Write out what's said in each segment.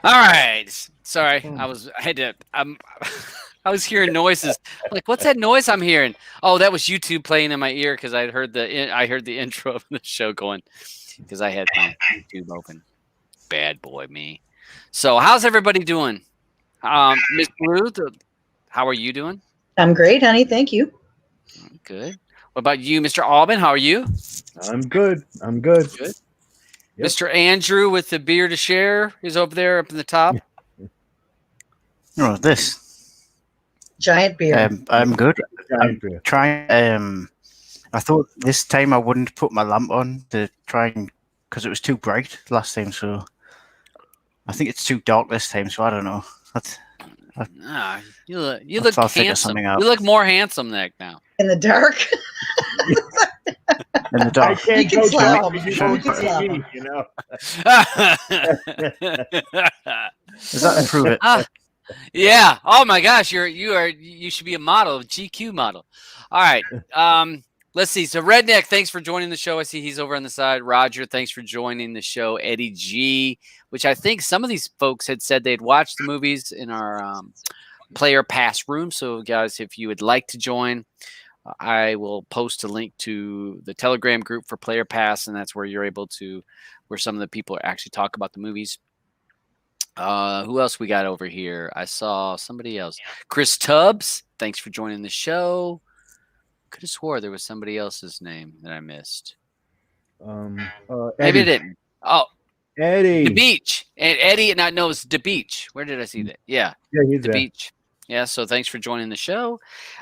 All right. Sorry, I was hearing noises. I'm like, what's that noise I'm hearing? Oh, that was YouTube playing in my ear because I heard the intro of the show going because I had my YouTube open. Bad boy me. So, how's everybody doing? Miss Blue, how are you doing? I'm great, honey. Thank you. Good. What about you, Mr. Alban? How are you? I'm good. Good. Yep. Mr. Andrew with the beer to share is over there up in the top. Oh, this giant beer. I'm good. Giant beer. Trying. I thought this time I wouldn't put my lamp on to try and because it was too bright last time. So I think it's too dark this time. So I don't know. You look handsome. You look more handsome now. In the dark. In the dark. I can't go slap to him. you know. Does that improve it? Yeah. Oh my gosh, you should be a model, a GQ model. All right. Let's see. So Redneck, thanks for joining the show. I see he's over on the side. Roger, thanks for joining the show. Eddie G, which I think some of these folks had said they'd watched the movies in our player pass room. So guys, if you would like to join, I will post a link to the Telegram group for Player Pass, and that's where you're able to, where some of the people actually talk about the movies. Who else we got over here? I saw somebody else. Chris Tubbs, thanks for joining the show. Could have swore there was somebody else's name that I missed. Maybe Maybe I didn't. Oh, Eddie. The Beach. And Eddie, no, it's The Beach. Where did I see that? Yeah, he's The there. Beach. Yeah, so thanks for joining the show.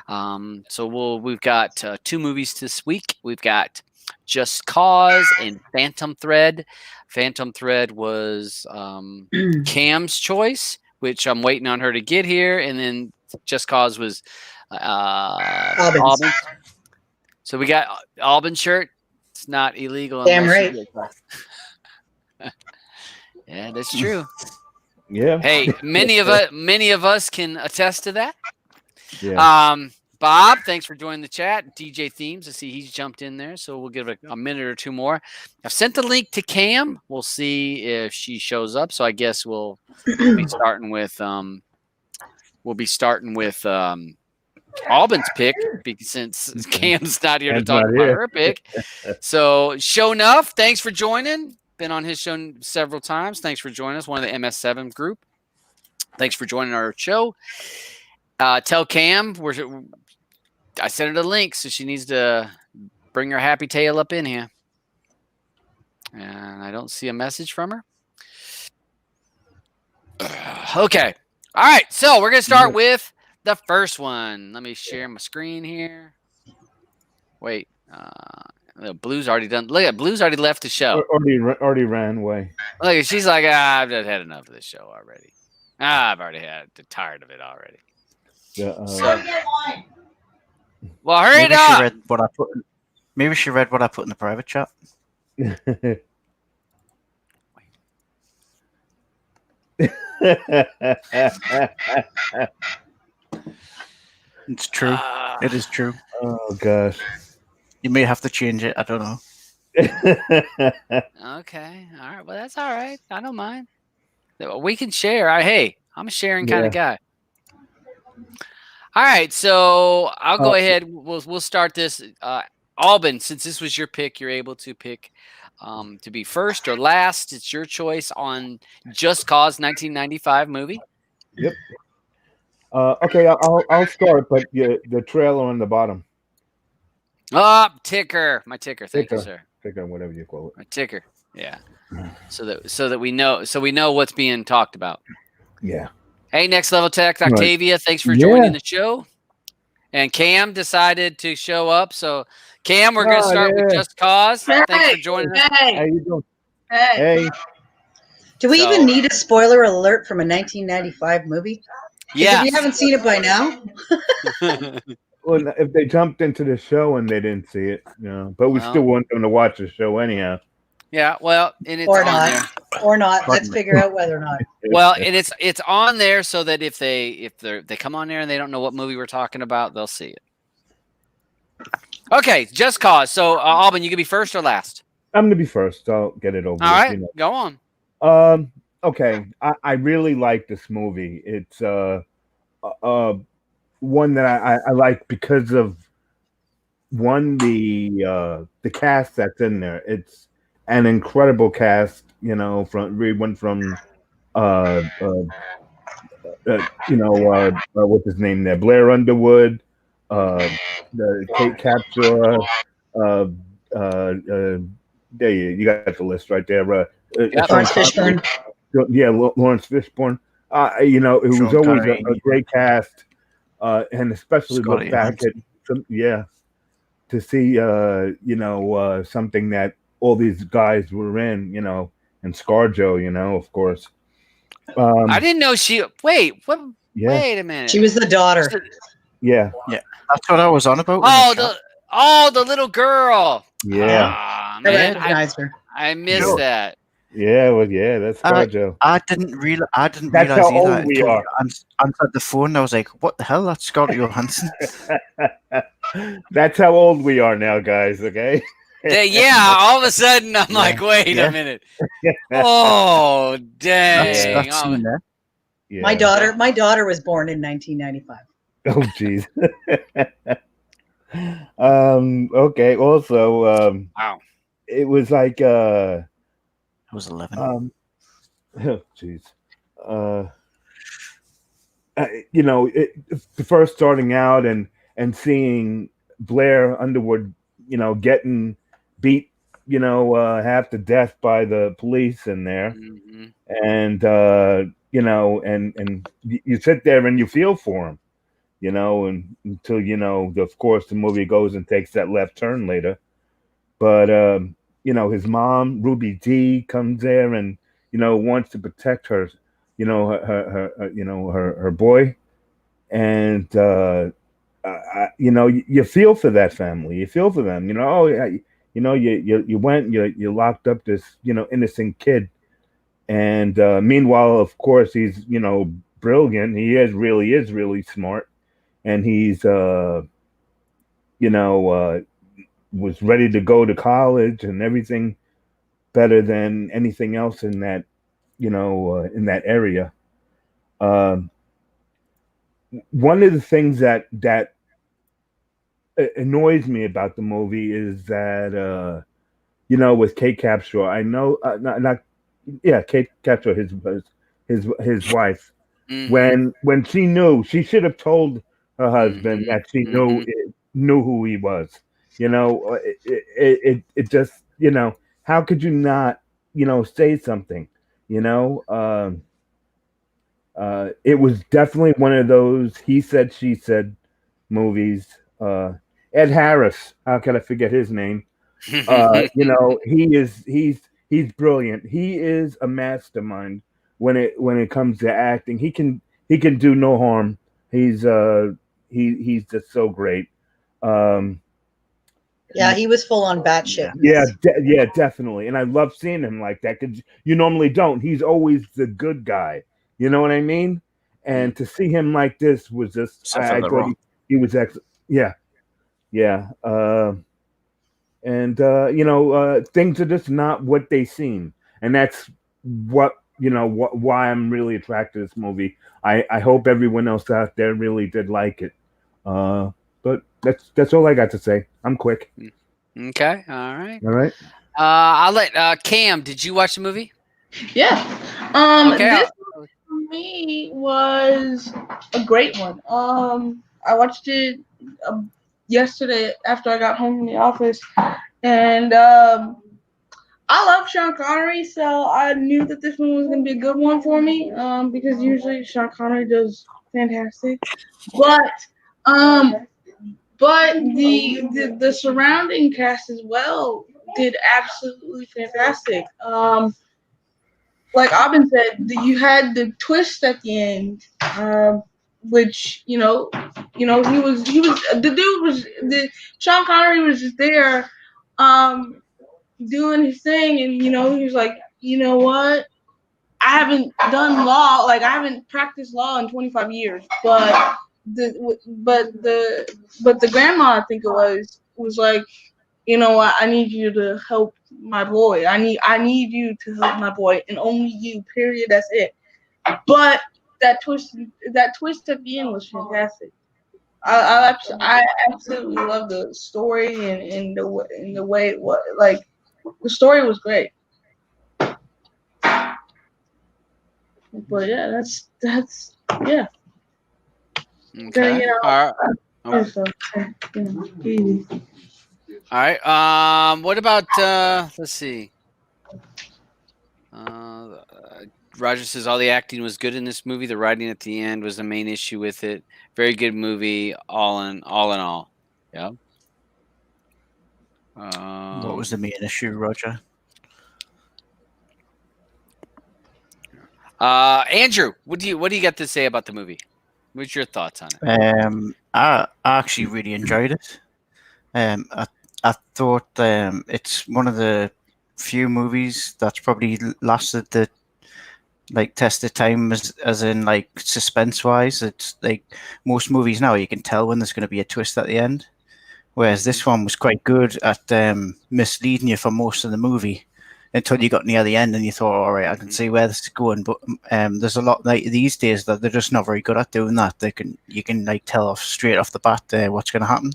So we've got 2 movies this week. We've got Just Cause and Phantom Thread. Phantom Thread was Cam's choice, which I'm waiting on her to get here, and then Just Cause was Alban. So we got Alban shirt. It's not illegal. Damn right. Yeah, that's true. Yeah. Hey, many of us can attest to that. Yeah. Bob, thanks for joining the chat. DJ Themes, I see he's jumped in there, so we'll give it a minute or 2 more. I've sent the link to Cam. We'll see if she shows up. So I guess we'll be starting with Alban's pick because since Cam's not here to talk about her pick. So Show Enough, thanks for joining. Been on his show several times. Thanks for joining us. One of the MS7 group. Thanks for joining our show. Tell Cam I sent her the link, so she needs to bring her happy tail up in here. And I don't see a message from her. Okay. All right. So we're gonna start with the first one. Let me share my screen here. Wait. Blue's already done. Look at Blue's already left the show. Already ran away. Look, she's like, I've just had enough of this show already. I've already tired of it already. Yeah. Well, hurry it up. Maybe she read what I put in the private chat. It's true. It is true. Oh gosh. You may have to change it. I don't know. Okay. All right. Well, that's all right. I don't mind. We can share. Hey, I'm a sharing kind of guy. All right. So I'll go ahead. We'll start this. Alban, since this was your pick, you're able to pick to be first or last. It's your choice on Just Cause 1995 movie. Yep. Okay, I'll start, but the trailer on the bottom. Ticker. My ticker. Thank you, sir. Ticker, whatever you call it. My ticker. Yeah. So that we know what's being talked about. Yeah. Hey, Next Level Tech, Octavia, thanks for joining the show. And Cam decided to show up. So, Cam, we're going to start with Just Cause. Thanks for joining us. How you doing? Hey. Do we even need a spoiler alert from a 1995 movie? If you haven't seen it by now, Well, if they jumped into the show and they didn't see it, but we still want them to watch the show anyhow. Yeah, well, and it's or on not, there. or not. Let's figure out whether or not. Well, and it's on there so that if they come on there and they don't know what movie we're talking about, they'll see it. Okay, Just Cause. So, Alban, you can be first or last? I'm gonna be first. I'll get it over. All right, go on. Okay, I really like this movie. It's one that I like because of the cast that's in there. It's an incredible cast. From what's his name there? Blair Underwood, the Kate Capshaw. There you got the list right there. Lawrence Fishburne. Yeah, Lawrence Fishburne. It was Sean always Connery. a great cast, and especially Scotty look back at to see something that all these guys were in, and ScarJo, of course. I didn't know she. Wait, what? Yeah. Wait a minute. She was the daughter. Yeah. That's what I was on about. The little girl. Yeah. Oh, I man, recognized her. I missed that. Yeah, well, yeah, that's ScarJo. I didn't realize That's either how old we until are. I answered the phone. And I was like, "What the hell? That's Scarlett Johansson." That's how old we are now, guys. Okay. Yeah, all of a sudden I'm like, wait a minute. Oh, dang. That's Oh, there. Yeah. My daughter was born in 1995. Oh, jeez. Okay. Also, wow. it was like I was 11. oh, jeez. The first starting out and seeing Blair Underwood, getting beat, half to death by the police in there, Mm-hmm. and and you sit there and you feel for him, and until of course the movie goes and takes that left turn later, but his mom Ruby Dee comes there and wants to protect her, her boy, and you feel for that family. You feel for them. You went, you locked up this innocent kid, and meanwhile, of course, he's brilliant. He really is really smart, and he's was ready to go to college and everything, better than anything else in that in that area. One of the things that annoys me about the movie is that with Kate Capshaw, I know Kate Capshaw, his wife, Mm-hmm. when she knew, she should have told her husband Mm-hmm. that she knew who he was. It just how could you not say something? It was definitely one of those he said she said movies. Ed Harris, how can I forget his name? He's brilliant. He is a mastermind when it comes to acting. He can do no harm. He's just so great. Yeah, he was full on batshit. Yeah, definitely. And I love seeing him like that because you normally don't. He's always the good guy. You know what I mean? And to see him like this was just, I thought he was excellent. Yeah. Things are just not what they seem. And that's why I'm really attracted to this movie. I hope everyone else out there really did like it. But that's all I got to say. I'm quick. Okay. All right. All right. I'll let Cam. Did you watch the movie? Yeah. Okay. This for me was a great one. I watched it yesterday after I got home from the office, and I love Sean Connery, so I knew that this one was gonna be a good one for me. Because usually Sean Connery does fantastic, but the surrounding cast as well did absolutely fantastic. Like Abin said, you had the twist at the end. which he was the dude was the Sean Connery was just there, doing his thing, and he was like, you know what? I haven't done law, like I haven't practiced law in 25 years, but the grandma, I think it was like, you know what? I need you to help my boy. I need you to help my boy, and only you. Period. That's it. But that twist at the end was fantastic. I absolutely love the story and the way it was. Like the story was great. But yeah, that's yeah. Okay. All right. Easy. All right. What about let's see. Roger says all the acting was good in this movie. The writing at the end was the main issue with it. Very good movie, all in all. Yeah. What was the main issue, Roger? Andrew, what do you got to say about the movie? What's your thoughts on it? I actually really enjoyed it. I thought it's one of the few movies that's probably lasted the test of time, as in like suspense wise. It's like most movies now, you can tell when there's going to be a twist at the end, whereas this one was quite good at misleading you for most of the movie until you got near the end and you thought, all right, I can see where this is going. But there's a lot like these days that they're just not very good at doing that. You can like tell off straight off the bat what's going to happen.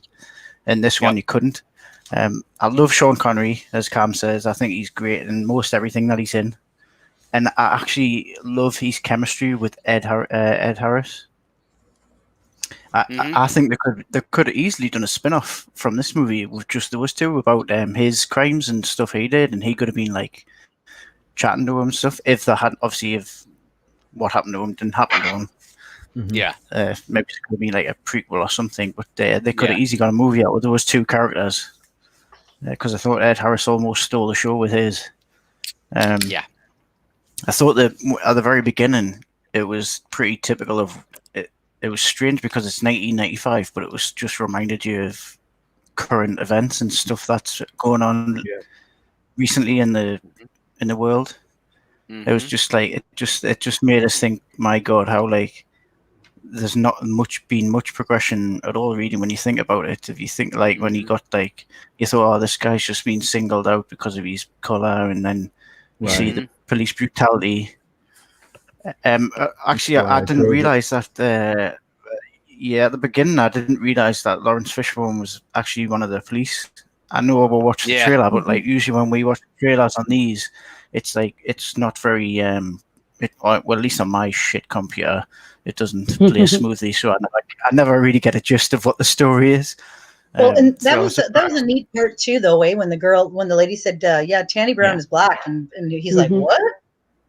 And this one you couldn't. I love Sean Connery, as Cam says. I think he's great in most everything that he's in. And I actually love his chemistry with Ed Harris. I think they could have easily done a spin-off from this movie with just those two about his crimes and stuff he did, and he could have been like chatting to him and stuff if they had if what happened to him didn't happen to him. Mm-hmm. Yeah. Maybe it could have been like a prequel or something, but they could have easily got a movie out with those two characters. Because I thought Ed Harris almost stole the show with his. I thought that at the very beginning it was pretty typical of it. It was strange because it's 1995, but it was just reminded you of current events and stuff that's going on recently in the world. It was just like it just made us think, my God, how like there's not been much progression at all, really, when you think about it. If you think like when he got like, you thought, oh, this guy's just been singled out because of his color, and then you see the police brutality. Actually, I didn't realize that. At the beginning, I didn't realize that Lawrence Fishburne was actually one of the police. I know we watched the trailer, but like usually when we watch trailers on these, it's like it's not very well, at least on my shit computer, it doesn't play smoothly. So I never really get a gist of what the story is. Well, and that was a neat part too, though. When the lady said, "Yeah, Tanny Brown is black," and he's like, "What?"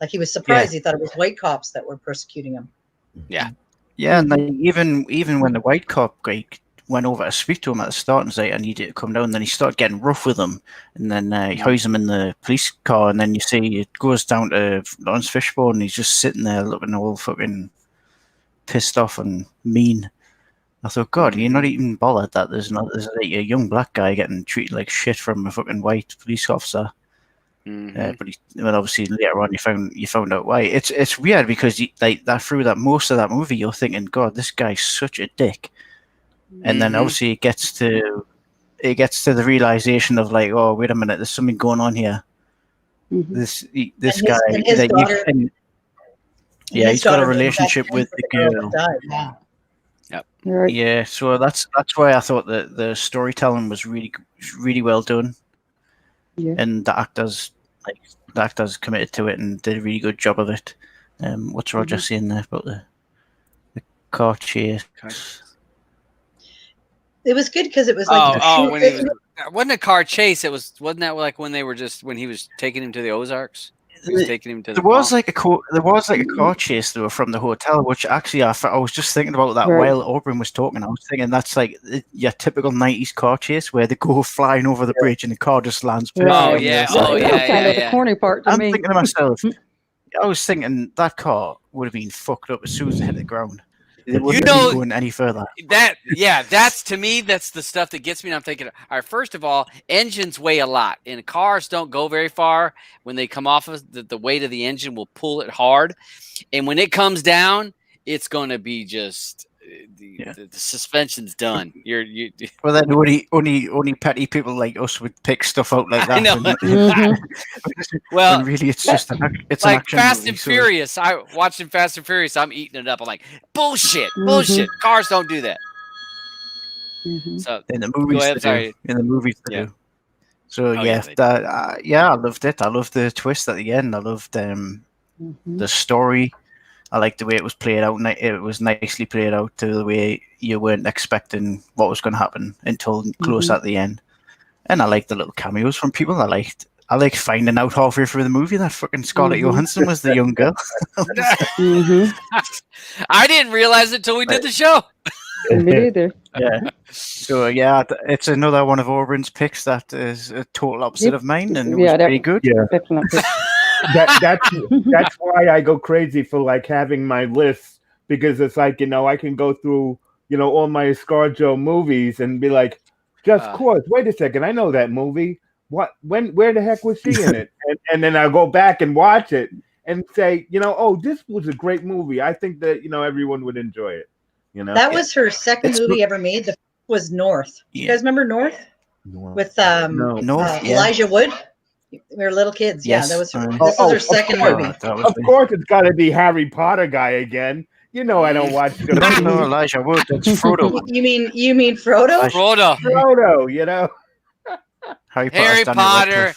Like he was surprised. He thought it was white cops that were persecuting him. Yeah, and like, even when the white cop went over to speak to him at the start and say, "I need you to come down," then he started getting rough with him, and then he hides him in the police car, and then you see it goes down to Lawrence Fishburne, and he's just sitting there looking all fucking pissed off and mean. I thought, God, you're not even bothered that there's like a young black guy getting treated like shit from a fucking white police officer. But obviously later on you found out why. It's weird because like that through that most of that movie you're thinking, God, this guy's such a dick, and then obviously it gets to the realization of like, oh, wait a minute, there's something going on here. This guy, he's got a relationship with the girl. Right. Yeah, so that's why I thought that the storytelling was really, really well done, and the actors committed to it and did a really good job of it. What's Roger saying there about the car chase? It was good because it was like when it wasn't a car chase. Wasn't that like when he was taking him to the Ozarks? There was like a car chase though from the hotel, which actually I was just thinking about that while Aubrey was talking. I was thinking that's like your typical 90s car chase where they go flying over the bridge and the car just lands. The corny part to I'm me. thinking to myself, I was thinking that car would have been fucked up as soon as it hit the ground. They wouldn't have been going any further. That's to me, that's the stuff that gets me. And I'm thinking, all right, first of all, engines weigh a lot, and cars don't go very far when they come off of the weight of the engine will pull it hard, and when it comes down, it's going to be just the suspension's done. Well, then only petty people like us would pick stuff out like that. I know. Well, when really, it's just an action Fast movie, and Furious. I watching Fast and Furious. I'm eating it up. I'm like, bullshit. Cars don't do that. So in the movies, they do. So I loved it. I loved the twist at the end. I loved the story. I liked the way it was played out. It was nicely played out to the way you weren't expecting what was going to happen until close at the end. And I liked the little cameos from people. I liked finding out halfway through the movie that fucking Scarlett Johansson was the young girl. I didn't realize it till we did the show. Me either. Yeah. So it's another one of Auburn's picks that is a total opposite of mine, and it was pretty good. Yeah. That's why I go crazy for like having my list, because it's like, I can go through, all my ScarJo movies and be like, just course, wait a second, I know that movie. Where the heck was she in it? And then I'll go back and watch it and say, this was a great movie. I think that, everyone would enjoy it. That was her second movie ever made. The was North. You guys remember North? With Elijah Wood? We were little kids. Yes. Yeah, that was her. This is her second movie. Of course, it's got to be Harry Potter guy again. I don't watch. No, Elijah Wood. That's Frodo. You mean Frodo? Frodo. Harry Potter.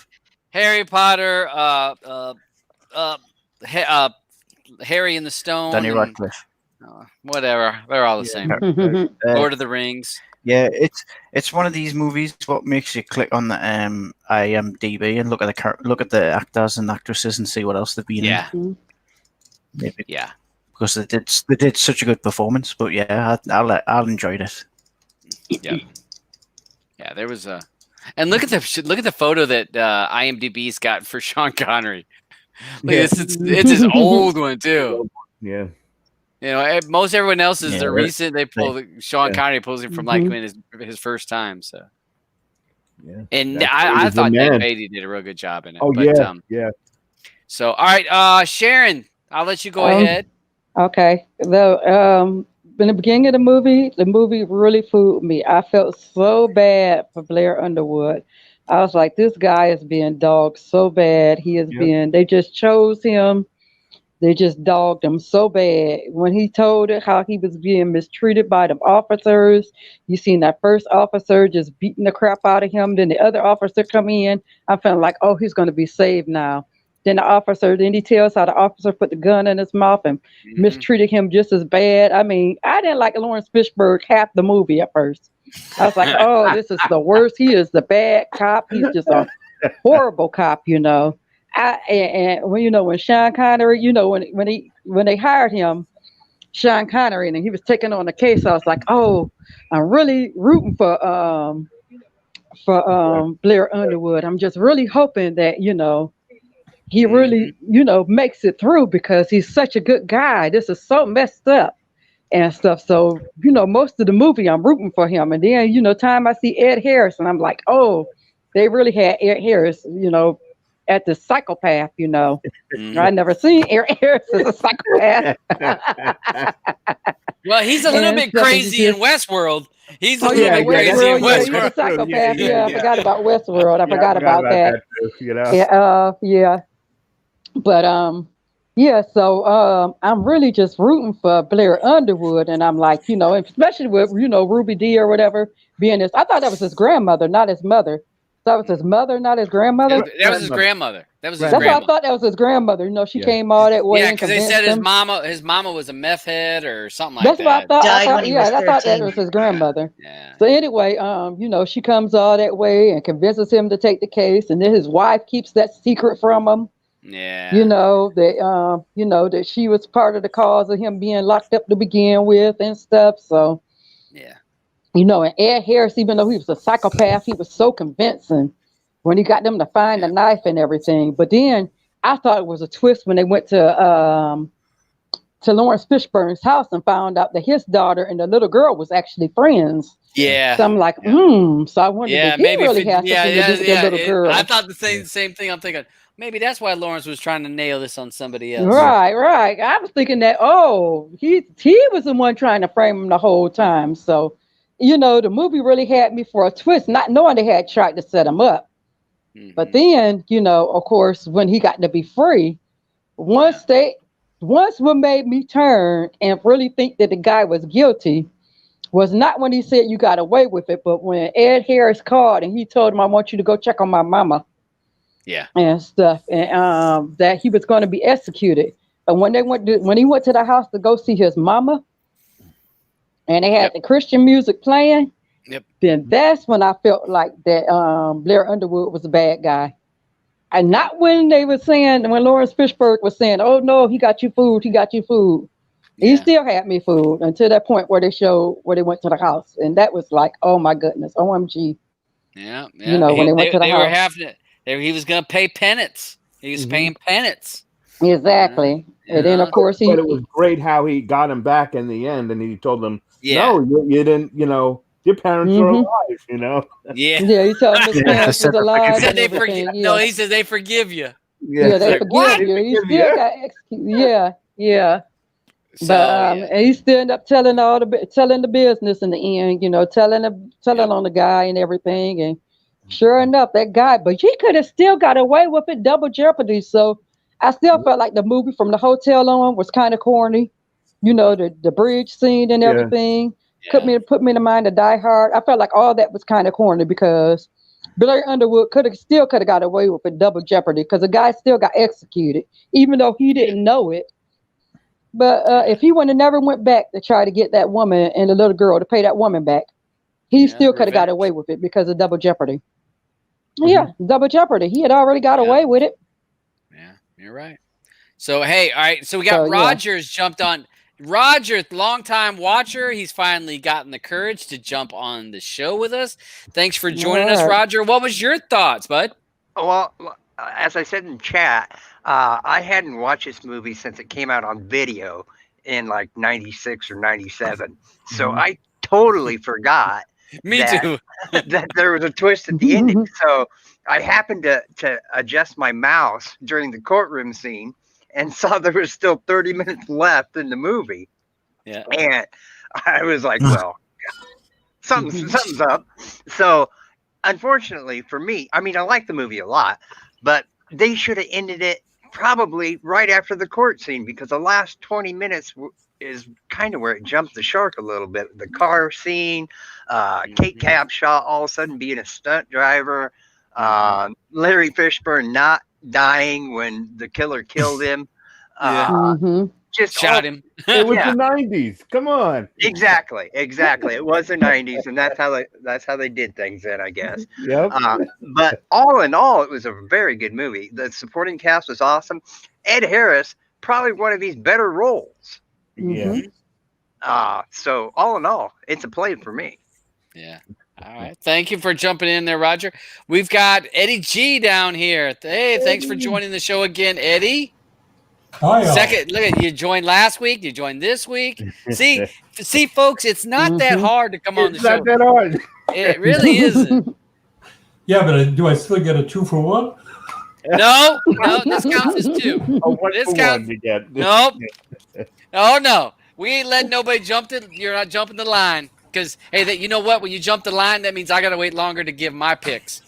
Harry and the Stone. Danny Radcliffe. Whatever. They're all the same. Lord of the Rings. Yeah, it's one of these movies. What makes you click on the IMDb and look at the actors and actresses and see what else they've been in. Maybe. Yeah, because they did such a good performance. But I'll enjoyed it. Yeah. There was and look at the photo that IMDb's got for Sean Connery. It's his old one too. Yeah. Most everyone else is their recent. They pull Sean Connery pulls him from like his first time. So, and I thought Nick Beatty did a real good job in it. Oh, yeah. So, all right, Sharon, I'll let you go ahead. Okay. In the beginning of the movie really fooled me. I felt so bad for Blair Underwood. I was like, this guy is being dogged so bad. He is they just chose him. They just dogged him so bad. When he told it how he was being mistreated by the officers, you seen that first officer just beating the crap out of him. Then the other officer come in. I felt like, oh, he's going to be saved now. Then he tells how the officer put the gun in his mouth and mistreated him just as bad. I mean, I didn't like Lawrence Fishburne half the movie at first. I was like, oh, this is the worst. He is the bad cop. He's just a horrible cop, And when Sean Connery, when they hired him, Sean Connery, and he was taking on the case, I was like, oh, I'm really rooting for Blair Underwood. I'm just really hoping that he really makes it through, because he's such a good guy. This is so messed up and stuff. So most of the movie I'm rooting for him, and then time I see Ed Harris, and I'm like, oh, they really had Ed Harris, at the psychopath, I never seen Ed Harris as a psychopath. Well, he's a little bit crazy in Westworld. He's a little bit crazy in Westworld. He's a psychopath. I forgot about Westworld. I forgot about that. Too, But so I'm really just rooting for Blair Underwood, and I'm like, especially with Ruby Dee or whatever being this. I thought that was his grandmother, not his mother. That was his mother, not his grandmother. That was his grandmother. That's why I thought that was his grandmother. She came all that way. Yeah, because they said his mama was a meth head or something like that. That's what I thought. I thought that was his grandmother. Yeah. So anyway, she comes all that way and convinces him to take the case, and then his wife keeps that secret from him. Yeah. That she was part of the cause of him being locked up to begin with and stuff. So. Yeah. And Ed Harris, even though he was a psychopath, he was so convincing when he got them to find the knife and everything. But then I thought it was a twist when they went to to Lawrence Fishburne's house and found out that his daughter and the little girl was actually friends. Yeah. So I'm like, So I wondered if he really has something to do with the little girl. I thought the same thing. I'm thinking maybe that's why Lawrence was trying to nail this on somebody else. Right. I was thinking that, he was the one trying to frame him the whole time. So, the movie really had me for a twist, not knowing they had tried to set him up. Mm-hmm. But then, of course, when he got to be free, once what made me turn and really think that the guy was guilty was not when he said you got away with it, but when Ed Harris called and he told him, I want you to go check on my mama. Yeah. And stuff. And that he was going to be executed. And when he went to the house to go see his mama and they had the Christian music playing, then that's when I felt like that Blair Underwood was a bad guy. And not when when Lawrence Fishburne was saying, oh no, he got you food. Yeah. He still had me food until that point where they went to the house. And that was like, oh my goodness, OMG. Yeah. When they went to the house. He was going to pay penance. He was paying penance. Exactly. And then, of course, but it was great how he got him back in the end. And he told them, no, you didn't, your parents are alive, Yeah. Yeah, he told him his parents was alive. He said No, he says they forgive you. Yeah, they forgive you. He still got executed. Yeah. So, but and he still ended up telling the business in the end, telling on the guy and everything. And sure enough, that guy, but he could have still got away with it, double jeopardy. So I still felt like the movie from the hotel on was kind of corny. The bridge scene and everything. Put me in the mind of Die Hard. I felt like all that was kind of corny because Blair Underwood could have got away with it, double jeopardy, because the guy still got executed, even though he didn't know it. But if he would have never went back to try to get that woman and the little girl to pay that woman back, he still could have got away with it because of double jeopardy. Yeah, double jeopardy. He had already got away with it. Yeah, you're right. So, hey, all right. So we got Roger's jumped on. Roger, longtime watcher. He's finally gotten the courage to jump on the show with us. Thanks for joining us, Roger. What was your thoughts, bud? Well, as I said in chat, I hadn't watched this movie since it came out on video in like 96 or 97. So I totally forgot too. that there was a twist at the ending. So I happened to adjust my mouse during the courtroom scene and saw there was still 30 minutes left in the movie. Yeah. And I was like, well, something's up. So unfortunately for me, I mean, I like the movie a lot, but they should have ended it probably right after the court scene, because the last 20 minutes is kind of where it jumped the shark a little bit. The car scene, Kate Capshaw all of a sudden being a stunt driver, Larry Fishburne not dying when the killer killed him. Just shot him. It was the 90s. Come on. Exactly. It was the 90s, and that's how they did things then, I guess. Yep. But all in all, it was a very good movie. The supporting cast was awesome. Ed Harris, probably one of his better roles. Yeah. So all in all, it's a play for me. Yeah. All right. Thank you for jumping in there, Roger. We've got Eddie G down here. Hey, thanks for joining the show again, Eddie. Hi, Second, look at you joined last week. You joined this week. See, folks, it's not that hard to come on the show. It's not that hard. It really isn't. Yeah, but do I still get a 2-for-1? No, this counts as 2. Oh, one This for counts. one you get. Nope. Oh no, we ain't letting nobody jump it. You're not jumping the line because hey, you know what? When you jump the line, that means I got to wait longer to give my picks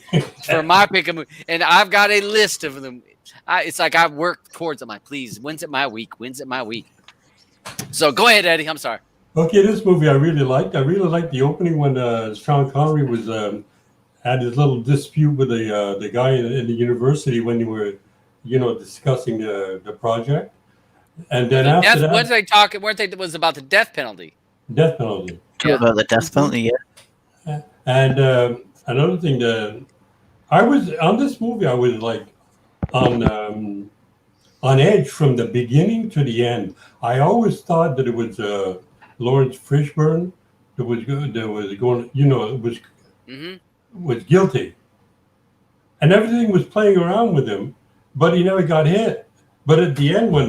for my pick, and I've got a list of them. It's like I've worked towards them. Like, please, when's it my week? So go ahead, Eddie. I'm sorry. Okay, this movie I really liked. I really liked the opening when Sean Connery was had his little dispute with the guy in the university when they were, discussing the project. And then after that, weren't they talking? It was about the death penalty. Death penalty. Yeah. About the death penalty, yeah. And another thing, I was on this movie. I was like on edge from the beginning to the end. I always thought that it was Lawrence Fishburne that was going, was guilty, and everything was playing around with him, but he never got hit. But at the end, when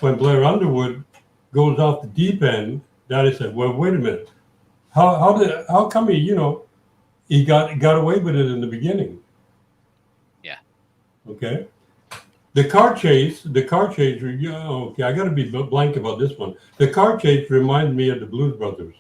when Blair Underwood goes off the deep end, Daddy said, "Well, wait a minute. How come he got away with it in the beginning?" Yeah. Okay. The car chase. Okay, I got to be blank about this one. The car chase reminds me of the Blues Brothers.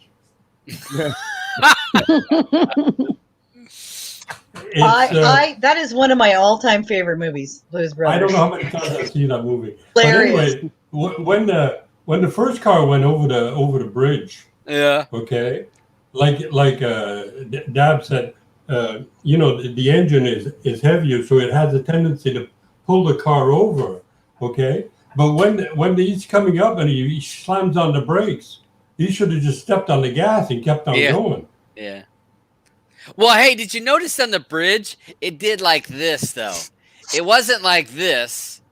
That is one of my all-time favorite movies, Blues Brothers. I don't know how many times I've seen that movie. Hilarious. But anyway, when the first car went over the bridge, yeah, okay, like Dab said, the engine is heavier, so it has a tendency to pull the car over, okay. But when he's coming up and he slams on the brakes, he should have just stepped on the gas and kept on going. Yeah. Well, hey, did you notice on the bridge, it did like this, though? It wasn't like this.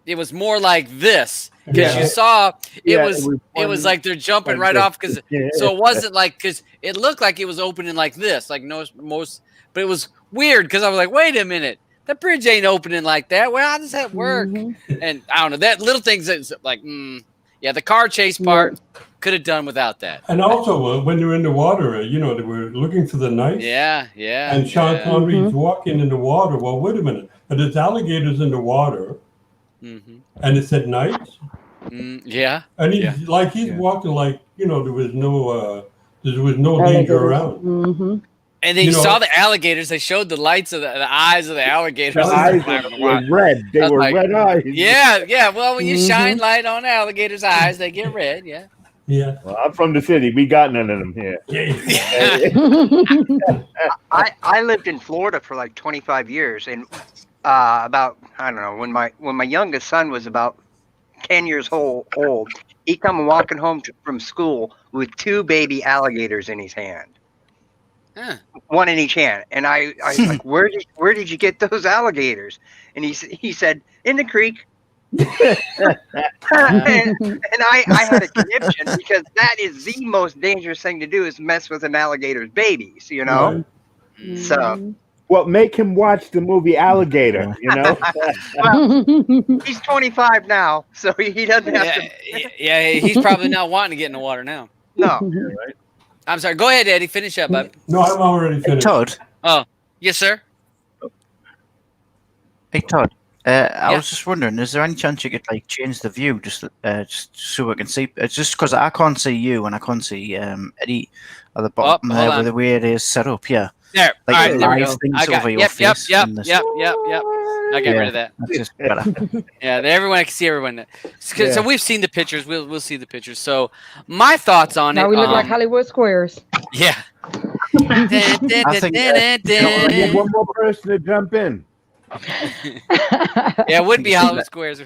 It was more like this. Because you saw it was like they're jumping right off. So it wasn't like, because it looked like it was opening like this, like but it was weird because I was like, wait a minute. That bridge ain't opening like that. Well, how does that work? And I don't know. That little things that's like, the car chase part could have done without that. And also, when they're in the water, they were looking for the knife. Yeah. And Sean Connery's walking in the water. Well, wait a minute. And there's alligators in the water. And it said knives. Yeah. And he's walking like, there was no danger around. And then you saw the alligators. They showed the lights of the eyes of the alligators. The eyes were red. They were red eyes. Yeah. Well, when you shine light on alligators' eyes, they get red. Yeah. Yeah. Well, I'm from the city. We got none of them here. I lived in Florida for like 25 years, and about, I don't know, when my youngest son was about 10 years old, he come walking home from school with 2 baby alligators in his hand. Huh. One in each hand, and I like, where did you get those alligators? And he said, in the creek. and I had a conniption because that is the most dangerous thing to do is mess with an alligator's babies, Right. So. Well, make him watch the movie Alligator, Well, he's 25 now, so he doesn't have to. Yeah, he's probably not wanting to get in the water now. No. Right. I'm sorry. Go ahead, Eddie. Finish up, bud. No, I'm already finished. Todd. Oh, yes, sir. Hey, Todd. I was just wondering, is there any chance you could change the view just so I can see? It's just because I can't see you and I can't see Eddie at the bottom there with the way it is set up. Yeah. There. All right, there we go. I got Yep. I got rid of that. That's just better. Yeah, everyone can see everyone. So we've seen the pictures. We'll see the pictures. So my thoughts on it. Now we look like Hollywood Squares. Yeah. I think one more person to jump in. Yeah, it would be Hollywood Squares.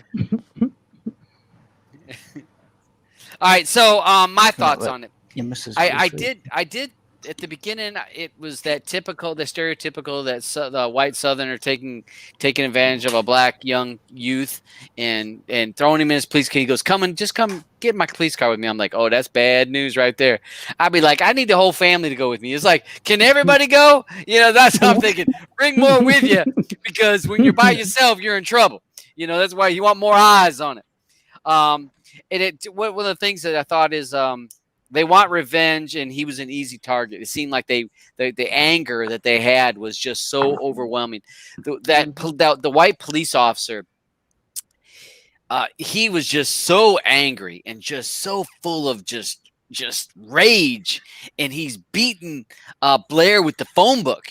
All right, so my thoughts on it. I did at the beginning. It was the stereotypical that the white Southerner taking advantage of a black young youth and throwing him in his police car. He goes, come get my police car with me. I'm like, oh, that's bad news right there. I'd be like, I need the whole family to go with me. It's like, can everybody go? That's what I'm thinking. Bring more with you, because when you're by yourself, you're in trouble. That's why you want more eyes on it. One of the things that I thought is they want revenge, and he was an easy target. It seemed like the anger that they had was just so overwhelming. The white police officer, he was just so angry and just so full of just rage, and he's beating Blair with the phone book,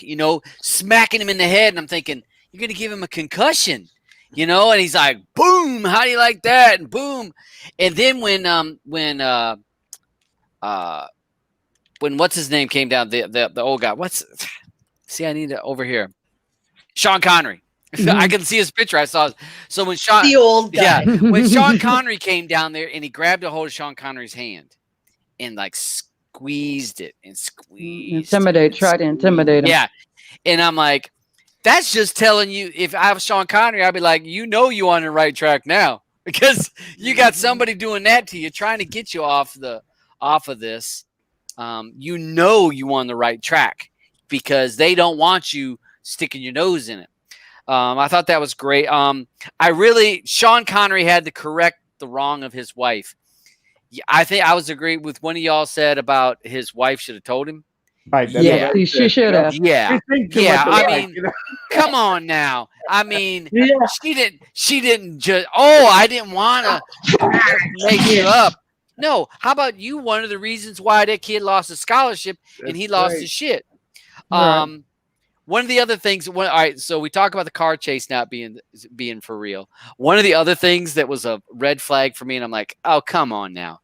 smacking him in the head. And I'm thinking, you're gonna give him a concussion, And he's like, boom, how do you like that? And boom, and then when what's his name came down, the old guy. I need to over here. Sean Connery. I can see his picture. I saw. So when the old guy. When Sean Connery came down there and he grabbed a hold of Sean Connery's hand and squeezed it and squeezed. Try to intimidate him. Yeah, and I'm like, that's just telling you. If I was Sean Connery, I'd be like, you're on the right track now, because you got somebody doing that to you, trying to get you off of this. You on the right track, because they don't want you sticking your nose in it. I thought that was great. Sean Connery had the correct the wrong of his wife. I think I was agreeing with one of y'all said about his wife should have told him. Right, that's Yeah. what I she said, should have. Yeah, We think too yeah. much I alike, mean, you know? come on now. I mean, Yeah. she didn't just. Oh, I didn't want to mix you up. No, how about you? One of the reasons why that kid lost his scholarship and he That's lost right. his shit. Right. One of the other things. All right, so we talk about the car chase not being for real. One of the other things that was a red flag for me, and I'm like, oh, come on now.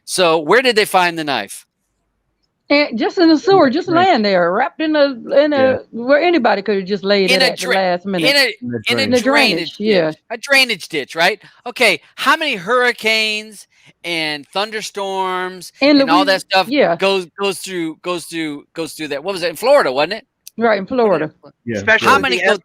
So where did they find the knife? And just in the sewer, just laying there, wrapped in a where anybody could have just laid it at the last minute. In a drainage ditch. Yeah. A drainage ditch, right? Okay, how many hurricanes and thunderstorms and all that stuff goes through that? What was it in Florida, wasn't it? Right, in Florida. Yeah. Especially How many go?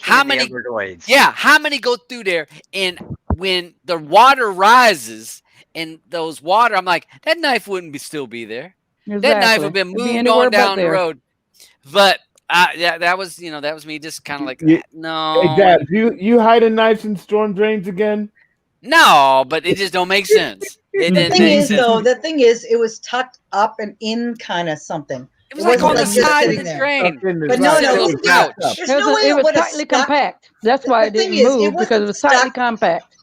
How many Everglades? Yeah, how many go through there? And when the water rises and those water, I'm like, that knife wouldn't still be there. Exactly. That knife would have been moved on down the road. But that was me just kind of like, no. Hey, Dad, you hiding knives in storm drains again? No, but it just don't make sense. It The thing is, it was tucked up and in kind of something. It was like on the side of the drain. But no, there's no way it was tightly compact. That's why it didn't move, because it was tightly compact.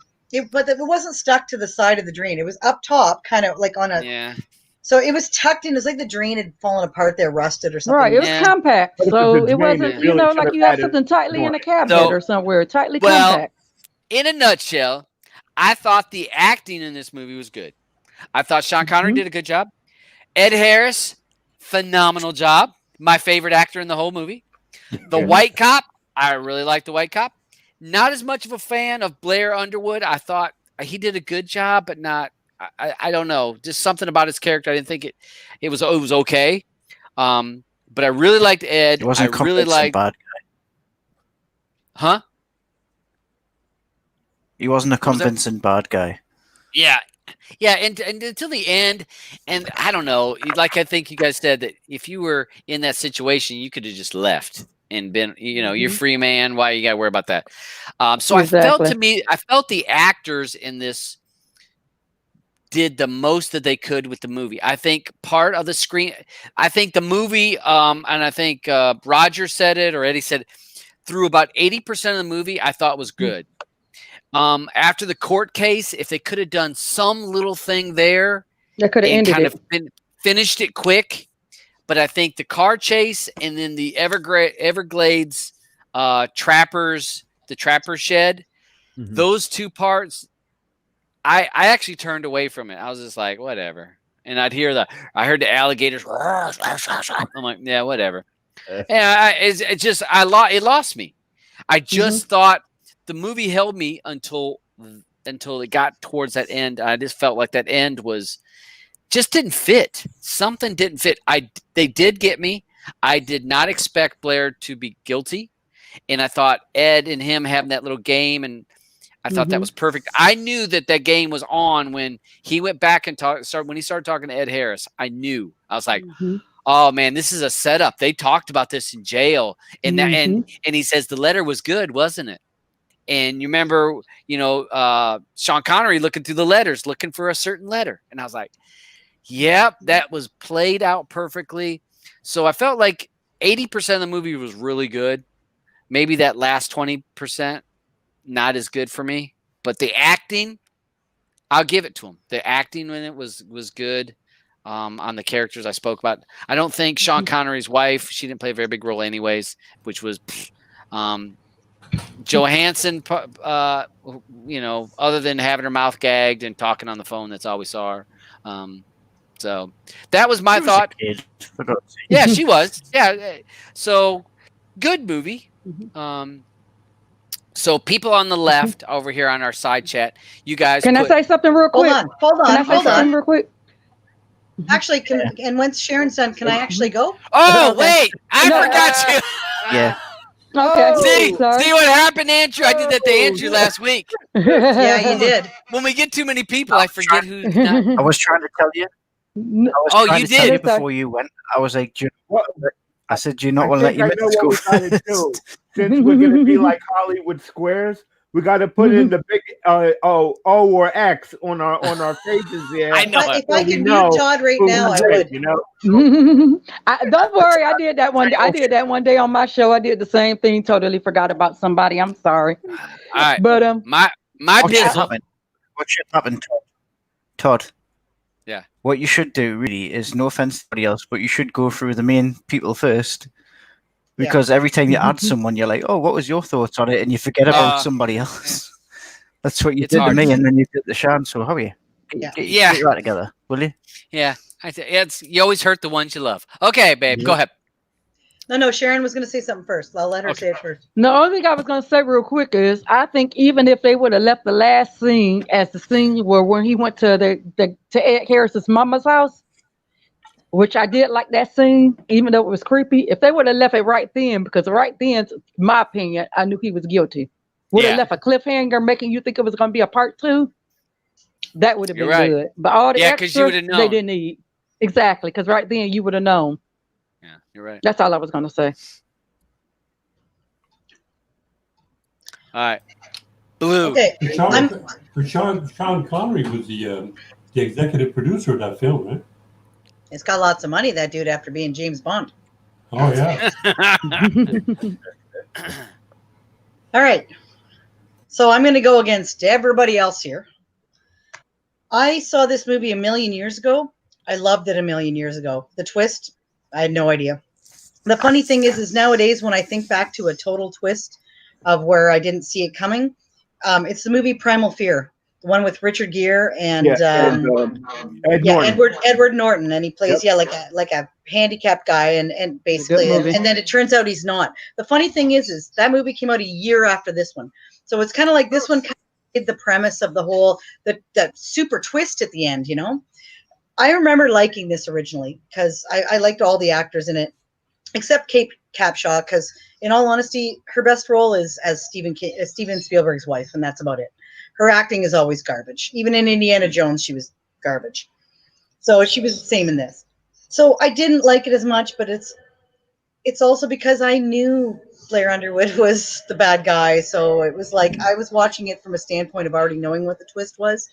But it wasn't stuck to the side of the drain. It was up top, kind of like on a. Yeah. So it was tucked in. It's like the drain had fallen apart there, rusted or something. Right. It was compact. So it wasn't, like you have something tightly in a cabinet or somewhere. Tightly compact. In a nutshell, I thought the acting in this movie was good. I thought Sean Connery did a good job. Ed Harris, phenomenal job. My favorite actor in the whole movie. The white cop, I really liked the white cop. Not as much of a fan of Blair Underwood. I thought he did a good job, but not. I don't know, just something about his character. I didn't think it was okay. But I really liked Ed. It wasn't I really liked bad guy. Huh? He wasn't a convincing bad guy. Yeah. Yeah, and until the end, and I don't know, like I think you guys said that if you were in that situation, you could have just left and been, you're free man. Why you got to worry about that? So exactly. I felt the actors in this did the most that they could with the movie. I think part of the screen, I think the movie, and I think Roger said it or Eddie said it, through about 80% of the movie, I thought was good. After the court case, if they could have done some little thing there, they could have ended it. Finished it quick. But I think the car chase and then the Everglades the trapper shed, those two parts, I actually turned away from it. I was just like, whatever. And I heard the alligators. I'm like, yeah, whatever. And it lost me. I just thought the movie held me until it got towards that end. I just felt like that end just didn't fit. Something didn't fit. They did get me. I did not expect Blair to be guilty. And I thought Ed and him having that little game, and I thought that was perfect. I knew that game was on when he went back and when he started talking to Ed Harris. I knew. I was like, oh man, this is a setup. They talked about this in jail, and and he says the letter was good, wasn't it? And you remember, Sean Connery looking through the letters, looking for a certain letter, and I was like, yep, that was played out perfectly. So I felt like 80% of the movie was really good. Maybe that last 20%, not as good for me. But the acting, I'll give it to him. The acting in it was good on the characters I spoke about. I don't think Sean Connery's wife, she didn't play a very big role anyways, which was Johansson, other than having her mouth gagged and talking on the phone, that's all we saw her. So that was my thought. Yeah, she was. Yeah. So good movie. So people on the left over here on our side chat, you guys. Can I say something real quick? Hold on. Can I say something real quick? Actually, and once Sharon's done, can I actually go? Oh, wait. I forgot you. Yeah. Okay. See what happened, Andrew? I did that to Andrew last week. Yeah, you did. When we get too many people, I forget who's not. I was trying to tell you. You did? Tell you before you went. I was like, I said, do you not want to let you know what we're trying to do. Since we're going to be like Hollywood Squares, We got to put in the big O or X on our pages there. I know. If I could mute Todd right now, I would. You know. Don't worry, I did that one day. I did that one day on my show. I did the same thing. Totally forgot about somebody. I'm sorry. All right. But my what should pizzle. happen? What should happen, Todd? Yeah. What you should do really is, no offense to anybody else, but you should go through the main people first. Because every time you add someone, you're like, oh, what was your thoughts on it? And you forget about somebody else. That's what you did to me, and then you did the Shan. So how are you? Get your act together, will you? Yeah. You always hurt the ones you love. Okay, babe, go ahead. No, Sharon was going to say something first. I'll let her say it first. The only thing I was going to say real quick is, I think even if they would have left the last scene as the scene where when he went to to Ed Harris's mama's house, which I did like that scene, even though it was creepy. If they would have left it right then, because right then, my opinion, I knew he was guilty. Would have left a cliffhanger making you think it was going to be a part 2. That would have been good. But all the extras, they didn't need. Exactly, because right then you would have known. Yeah, you're right. That's all I was going to say. All right. Blue. Okay. Sean Connery was the executive producer of that film, right? It's got lots of money, that dude, after being James Bond. Oh, yeah. All right. So I'm going to go against everybody else here. I saw this movie a million years ago. I loved it a million years ago. The twist, I had no idea. The funny thing is nowadays when I think back to a total twist of where I didn't see it coming, it's the movie Primal Fear. The one with Richard Gere and Edward Norton, and he plays like a handicapped guy, and basically, and then it turns out he's not. The funny thing is that movie came out a year after this one, so it's kind of like this one kind of did the premise of the whole that super twist at the end. You know, I remember liking this originally because I liked all the actors in it, except Kate Capshaw, because in all honesty, her best role is as Steven Spielberg's wife, and that's about it. Her acting is always garbage. Even in Indiana Jones, she was garbage. So she was the same in this. So I didn't like it as much, but it's also because I knew Blair Underwood was the bad guy. So it was like I was watching it from a standpoint of already knowing what the twist was.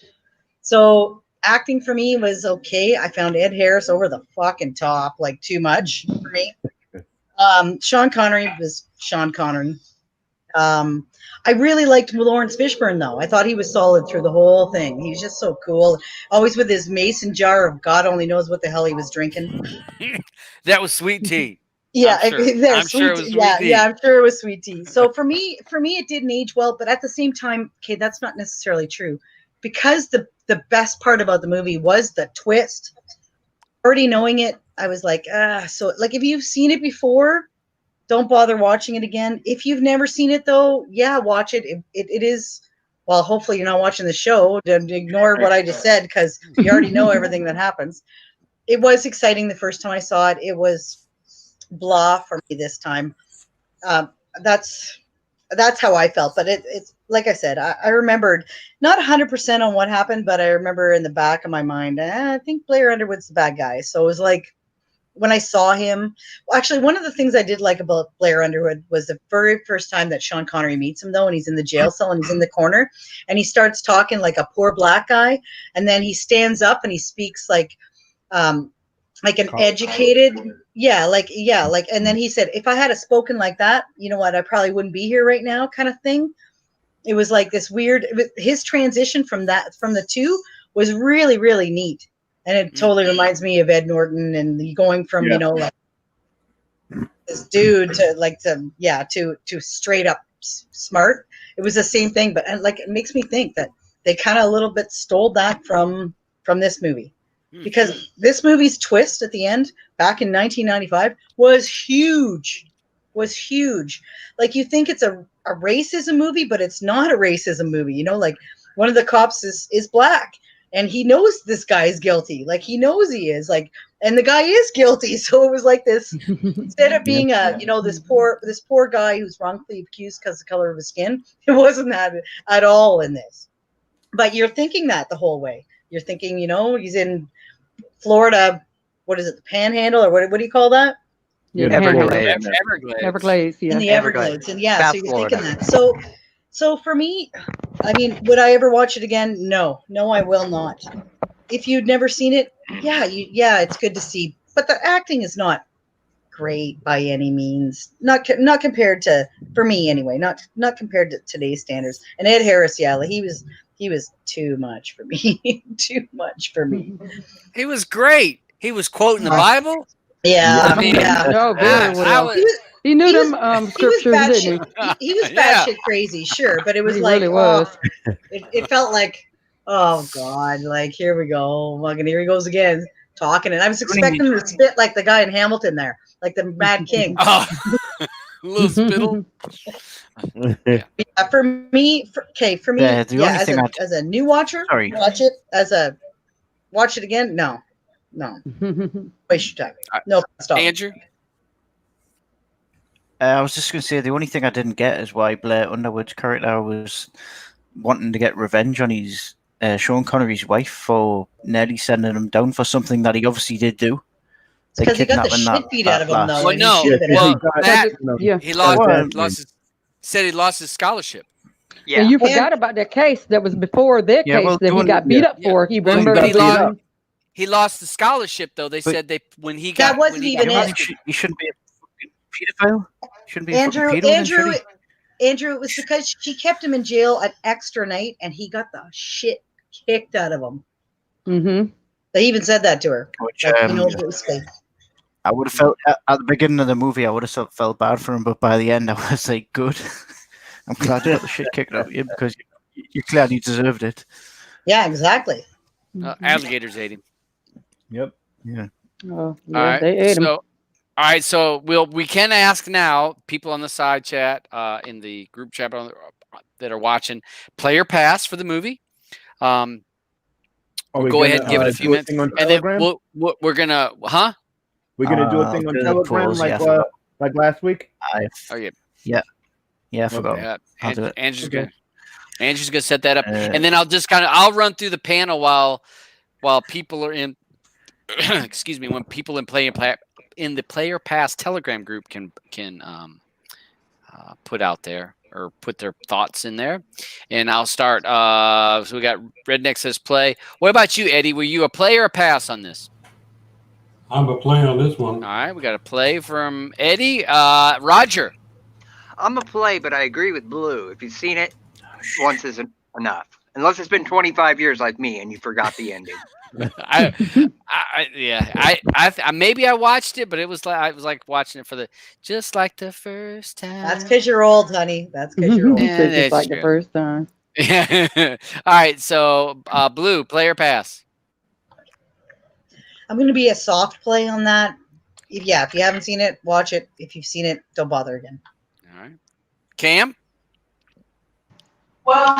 So acting for me was okay. I found Ed Harris over the fucking top, like too much for me. Sean Connery was Sean Connery. I really liked Lawrence Fishburne, though. I thought he was solid through the whole thing. He was just so cool. Always with his mason jar of God only knows what the hell he was drinking. That was sweet tea. Yeah, I'm sure it was sweet tea. Yeah, I'm sure it was sweet tea. So for me, it didn't age well. But at the same time, okay, that's not necessarily true, because the best part about the movie was the twist. Already knowing it, I was like, so like if you've seen it before, don't bother watching it again. If you've never seen it, though, yeah, watch it. It is, well, hopefully you're not watching the show. Don't ignore what I just said, because you already know everything that happens. It was exciting the first time I saw it. It was blah for me this time. That's how I felt. But it's like I said, I remembered not 100% on what happened, but I remember in the back of my mind, I think Blair Underwood's the bad guy. So it was like, when I saw him, well, actually, one of the things I did like about Blair Underwood was the very first time that Sean Connery meets him, though, and he's in the jail cell and he's in the corner, and he starts talking like a poor black guy, and then he stands up and he speaks like an educated, and then he said, if I had spoken like that, you know what, I probably wouldn't be here right now, kind of thing. It was like this weird. His transition from the two was really, really neat. And it totally reminds me of Ed Norton and going from, like this dude to straight up smart. It was the same thing, but like it makes me think that they kind of a little bit stole that from this movie, because this movie's twist at the end back in 1995 was huge. Like you think it's a racism movie, but it's not a racism movie. You know, like one of the cops is black. And he knows this guy is guilty. Like he knows he is, like, and the guy is guilty. So it was like this, instead of being this poor guy who's wrongfully accused because of the color of his skin, it wasn't that at all in this. But you're thinking that the whole way. You're thinking, he's in Florida. What is it? The Panhandle, or what do you call that? Yeah, Everglades. Everglades. Yeah. In the Everglades. And yeah, so you're thinking that. So for me, I mean, would I ever watch it again? No, I will not. If you'd never seen it, yeah, it's good to see, but the acting is not great by any means. Not compared to, for me anyway, not compared to today's standards. And Ed Harris, yeah, he was too much for me, too much for me. He was great. He was quoting the Bible. Yeah, I mean, yeah. No, very well. I He knew He was them he was scriptures, didn't batshit. He was Yeah. batshit crazy, sure, but it was He like, really was. it felt like, oh god, like here we go, fucking here he goes again talking, and I was expecting him to spit like the guy in Hamilton there, like the Mad King. Oh, little spittle. For me, The only thing as a new watcher, Sorry. watch it again. No, waste your time. No, stop. Andrew. I was just going to say the only thing I didn't get is why Blair Underwood's character was wanting to get revenge on his Sean Connery's wife for nearly sending him down for something that he obviously did do. Because he got the shit beat out of him, though. Well, and he no, should've been well, out. that Yeah. he lost said he lost his scholarship. Yeah. And you forgot about that case that was before their Yeah, case well, that he doing- got beat up yeah. for. He Well, remember but he being lost- up. He lost the scholarship though. They But- said when he That got wasn't when he even got it. arrested. You shouldn't be a fucking pedophile. You shouldn't be a fucking pedo, then, should he? Andrew, it was because she kept him in jail an extra night, and he got the shit kicked out of him. Mm-hmm. They even said that to her. Which, Like, basically. I would have felt at the beginning of the movie, I would have felt bad for him, but by the end, I was like, good. I'm glad you got the shit kicked out of you because you're glad you deserved it. Yeah, exactly. Alligators ate him. Yep. Yeah. Oh, yeah, All right. they ate him. So, all right. So we can ask now people on the side chat, in the group chat that are watching, player pass for the movie. Go ahead and give it a few minutes, On and then Telegram? we're gonna, huh? We're gonna do a thing on do the Telegram polls, yeah, I forgot. like last week. Oh yeah, Yeah, I forgot. yeah. I'll do it. Andrew's gonna set that up, Uh, and then I'll run through the panel while people are in. Excuse me, when people in the player pass Telegram group can put out there or put their thoughts in there, and I'll start. So we got Redneck says play. What about you, Eddie? Were you a play or a pass on this? I'm a play on this one. All right, we got a play from Eddie. Roger. I'm a play, but I agree with Blue. If you've seen it, once isn't enough. Unless it's been 25 years like me and you forgot the ending. Maybe I watched it, but it was like I was like watching it for just like the first time. That's because you're old, honey. That's because you're old. Yeah, Just that's like true. the first time. All right, so Blue, player pass. I'm going to be a soft play on that. If you haven't seen it, watch it. If you've seen it, don't bother again. All right, Cam. Well,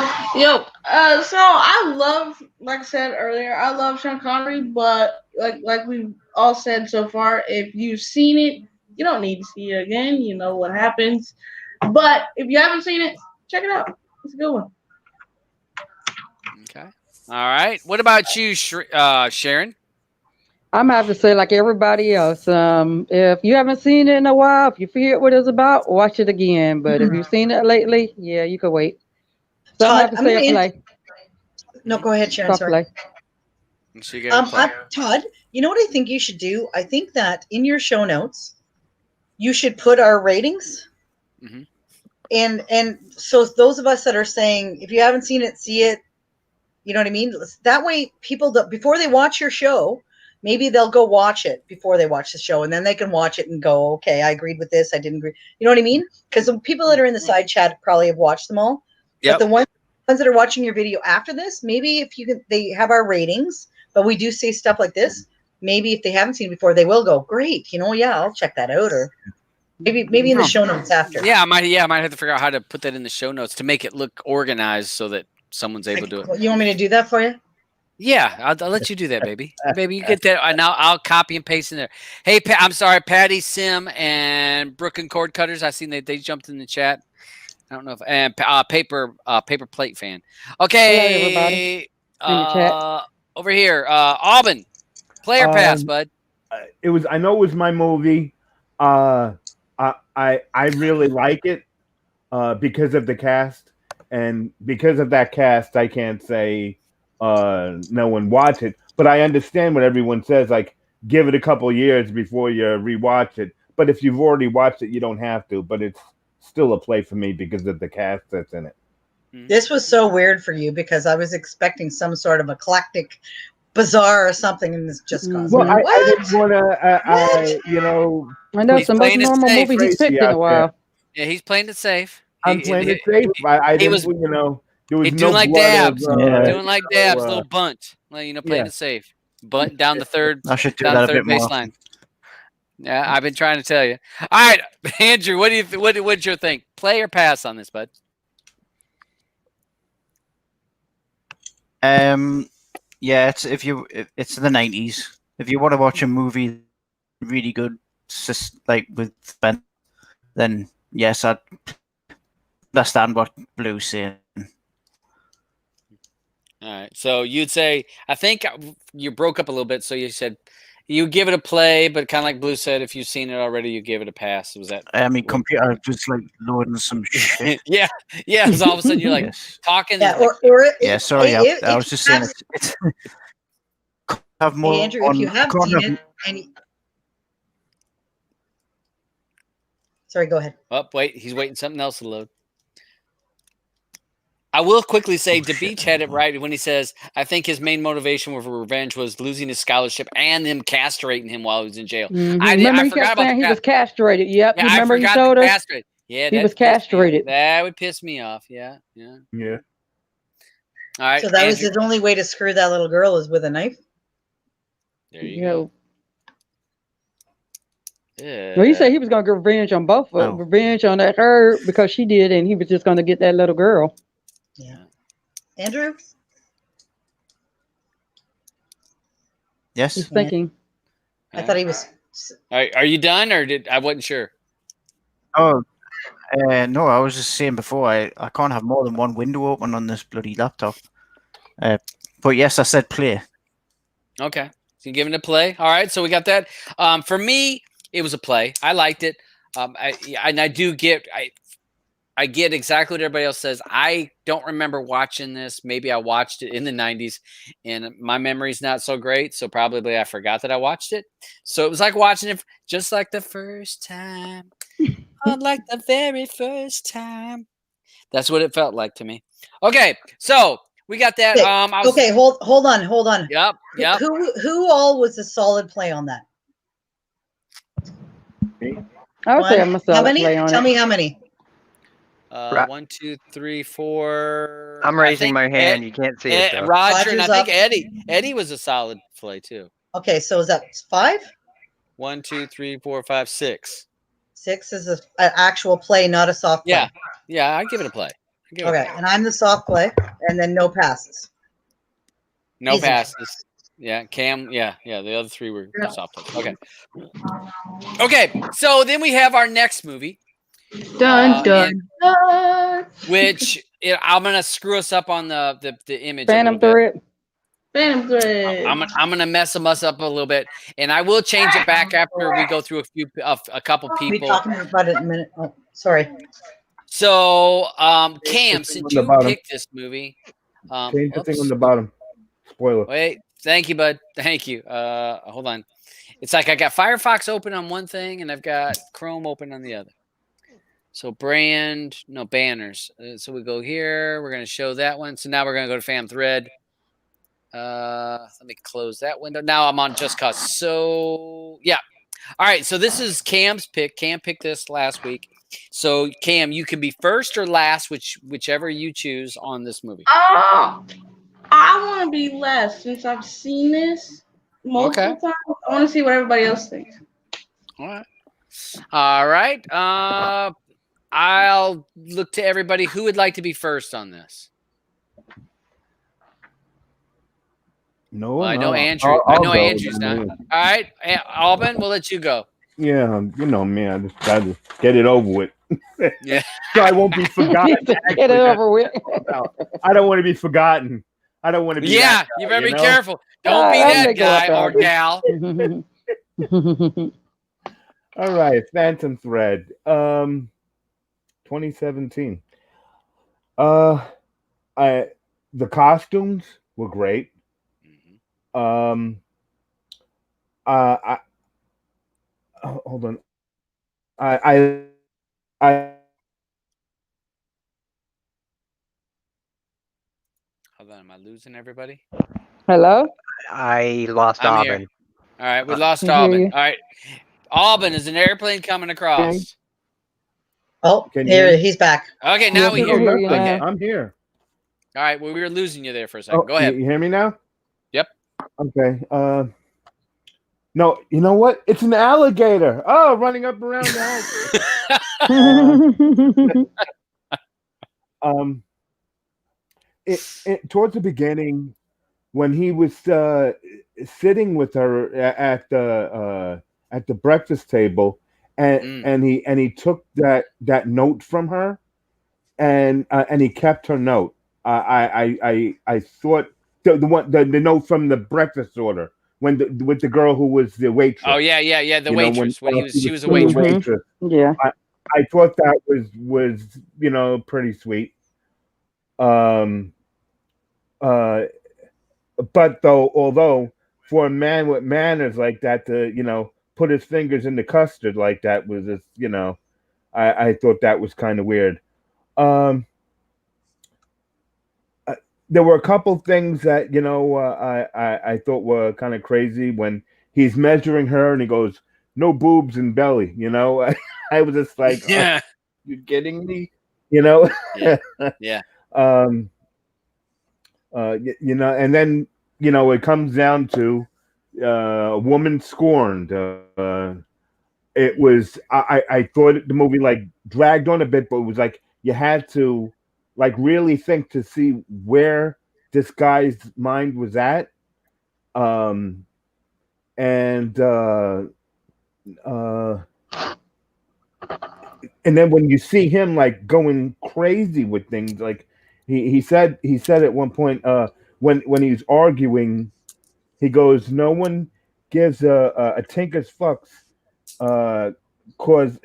so I love, like I said earlier, I love Sean Connery, but like we've all said so far, if you've seen it, you don't need to see it again. You know what happens. But if you haven't seen it, check it out. It's a good one. Okay. All right. What about you, Sharon? I'm gonna have to say, like everybody else, if you haven't seen it in a while, if you forget what it's about, watch it again. But if you've seen it lately, yeah, you can wait. So I'm gonna have to say a play. No, go ahead, Sharon. Soft Sorry. play. So you got a play. Todd, you know what I think you should do? I think that in your show notes, you should put our ratings. Mm-hmm. And so those of us that are saying, if you haven't seen it, see it. You know what I mean? That way, people before they watch your show, maybe they'll go watch it before they watch the show, and then they can watch it and go, okay, I agreed with this, I didn't agree. You know what I mean? Because the people that are in the side chat probably have watched them all. Yep. But the ones that are watching your video after this, maybe if you can, they have our ratings, but we do say stuff like this. Maybe if they haven't seen it before, they will go, great. I'll check that out, or maybe in the show notes after. Yeah, I might have to figure out how to put that in the show notes to make it look organized so that someone's able to do it. You want me to do that for you? Yeah, I'll let you do that, baby. Baby, you get that, and I'll copy and paste in there. Hey, I'm sorry, Patty, Sim, and Brooke and Cord Cutters. I seen they jumped in the chat. I don't know if paper plate fan. Okay, Hello, everybody. In the chat. over here, Auburn, player pass, bud. I know it was my movie. I really like it because of the cast, and because of that cast, I can't say no one watch it. But I understand what everyone says. Like, give it a couple years before you rewatch it. But if you've already watched it, you don't have to. But it's still a play for me because of the cast that's in it. This was so weird for you because I was expecting some sort of eclectic bazaar or something, and this just got Well, what? I didn't want to, you know, I know He's it's the most playing it normal safe. movie he's picked in a while. Yeah, he's playing it safe. I'm playing it safe. I didn't, was- you know, there was He's no doing like blood dabs. of, Doing like dabs, so, little bunt. Like, playing yeah. it safe. Bunt down the third I should do down that the a third bit more. baseline. Yeah, I've been trying to tell you. All right, Andrew, what do you what's your think? Play or pass on this, bud? Yeah, it's it's the 90s. If you want to watch a movie really good, like with Ben, then yes, I'd understand what Blue's saying. All right. So you'd say, I think you broke up a little bit. So you said you give it a play, but kind of like Blue said, if you've seen it already, you give it a pass. Was that? I mean, computer just like loading some shit. Yeah. Yeah. Because all of a sudden you're like Yes. talking. Yeah, Yeah, sorry, I was just saying it's have more. Hey, Andrew, if you have seen it, and sorry, go ahead. Oh, wait. He's waiting something else to load. I will quickly say DeBeach had it right when he says, I think his main motivation for revenge was losing his scholarship and them castrating him while he was in jail. Remember I he forgot kept about saying the he was castrated. Yep. Yeah, Remember I he forgot told the us castrate. Yeah, he that was pissed me off. castrated. That would piss me off. Yeah. Yeah. Yeah. All right. So that was Andrew. his only way to screw that little girl is with a knife. There you go. Well, he said he was going to get revenge on both of them. Revenge on that her because she did, and he was just going to get that little girl. Yeah. Andrew? Yes. He's thinking. I thought he was. Are you done, or I wasn't sure? Oh, no, I was just saying before, I can't have more than one window open on this bloody laptop. But yes, I said play. Okay. So you're giving it a play. All right. So we got that. For me, it was a play. I liked it. I do get I get exactly what everybody else says. I don't remember watching this. Maybe I watched it in the 90s, and my memory's not so great, so probably I forgot that I watched it. So it was like watching it just like the first time. Like the very first time. That's what it felt like to me. Okay, so we got that. Okay, hold on. Yep. Who all was a solid play on that? I would say I'm a solid how many? play on Tell it. me how many. 1, 2, 3, 4. I'm raising my hand. You can't see it, though. Roger, and I think Roger's Eddie was a solid play too. Okay, so is that 5? 1, 2, 3, 4, 5, 6. 6 is an actual play, not a soft play. Yeah, I give it a play. Okay, and I'm the soft play, and then no passes. No Easy. passes. Yeah, Cam. Yeah. The other 3 were soft plays. Okay. So then we have our next movie. Dun. Which I'm gonna screw us up on the image. Phantom Thread. Phantom Thread. I'm gonna mess us up a little bit, and I will change it back after we go through a couple We'll be people. talking about it in a minute. Oh, sorry. So, Cam, since you picked this movie, change the thing on the bottom. Spoiler. Wait, thank you, bud. Thank you. Hold on. It's like I got Firefox open on one thing, and I've got Chrome open on the other. So banners. So we go here. We're going to show that one. So now we're going to go to Phantom Thread. Let me close that window. Now I'm on Just Cause. So, yeah. All right. So this is Cam's pick. Cam picked this last week. So, Cam, you can be first or last, whichever you choose on this movie. I want to be last since I've seen this multiple times. I want to see what everybody else thinks. All right. I'll look to everybody. Who would like to be first on this? No, well, I know Andrew. I know Andrew's not. All right, Alban, we'll let you go. Yeah, you know me. I just try to get it over with. Yeah, so I won't be forgotten. Get it over with. I don't want to be forgotten. I don't want to be. Yeah, you better be careful. Don't be that guy or gal. All right, Phantom Thread. 2017. Uh, I the costumes were great. Mhm. Um, I hold on. I Hold on, am I losing everybody? Hello? I lost I'm here. Aubin. All right, we Uh, lost Can hear Auburn. you. All right, Auburn is an airplane coming can across. Oh, you hear here me? he's back. Okay, now Yes, we we hear can Oh, you. hear you nothing. Okay. now. I'm here. All right, well, we were losing you there for a second. Oh, Go you, ahead. you hear me now? Yep. Okay. No, you know what? It's an alligator. Oh, running up around the house. Uh, um, towards the beginning, when he was sitting with her at the breakfast table, Mm. and he took that note from her, and he kept her note. I thought the note from the breakfast order when with the girl who was the Oh waitress. yeah, yeah, yeah. The You know, when waitress when she she was was a still a waitress. hmm waitress. Yeah. I thought that was pretty sweet. Um, uh, but although for a man with manners like that to put his fingers in the custard like that was just I thought that was kind of weird. Um, uh, there were a couple things that I thought were kind of crazy when he's measuring her and he goes no boobs and belly. I was just like, oh, Yeah, you kidding me? You know. yeah, yeah. um, and then it comes down to a woman scorned. It was I thought the movie like dragged on a bit, but it was like you had to like really think to see where this guy's mind was at. Um, and uh, and then when you see him like going crazy with things, like he said at one point when he's arguing, he goes, "No one gives a tinker's fucks uh, cause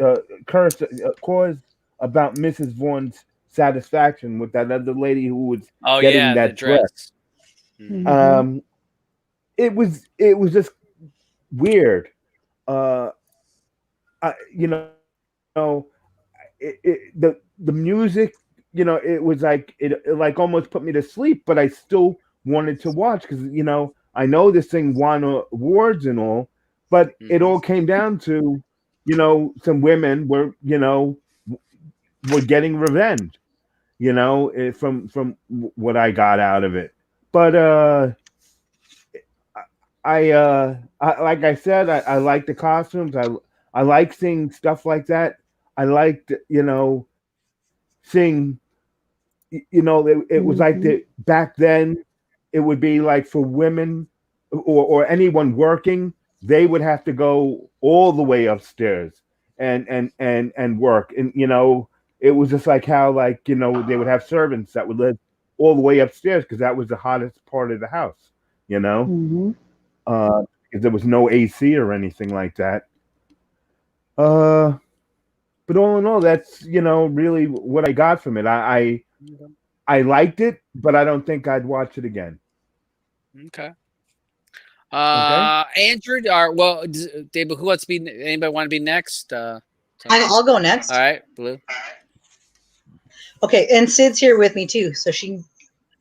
curse cause about Mrs. Vaughn's satisfaction with that other lady who was Oh getting yeah, the that dress." dress. Hmm. hmm Um, it was just weird. Uh, the music, it was like it like almost put me to sleep, but I still wanted to watch because I know this thing won awards and all, but it Hmm. all came down to some women were getting revenge, from what I got out of it. But like I said, I like the costumes. I like seeing stuff like that. I liked seeing it was like hmm back then it would be like for women or anyone working, they would have to go all the way upstairs and work. And it was just like how like they would have servants that would live all the way upstairs because that was the hottest part of the house, you know hmm uh because there was no AC or anything like that. uh but all in all, that's really what I got from it. I liked it, but I don't think I'd watch it again. Okay. Okay. Andrew, or well, David, who wants to be? Anybody want to be next? I'll go All next. right, Blue. Okay, and Sid's here with me too. So you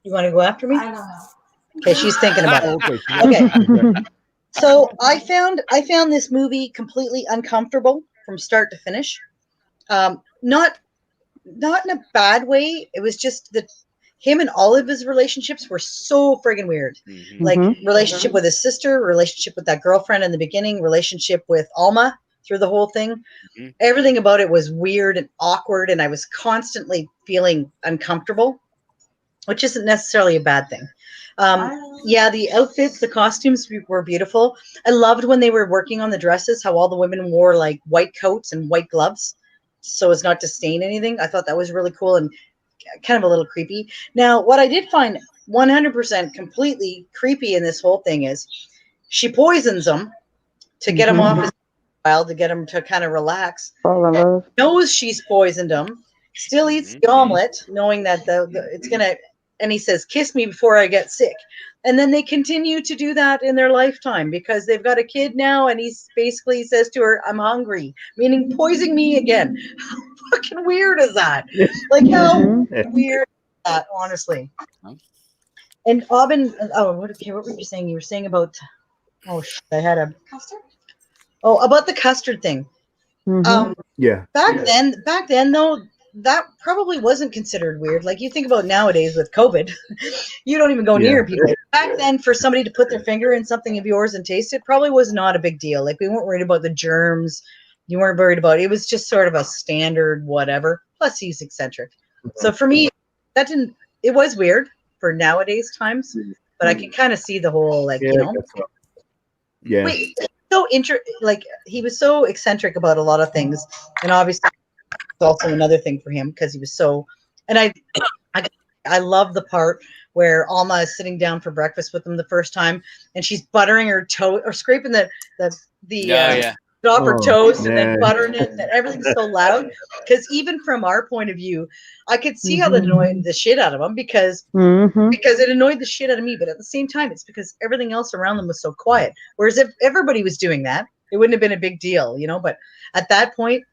want to go after me? I don't know. Okay, she's thinking about it. Oh, okay. Okay, Okay. so I found this movie completely uncomfortable from start to finish. Not in a bad way. It was just that him and all of his relationships were so friggin' weird. Hmm. Like relationship with his sister, relationship with that girlfriend in the beginning, relationship with Alma through the whole thing. Hmm. Everything about it was weird and awkward, and I was constantly feeling uncomfortable, which isn't necessarily a bad thing. Yeah, the outfits, the costumes were beautiful. I loved when they were working on the dresses, how all the women wore like white coats and white gloves so as not to stain anything. I thought that was really cool and kind of a little creepy. Now, what I did find 100% completely creepy in this whole thing is she poisons him to get him off his child, to get him to kind of relax. Fall in love. Knows she's poisoned him. still eats the omelet, knowing that it's gonna. And he says, "Kiss me before I get sick." And then they continue to do that in their lifetime because they've got a kid now, and he's basically says to her, "I'm hungry," meaning poisoning me again. How fucking weird is that? Like how weird is that, honestly. And Aubin, what were you saying? You were saying about I had a custard. Oh, about the custard thing. Yeah. Back then though, that probably wasn't considered weird. Like you think about nowadays with COVID, you don't even go near people. Back then, for somebody to put their finger in something of yours and taste it probably was not a big deal. Like we weren't worried about the germs. You weren't worried about it. It was just sort of a standard whatever. Plus he's eccentric. So for me, it was weird for nowadays times, but I can kind of see the whole Yeah. Wait, he was so eccentric about a lot of things, and obviously it's also another thing for him because he was so. And I love the part where Alma is sitting down for breakfast with him the first time, and she's buttering her toe or scraping the off her toast and then buttering it, and everything's so loud. Because even from our point of view, I could see how that annoyed the shit out of him because it annoyed the shit out of me. But at the same time, it's because everything else around them was so quiet. Whereas if everybody was doing that, it wouldn't have been a big deal, But at that point,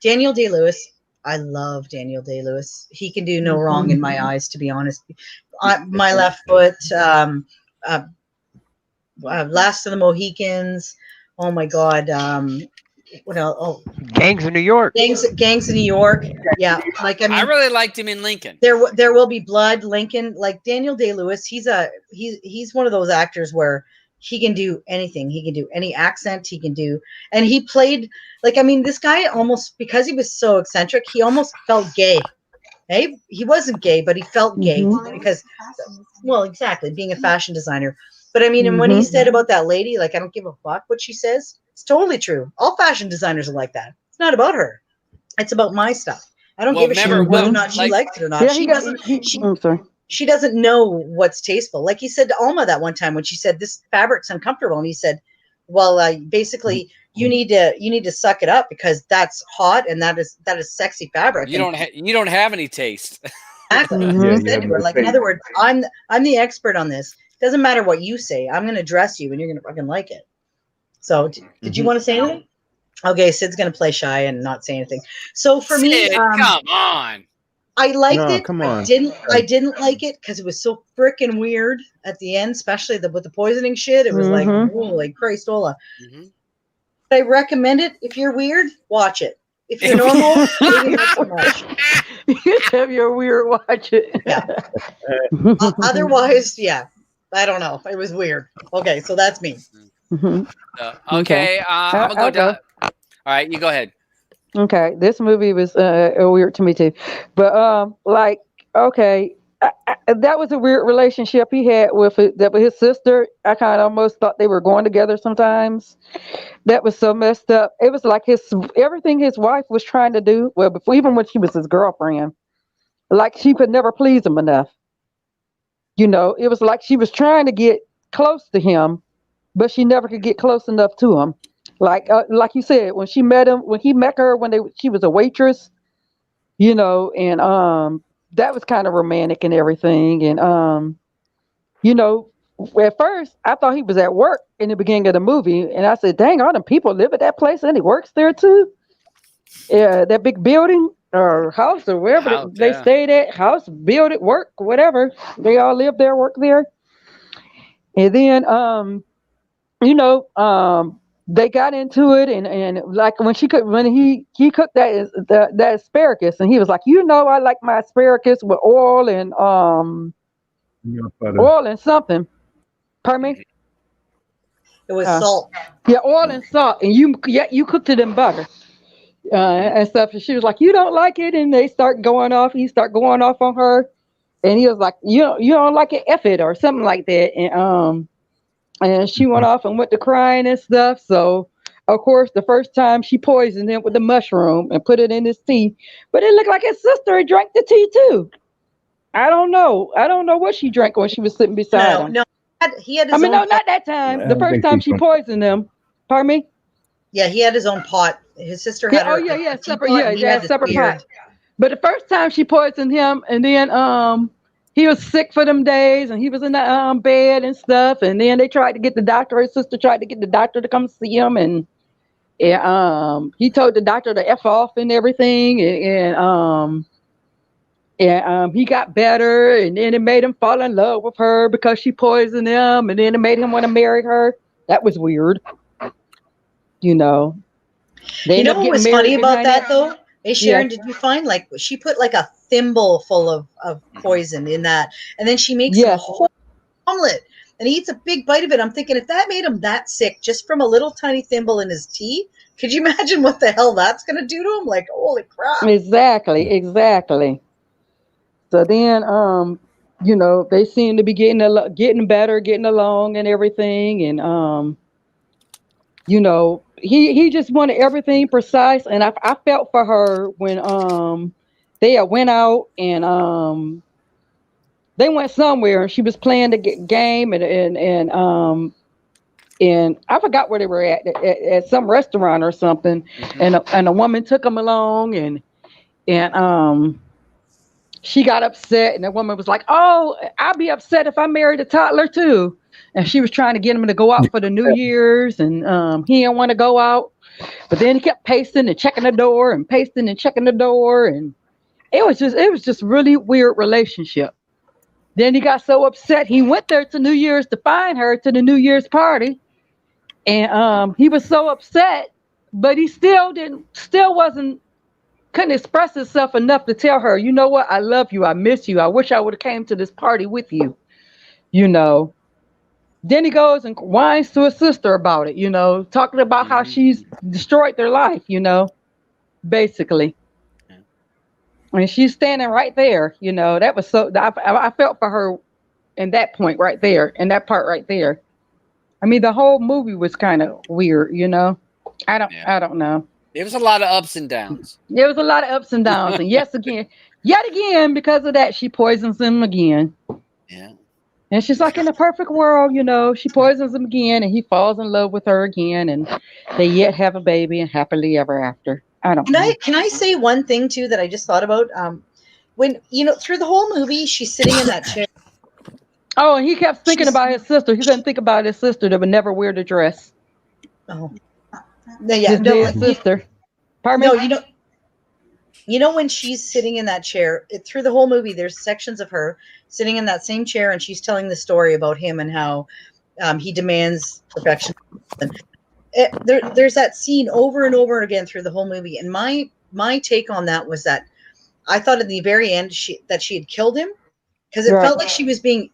Daniel Day-Lewis, I love Daniel Day-Lewis. He can do no wrong in my eyes, to be honest. My Left Foot, Last of the Mohicans. Oh my God. What else? Oh, Gangs of New York. Gangs of New York. Yeah. I really liked him in Lincoln. There Will Be Blood, Lincoln. Like Daniel Day-Lewis, he's one of those actors where he can do anything. He can do any accent. He can do, and he played this guy almost, because he was so eccentric, he almost felt gay. Hey, he wasn't gay, but he felt gay because, well, exactly, being a fashion designer. But and when he said about that lady, I don't give a fuck what she says, it's totally true. All fashion designers are like that. It's not about her. It's about my stuff. I don't give a shit whether or not she likes it or not. Yeah, she doesn't know what's tasteful. Like he said to Alma that one time when she said this fabric's uncomfortable, and he said, "Well, basically, you need to suck it up because that's hot and that is sexy fabric." You don't have any taste. Exactly. He said to her, in other words, I'm the expert on this. Doesn't matter what you say. I'm going to dress you, and you're going to fucking like it. So, did you want to say anything? Okay, Sid's going to play shy and not say anything. So for me, come on. I liked it. Come on. I didn't like it because it was so freaking weird at the end, especially with the poisoning shit. It was like, holy Christola. But I recommend it. If you're weird, watch it. If you're normal, maybe not so much. If you're weird, watch it. Yeah. Otherwise, yeah. I don't know. It was weird. Okay, so that's me. Okay, I'm gonna go down. All right, you go ahead. Okay, this movie was weird to me too, but okay, that was a weird relationship he had with his sister. I kind of almost thought they were going together sometimes. That was so messed up. It was like everything his wife was trying to do. Well, even when she was his girlfriend, like she could never please him enough. It was like she was trying to get close to him, but she never could get close enough to him. Like you said, when he met her when she was a waitress, and that was kind of romantic and everything. And at first I thought he was at work in the beginning of the movie, and I said, "Dang, all them people live at that place, and he works there too." Yeah, that big building or house or wherever they stayed at, house, build it, work, whatever. They all live there, work there. And then they got into it, and like when he cooked that asparagus, and he was like, I like my asparagus with oil and something. Pardon me? It was salt. Yeah, oil and salt, and you cooked it in butter and stuff. And she was like, "You don't like it," and they start going off. He start going off on her, and he was like, "You don't like it, F it," or something like that, and she went off and went to crying and stuff. So, of course, the first time she poisoned him with the mushroom and put it in his tea. But it looked like his sister drank the tea too. I don't know what she drank when she was sitting beside him. No, he had his own not that time. The first time she poisoned him. Pardon me? Yeah, he had his own pot. His sister had her. Separate. Yeah, separate pot. But the first time she poisoned him, and then he was sick for them days, and he was in the bed and stuff. And then they tried to get the doctor. His sister tried to get the doctor to come see him, and he told the doctor to f off and everything, and he got better, and then it made him fall in love with her because she poisoned him, and then it made him want to marry her. That was weird, you know. They You know what was funny about that though? Hey Sharon, Yeah. did you find like she put like a thimble full of poison in that, and then she makes him a Yes. whole omelet, and he eats a big bite of it. I'm thinking if that made him that sick just from a little tiny thimble in his tea, could you imagine what the hell that's gonna do to him? Like, holy crap! Exactly. So then, you know, they seem to be getting better, getting along, and everything, and you know, he just wanted everything precise, and I felt for her when they had went out and they went somewhere, and she was playing the game, and I forgot where they were at some restaurant or something, and a woman took them along, and she got upset, and the woman was like, "Oh, I'd be upset if I married a toddler too." And she was trying to get him to go out for the New Year's, and he didn't want to go out. But then he kept pacing and checking the door, and pasting and checking the door, and it was just really weird relationship. Then he got so upset, he went there to New Year's to find her to the New Year's party, and he was so upset, but he still wasn't couldn't express himself enough to tell her, you know what, I love you, I miss you, I wish I would have came to this party with you, you know. Then he goes and whines to his sister about it, you know, talking about how she's destroyed their life, you know, basically. And she's standing right there, you know. That was so. I felt for her in that point right there, in that part right there. I mean, the whole movie was kind of weird, you know. I don't know. It was a lot of ups and downs. There was a lot of ups and downs, and yet again, because of that, she poisons him again. Yeah. And she's like, in a perfect world, you know, she poisons him again, and he falls in love with her again, and they yet have a baby and happily ever after. I don't know. Can I say one thing too that I just thought about? When through the whole movie, she's sitting in that chair. Oh, and he kept thinking about his sister. He couldn't think about his sister that would never wear the dress. Oh, yeah, His dead sister. Pardon me? No, when she's sitting in that chair, through the whole movie, there's sections of her sitting in that same chair, and she's telling the story about him and how he demands perfection. There's that scene over and over again through the whole movie, and my take on that was that I thought at the very end that she had killed him, because it felt like she was being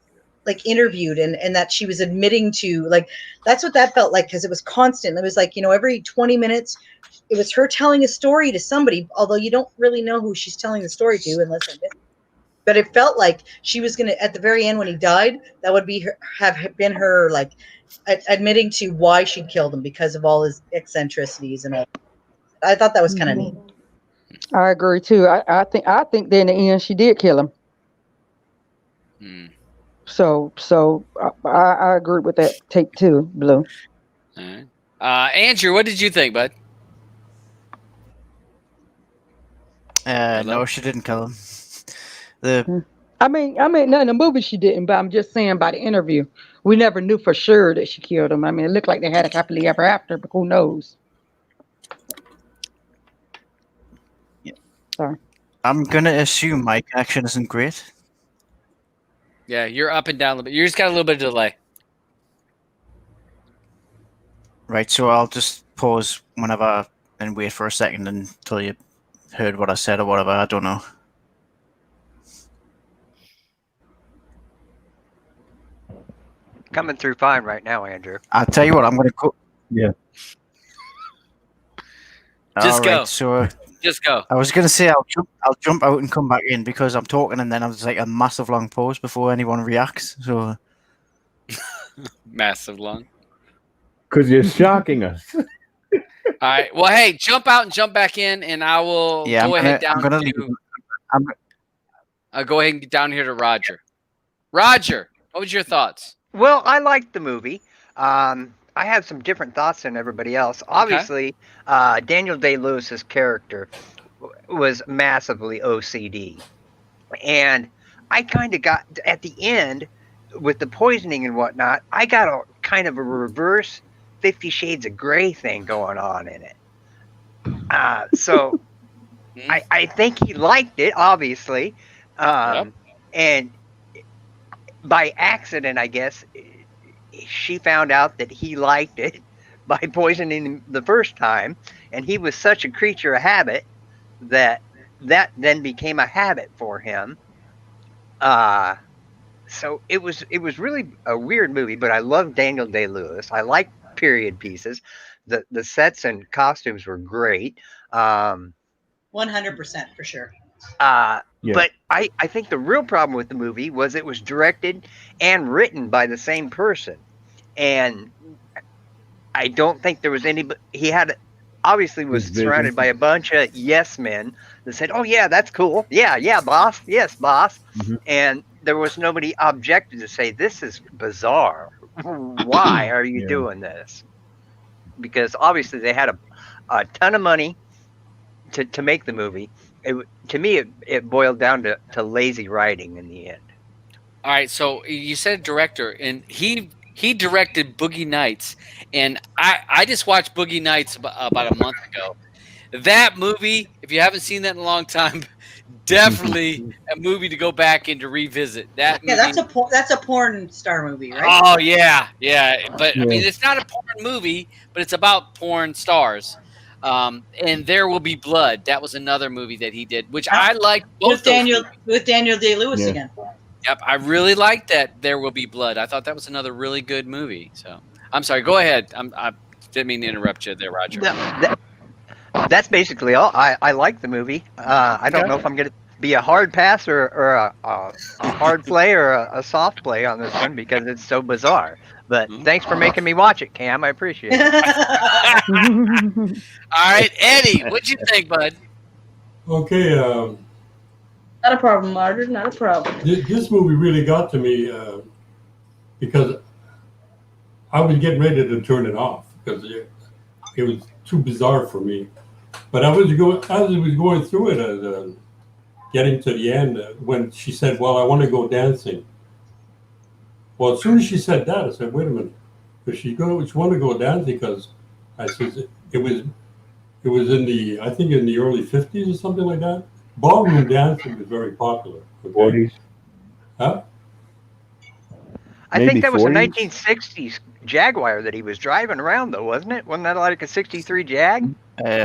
like interviewed, and that she was admitting to, like, that's what that felt like, because it was constant. It was like, every 20 minutes it was her telling a story to somebody, although you don't really know who she's telling the story to unless I miss it. But it felt like she was gonna, at the very end when he died, that would be have been her, like, admitting to why she'd killed him because of all his eccentricities and all. I thought that was kind of neat. I agree too. I think that in the end she did kill him. So I agree with that take too, Blue. All right. Andrew, what did you think, bud? No, she didn't kill him. I mean, no, in the movie she didn't, but I'm just saying by the interview, we never knew for sure that she killed him. I mean, it looked like they had a happily ever after, but who knows? Yeah. Sorry. I'm gonna assume my connection isn't great. Yeah, you're up and down a little bit. You just got a little bit of delay. Right, so I'll just pause whenever and wait for a second until you heard what I said or whatever. I don't know. Coming through fine right now, Andrew. I'll tell you what, I'm going to go. Yeah. Just go. So just go. I was going to say I'll jump out and come back in because I'm talking, and then I was like a massive long pause before anyone reacts. So massive long. Because you're shocking us. All right. Well, hey, jump out and jump back in, and I will go ahead down to. Go ahead and get down here to Roger. Roger, what was your thoughts? Well, I liked the movie. I have some different thoughts than everybody else. Obviously, Daniel Day-Lewis's character was massively OCD. And I kind of got at the end with the poisoning and whatnot, I got a kind of a reverse 50 Shades of Grey thing going on in it. So I think he liked it, obviously. And by accident, I guess, she found out that he liked it by poisoning him the first time. And he was such a creature of habit that then became a habit for him. So it was really a weird movie, but I love Daniel Day-Lewis. I like period pieces. The sets and costumes were great. 100% for sure. But I think the real problem with the movie was it was directed and written by the same person. And I don't think there was anybody. He had obviously was surrounded by a bunch of yes men that said, "Oh yeah, that's cool. Yeah, boss. Yes, boss." Mm-hmm. And there was nobody objected to say, "This is bizarre. Why are you doing this?" Because obviously they had a ton of money to make the movie. To me, it boiled down to lazy writing in the end. All right, so you said director, and he directed Boogie Nights, and I just watched Boogie Nights about a month ago. That movie, if you haven't seen that in a long time, definitely a movie to go back and to revisit. That movie, that's a porn star movie, right? Oh yeah. But I mean, it's not a porn movie, but it's about porn stars. And There Will Be Blood. That was another movie that he did, which I liked both with Daniel Day-Lewis again. Yep, I really liked that. There Will Be Blood. I thought that was another really good movie. So I'm sorry. Go ahead. I didn't mean to interrupt you there, Roger. That's basically all. I like the movie. I don't know if I'm going to be a hard pass or a hard play or a soft play on this one because it's so bizarre. But thanks for making me watch it, Cam. I appreciate it. All right, Eddie, what'd you think, bud? Okay. Not a problem, Martyr. Not a problem. This movie really got to me because I was getting ready to turn it off because it was too bizarre for me. But as I was going through it, getting to the end, when she said, "Well, I want to go dancing." Well, as soon as she said that, I said, "Wait a minute, does she want to go dancing?" Because I said it was in the in the early 50s or something like that. Ballroom dancing was very popular. Okay? 40s. Huh? I think that was a 1960s Jaguar that he was driving around, though, wasn't it? Wasn't that like a 63 Jag?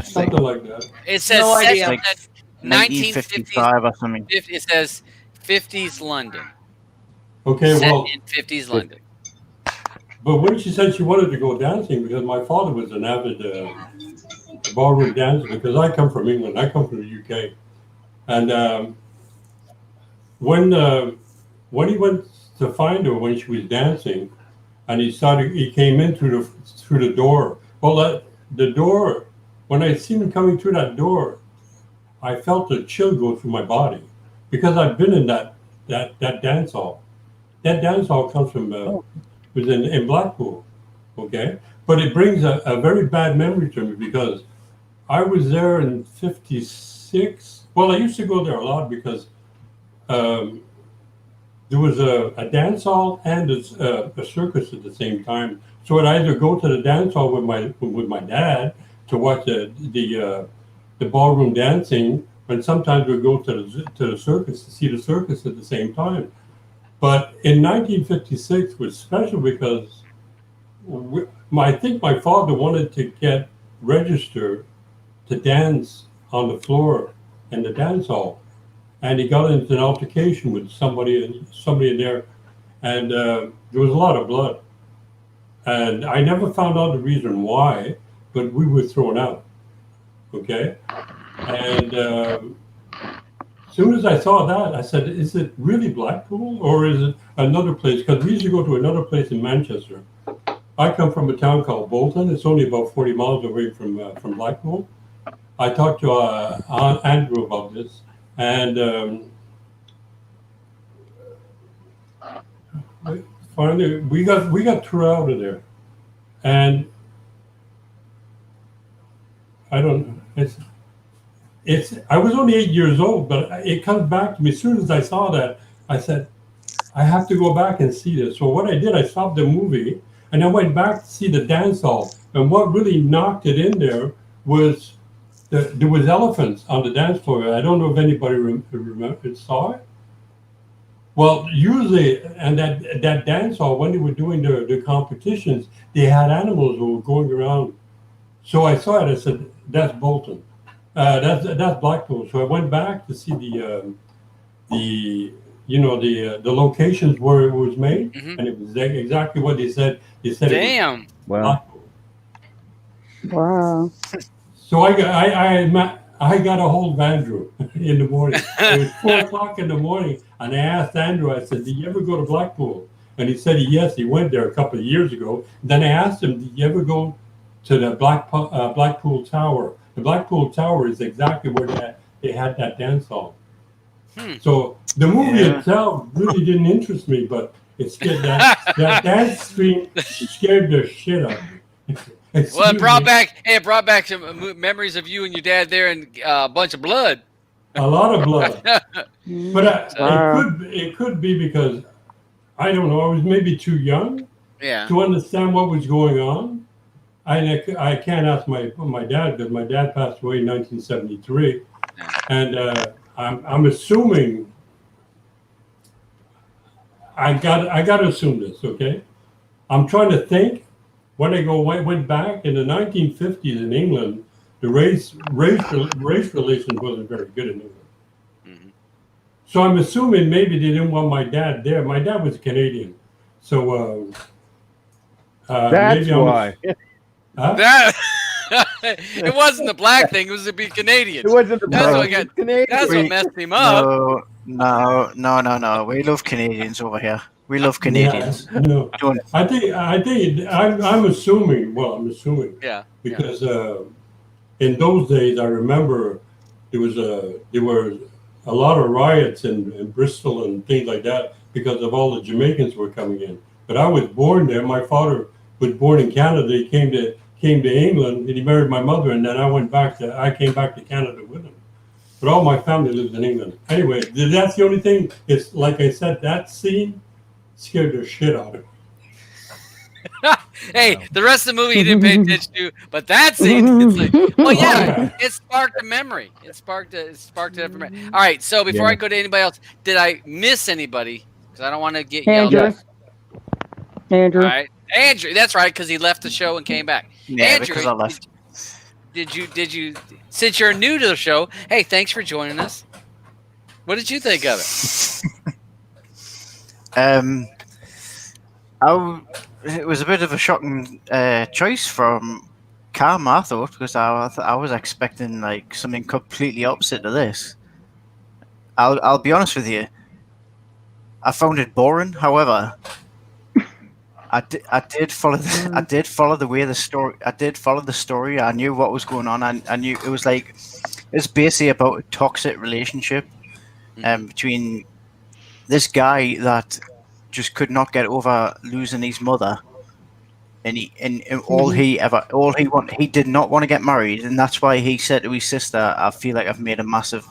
Something like that. It says No idea. Like 1955 or something. It says 50s London. Okay, Set well, in 50s London. but when she said she wanted to go dancing, because my father was an avid ballroom dancer, because I come from England, I come from the UK, and when he went to find her when she was dancing, and he came in through the door. Well, the door, when I seen him coming through that door, I felt a chill go through my body because I've been in that dance hall. That dance hall comes from was in Blackpool, okay. But it brings a very bad memory to me because I was there in '56. Well, I used to go there a lot because there was a dance hall and a circus at the same time. So I'd either go to the dance hall with my dad to watch the ballroom dancing, and sometimes we'd go to the circus to see the circus at the same time. But in 1956 was special because I think my father wanted to get registered to dance on the floor in the dance hall. And he got into an altercation with somebody in there, and there was a lot of blood. And I never found out the reason why, but we were thrown out. Okay, and as soon as I saw that, I said, "Is it really Blackpool or is it another place?" Because we used to go to another place in Manchester. I come from a town called Bolton. It's only about 40 miles away from Blackpool. I talked to Andrew about this. And finally, we got thrown out of there, and I don't. I was only 8 years old, but it comes back to me as soon as I saw that. I said, I have to go back and see this. So what I did, I stopped the movie and I went back to see the dance hall. And what really knocked it in there was there was elephants on the dance floor. I don't know if anybody saw it. Well, usually, and that dance hall, when they were doing the competitions, they had animals who were going around. So I saw it. I said, "That's Bolton. That's Blackpool." So I went back to see the locations where it was made, Mhm. and it was exactly what they said. They said Damn. it was Wow. Blackpool. Wow. So I got a hold of Andrew in the morning. It was 4 o'clock in the morning, and I asked Andrew. I said, "Did you ever go to Blackpool?" And he said, "Yes, he went there a couple of years ago." Then I asked him, "Did you ever go to the Blackpool Tower?" The Blackpool Tower is exactly where they had that dance hall. So the movie Yeah. itself really didn't interest me, but it scared that dance scene scared the shit out of me. Well, it brought back some memories of you and your dad there and a bunch of blood. a lot of blood. But Wow. it could be because I don't know. I was maybe too young Yeah. to understand what was going on. I can't ask my dad because my dad passed away in 1973, and I'm assuming I got to assume this. Okay, I'm trying to think. When I went back in the 1950s in England, the race relations wasn't very good in England. Mhm. So I'm assuming maybe they didn't want my dad there. My dad was Canadian, so That's maybe I'm. why. Huh? That it wasn't the black thing; it was to be Canadian. It wasn't the That's No. what got. Canadian. That's what messed him up. No. We love Canadians over here. We love Canadians. Yeah, no. Don't. I think I'm assuming. Well, I'm assuming Yeah. because in those days I remember there were a lot of riots in Bristol and things like that because of all the Jamaicans were coming in. But I was born there. My father was born in Canada. He came to England and he married my mother, and then I came back to Canada with him. But all my family lives in England. Anyway, that's the only thing. It's like I said, that scene scared the shit out of me. Hey, the rest of the movie he didn't pay attention to, but that scene, it's like, well, yeah, it sparked a memory. It sparked it. All right, so before I go to anybody else, did I miss anybody? Because I don't want to get yelled Andrew. at. Andrew. All right, Andrew. That's right, because he left the show and came back. Yeah, Andrew, because I left. Did you? Since you're new to the show, hey, thanks for joining us. What did you think of it? It was a bit of a shocking choice from Cam, I thought, because I was expecting like something completely opposite to this. I'll be honest with you. I found it boring. However, I did follow the way the story. I did follow the story. I knew what was going on. I knew it was it's basically about a toxic relationship between this guy that just could not get over losing his mother, and he did not want to get married, and that's why he said to his sister, "I feel like I've made a massive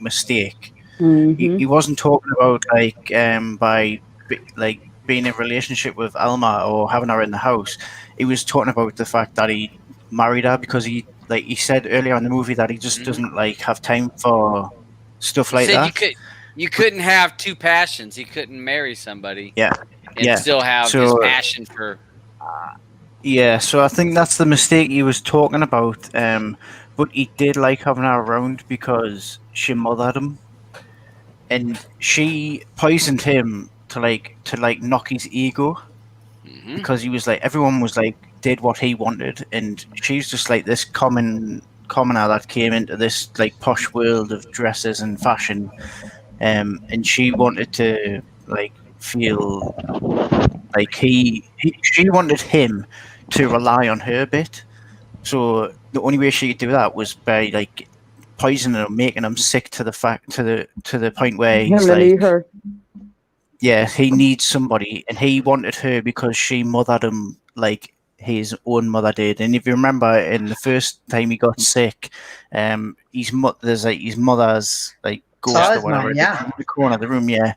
mistake." He wasn't talking about being in a relationship with Alma or having her in the house. He was talking about the fact that he married her because he said earlier in the movie that he just doesn't have time for stuff like that. You couldn't have two passions. He couldn't marry somebody. Yeah. And still have his passion for. Yeah, so I think that's the mistake he was talking about. But he did like having her around because she mothered him, and she poisoned him to knock his ego, because he was everyone was did what he wanted, and she's just this commoner that came into this posh world of dresses and fashion, and she wanted to feel she wanted him to rely on her a bit. So the only way she could do that was by poisoning him, making him sick to the point where he's her. Yeah, he needs somebody, and he wanted her because she mothered him like his own mother did. And if you remember, in the first time he got sick, there's like his mother's like ghost or whatever Cosmo, yeah. in the corner of the room, yeah.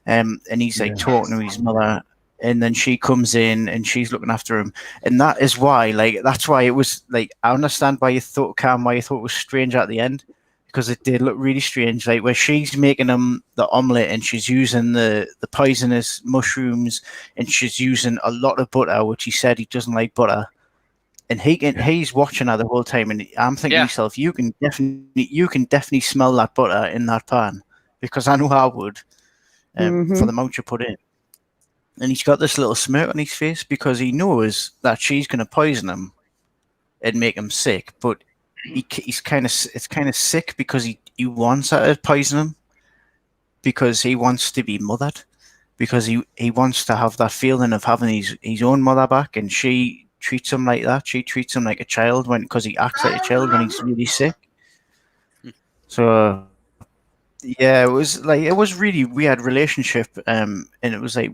And he's like talking to his mother, and then she comes in and she's looking after him, and that is why, like, that's why it was like, I understand why you thought, Cam, why you thought it was strange at the end, because it did look really strange, like where she's making him the omelette and she's using the poisonous mushrooms and she's using a lot of butter, which he said he doesn't like butter. And he's watching her the whole time, and I'm thinking to myself, you can definitely smell that butter in that pan, because I know I would, for the amount you put in. And he's got this little smirk on his face because he knows that she's going to poison him and make him sick. But it's kind of sick because he wants her to poison him, because he wants to be mothered, because he wants to have that feeling of having his own mother back, and she treats him like that. She treats him like a child because he acts like a child when he's really sick. So yeah, it was really weird relationship, and it was like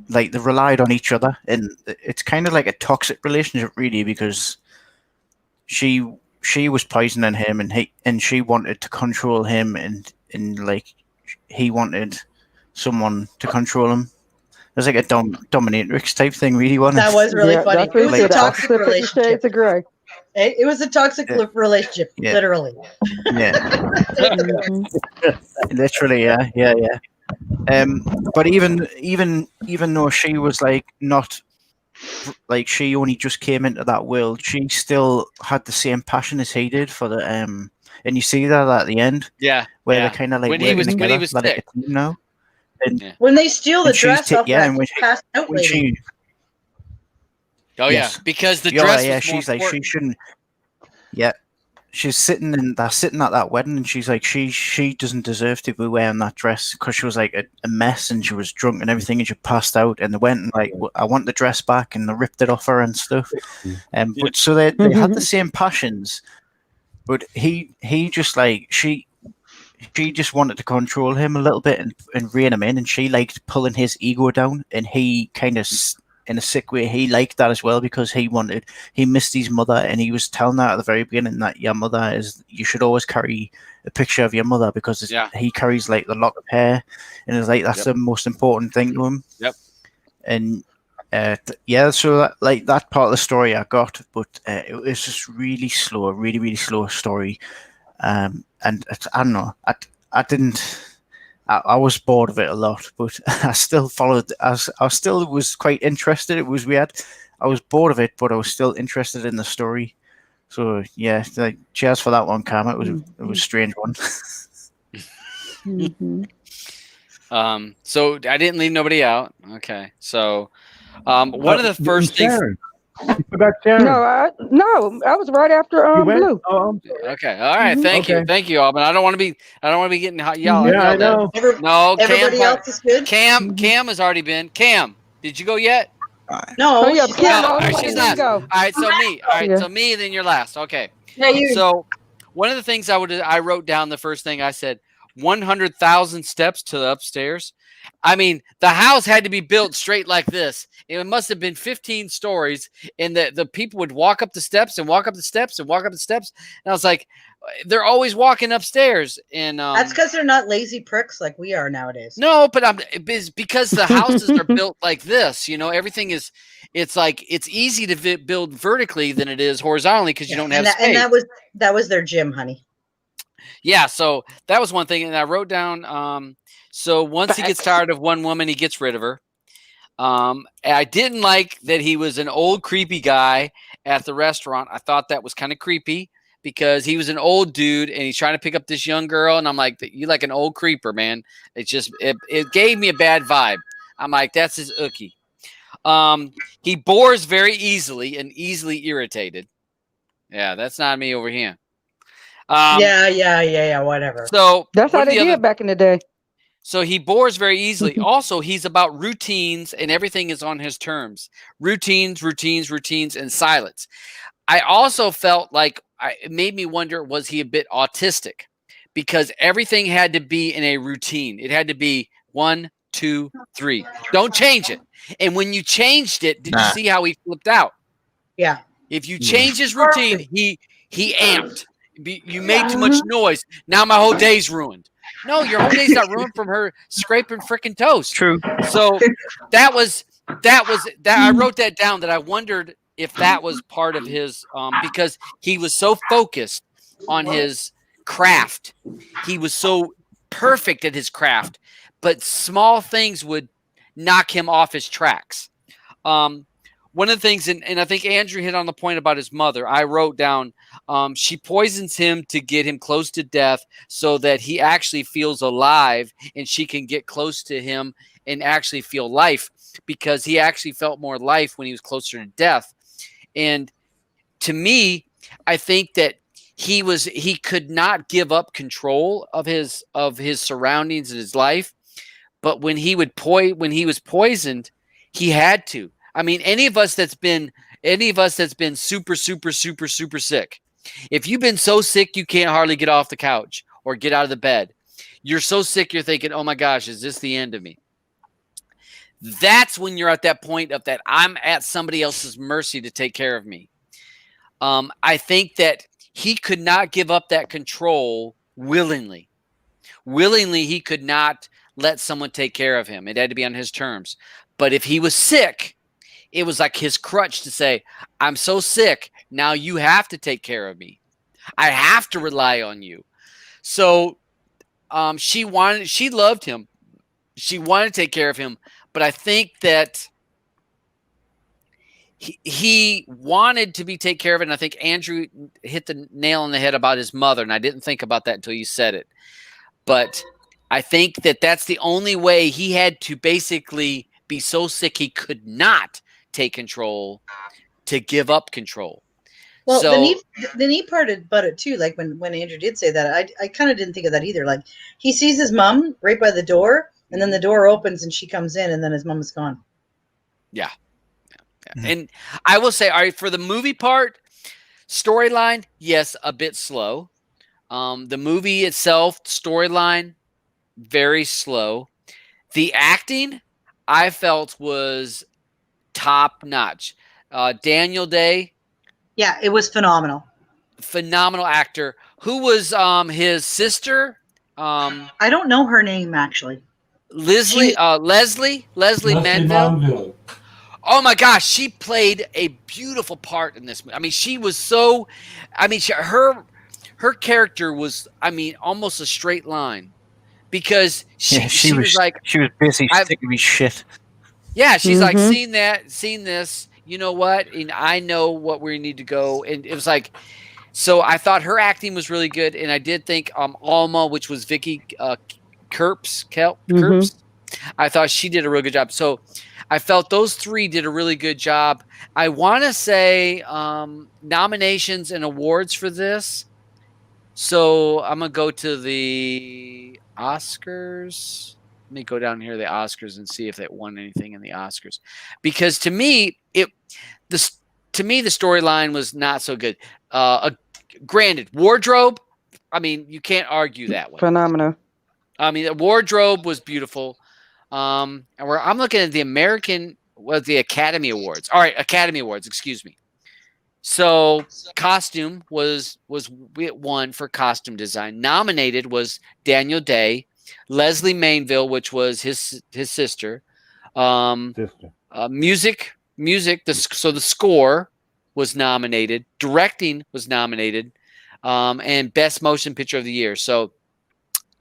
they relied on each other, and it's kind of like a toxic relationship, really, because she was poisoning him, and she wanted to control him, and like he wanted someone to control him. It was like a dominatrix type thing, really, wasn't it? That was really funny. It was a toxic relationship. Shades of Grey. It was a toxic relationship, literally. Yeah. Literally, yeah. But even though she was like not like, she only just came into that world, she still had the same passion as he did for the and you see that at the end, where they're kind of like when he was sick now. And when they steal the dress off that passed out lady. Because the dress was she's more like, she shouldn't. Yeah, she's sitting at that wedding, and she's like, she doesn't deserve to be wearing that dress, because she was like a mess, and she was drunk and everything, and she passed out, and they went and like, I want the dress back, and they ripped it off her and stuff. But so they had the same passions, but he just like, she just wanted to control him a little bit and rein him in, and she liked pulling his ego down, and he kind of, in a sick way, he liked that as well, because he missed his mother, and he was telling her at the very beginning that your mother you should always carry a picture of your mother, because he carries like the lock of hair, and it's like that's the most important thing to him. And so that part of the story I got, but it was just really slow, really, really slow story. And I don't know, I was bored of it a lot, but I still followed. I still was quite interested. It was weird. I was bored of it, but I was still interested in the story. So yeah, cheers for that one, Cam. It was a strange one. So I didn't leave nobody out. Okay, so one of the first things. You forgot Sharon. No, I was right after Blue. Oh, I'm sorry. Okay, all right. Thank you, Alban. I don't want to be getting yelled. Yeah, I know. No, everybody else is good. Cam has already been. Cam, did you go yet? No, she's not. All right, so me. All right, so me. Then you're last. Okay. Yeah, you. So one of the things I wrote down, the first thing I said, 100,000 steps to the upstairs. I mean, the house had to be built straight like this. It must have been 15 stories, and the people would walk up the steps and walk up the steps and walk up the steps. And I was like, they're always walking upstairs. And that's because they're not lazy pricks like we are nowadays. No, but it's because the houses are built like this. You know, everything is. It's like it's easy to build vertically than it is horizontally because you don't have space. And that was their gym, honey. Yeah, so that was one thing, and I wrote down. So once he gets tired of one woman, he gets rid of her. I didn't like that he was an old creepy guy at the restaurant. I thought that was kind of creepy because he was an old dude and he's trying to pick up this young girl, and I'm like, you like an old creeper, man. It gave me a bad vibe. I'm like, that's his ookie. He bores very easily and easily irritated. Yeah, that's not me over here. Yeah, whatever. So that's how they did back in the day. So he bores very easily. Also, he's about routines, and everything is on his terms. Routines, and silence. I also felt like it made me wonder, was he a bit autistic? Because everything had to be in a routine. It had to be 1, 2, 3. Don't change it. And when you changed it, did you Nah. see how he flipped out? Yeah. If you change his routine, he amped. You made too much noise. Now my whole day's ruined. No, your whole day's not ruined from her scraping freaking toast. True. So that was that. I wrote that down. That I wondered if that was part of his because he was so focused on his craft. He was so perfect at his craft, but small things would knock him off his tracks. One of the things, and I think Andrew hit on the point about his mother. I wrote down, she poisons him to get him close to death so that he actually feels alive and she can get close to him and actually feel life, because he actually felt more life when he was closer to death. And to me, I think that he could not give up control of his surroundings and his life. But when he was poisoned, he had to. I mean, any of us that's been super, super, super, super sick. If you've been so sick you can't hardly get off the couch or get out of the bed, you're so sick you're thinking, oh my gosh, is this the end of me? That's when you're at that point of that I'm at somebody else's mercy to take care of me. I think that he could not give up that control willingly. Willingly, he could not let someone take care of him. It had to be on his terms. But if he was sick, it was like his crutch to say, I'm so sick, now you have to take care of me. I have to rely on you. So she loved him. She wanted to take care of him. But I think that he wanted to be taken care of it. And I think Andrew hit the nail on the head about his mother. And I didn't think about that until you said it. But I think that that's the only way. He had to basically be so sick he could not take control to give up control. Well, so, the neat part about it too, like when Andrew did say that, I kind of didn't think of that either. Like he sees his mom right by the door, and then the door opens and she comes in, and then his mom is gone. Yeah. And I will say, all right, for the movie part, storyline, yes, a bit slow. The movie itself, storyline, very slow. The acting, I felt, was top notch. Daniel Day. Yeah, it was phenomenal. Phenomenal actor. Who was his sister? I don't know her name, actually. Leslie Manville. Oh my gosh, she played a beautiful part in this movie. I mean, she was so. I mean, her character was. I mean, almost a straight line, because she was like, she was busy sticking me shit. Yeah, she's like, seen this. You know what? And I know what we need to go. And it was like, so I thought her acting was really good, and I did think Alma, which was Vicky Kerps, I thought she did a real good job. So I felt those three did a really good job. I want to say nominations and awards for this. So I'm going to go to the Oscars. Let me go down here to the Oscars and see if it won anything in the Oscars. Because to me, the storyline was not so good. Granted, wardrobe, I mean, you can't argue that one. Phenomenal. I mean, the wardrobe was beautiful. And I'm looking at the Academy Awards. All right, Academy Awards, excuse me. So costume was won for costume design. Nominated was Daniel Day, Leslie Manville, which was his sister. Music. So the score was nominated. Directing was nominated, and Best Motion Picture of the Year. So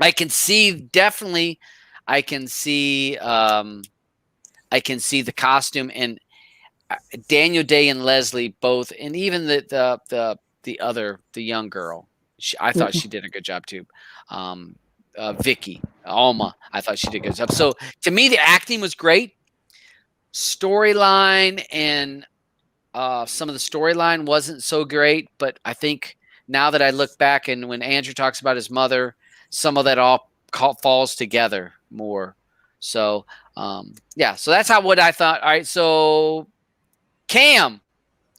I can see definitely. I can see the costume, and Daniel Day and Leslie both, and even the young girl. I thought she did a good job too. Vicky Alma, I thought she did a good job. So to me, the acting was great. Storyline and some of the storyline wasn't so great, but I think now that I look back, and when Andrew talks about his mother, some of that all falls together more. So yeah, so that's what I thought. All right, so Cam,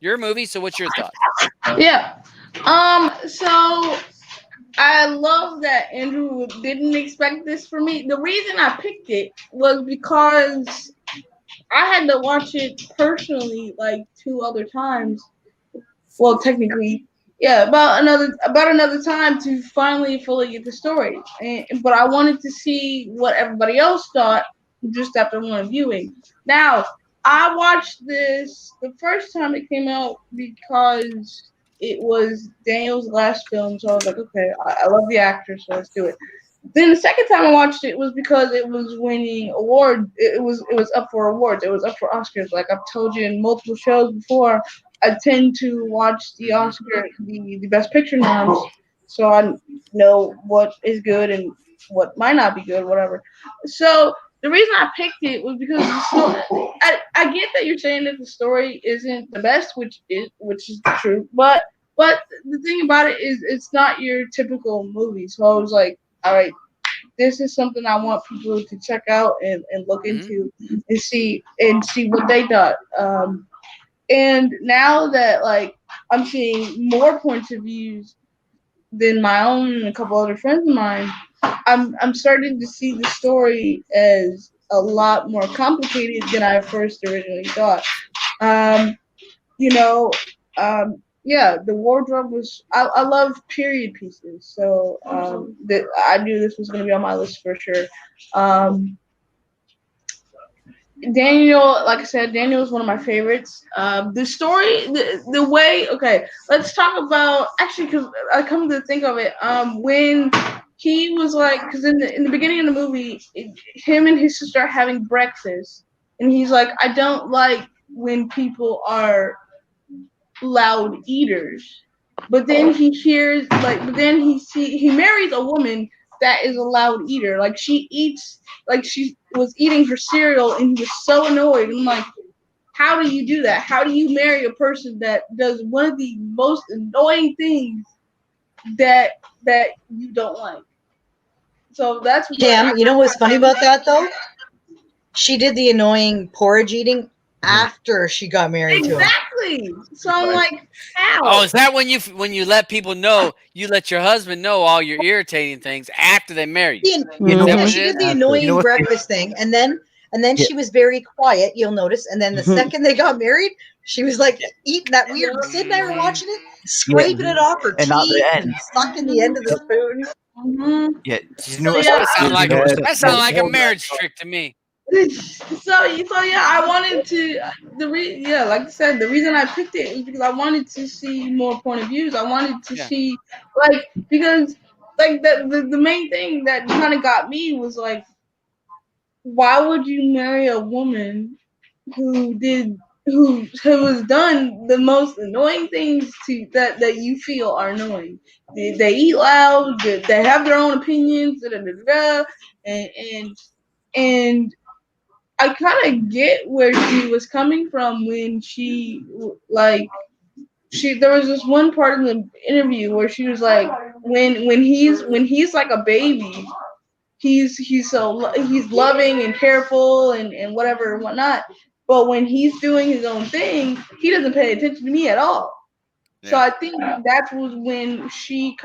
your movie. So what's your thoughts? Yeah. So I love that Andrew didn't expect this from me. The reason I picked it was because I had to watch it personally like 2 other times. Well, technically, yeah, about another time to finally fully get the story. But I wanted to see what everybody else thought just after one viewing. Now, I watched this the first time it came out because it was Daniel's last film, so I was like, okay, I love the actor, so let's do it. Then the second time I watched it was because it was winning award. It was up for awards. It was up for Oscars. Like I've told you in multiple shows before, I tend to watch the Mhm. Oscar, the Best Picture noms, so I know what is good and what might not be good, whatever. So the reason I picked it was because the story, I get that you're saying that the story isn't the best, which is true, but the thing about it is it's not your typical movie. So I was like, all right, this is something I want people to check out and look Mhm. into and see what they thought. And now that like I'm seeing more points of views than my own and a couple other friends of mine, I'm starting to see the story as a lot more complicated than I first originally thought. Um, you know, yeah, the wardrobe was. I love period pieces, so that I knew this was going to be on my list for sure. Um, Daniel, like I said, Daniel is one of my favorites. The story, the way. Okay, let's talk about actually because I come to think of it. When he was like, because in the beginning of the movie, him and his sister are having breakfast, and he's like, I don't like when people are loud eaters. But then he hears but then he marries a woman that is a loud eater. Like she eats like she was eating her cereal and he was so annoyed. I'm like, how do you do that? How do you marry a person that does one of the most annoying things that you don't like? So that's what Cam, you know what's funny about that though? She did the annoying porridge eating after she got married to him. exactly. So I'm like, how? Oh, is that when you let people know you let your husband know all your irritating things after they marry you? You know, Is that Yeah, what Mhm. it she did is? the you know annoying what? breakfast thing, and then Yeah. she was very quiet. You'll notice, and then the second they got married, she was like eating that weird. Sid and I were Mhm. watching it, Yeah, scraping it off her and at the teeth and end, sucking the end of the spoon. Mhm. yeah, you So notice yeah, That sound you like notice that sound like a marriage trick to me. so yeah, I wanted to yeah, like I said, the reason I picked it is because I wanted to see more point of views. I wanted to Yeah. see like because like the main thing that kind of got me was like, why would you marry a woman who has done the most annoying things to that you feel are annoying? They eat loud. They have their own opinions. Da, da, da, da, and and and I kind of get where she was coming from when like she there was this one part in the interview where she was like when he's like a baby, he's loving and careful and whatever and whatnot, but when he's doing his own thing he doesn't pay attention to me at all. So Yeah. I think that was when she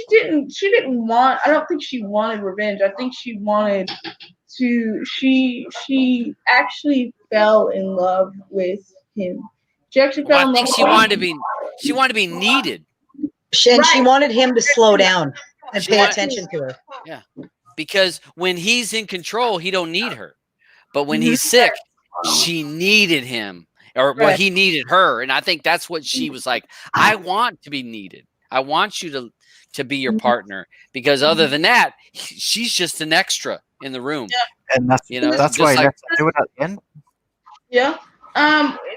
didn't want, I don't think she wanted revenge. I think she wanted she actually fell in love with him. She actually Well, fell I in love think with him. she wanted to be needed. And she Right. wanted him to slow down and She pay want attention to her. yeah. Because when he's in control, he don't need her. But when Mhm. he's sick, she needed him. Or well, Right. he needed her. And I think that's what she was like. I want to be needed. I want you to be your partner. Because other than that, she's just an extra in the room. and that's You know, that's just why like let's do it at the end. Yeah.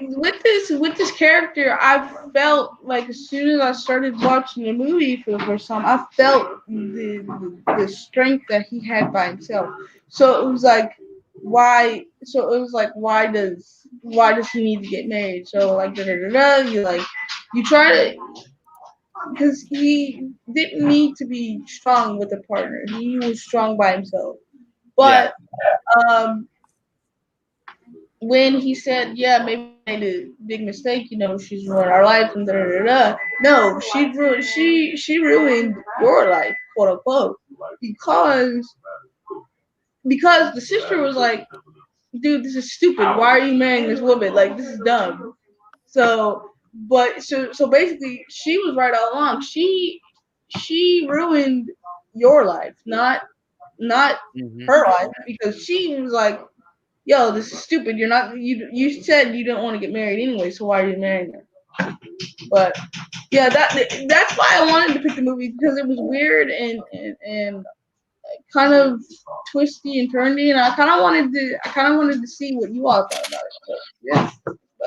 With this character, I felt like as soon as I started watching the movie for the first time, I felt the strength that he had by himself. So it was like, why? So it was like, why does he need to get married? So like, da da da da. You try to, because he didn't need to be strong with a partner. He was strong by himself. yeah. But um, when he said, yeah, maybe made a big mistake. She's ruined our life and da da da da. No, she ruined your life, quote unquote, because the sister was like, dude, this is stupid. Why are you marrying this woman? Like, this is dumb. So basically, she was right all along. She ruined your life, not her life, because she was like, yo, this is stupid. You're not. You said you didn't want to get married anyway, so why are you marrying her? But yeah, that's why I wanted to pick the movie, because it was weird and kind of twisty and turny, and I kind of wanted to see what you all thought about it. But yeah,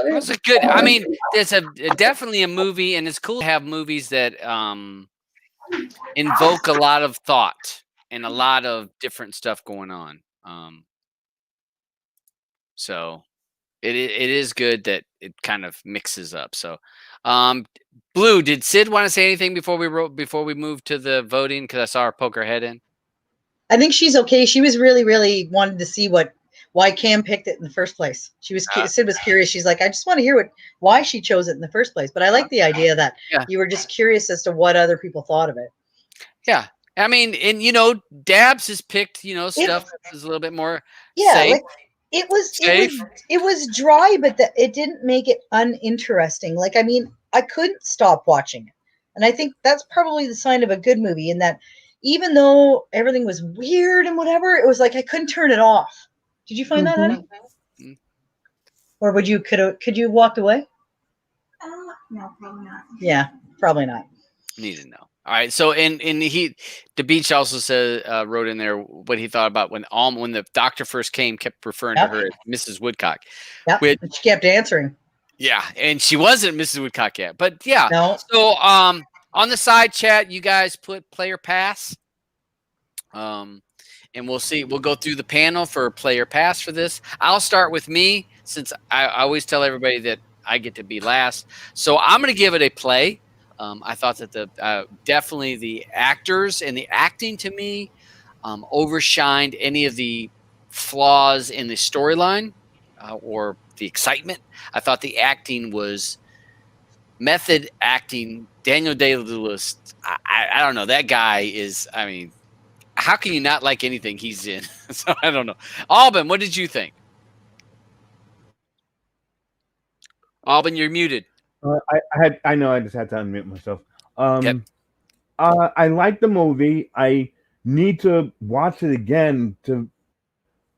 That's a good. I mean, there's definitely a movie, and it's cool to have movies that invoke a lot of thought and a lot of different stuff going on. So it is good that it kind of mixes up. So, Blue, did Sid want to say anything before we move to the voting? Because I saw her poke her head in. I think she's okay. She was really, really wanted to see why Cam picked it in the first place. Sid was curious. She's like, I just want to hear why she chose it in the first place. But I like the idea that you were just curious as to what other people thought of it. Yeah. I mean, and Dabs has picked, stuff that is a little bit more safe. Like, it was dry, but it didn't make it uninteresting. Like, I mean, I couldn't stop watching it. And I think that's probably the sign of a good movie, in that even though everything was weird and whatever, it was like I couldn't turn it off. Did you find that, honey? Or could you walked away? No, probably not. Yeah, probably not. Need to know. All right. So, the Beach also said wrote in there what he thought about when the doctor first came, kept referring to her as Mrs. Woodcock. Yeah, she kept answering. Yeah, and she wasn't Mrs. Woodcock yet, but yeah. No. So, on the side chat, you guys put player pass. And we'll see. We'll go through the panel for player pass for this. I'll start with me, since I always tell everybody that I get to be last. So I'm going to give it a play. I thought that definitely the actors and the acting to me overshined any of the flaws in the storyline or the excitement. I thought the acting was method acting. Daniel Day-Lewis, I don't know. That guy is, I mean, how can you not like anything he's in? So I don't know. Alban, what did you think? Alban, you're muted. I know. I just had to unmute myself. I like the movie. I need to watch it again to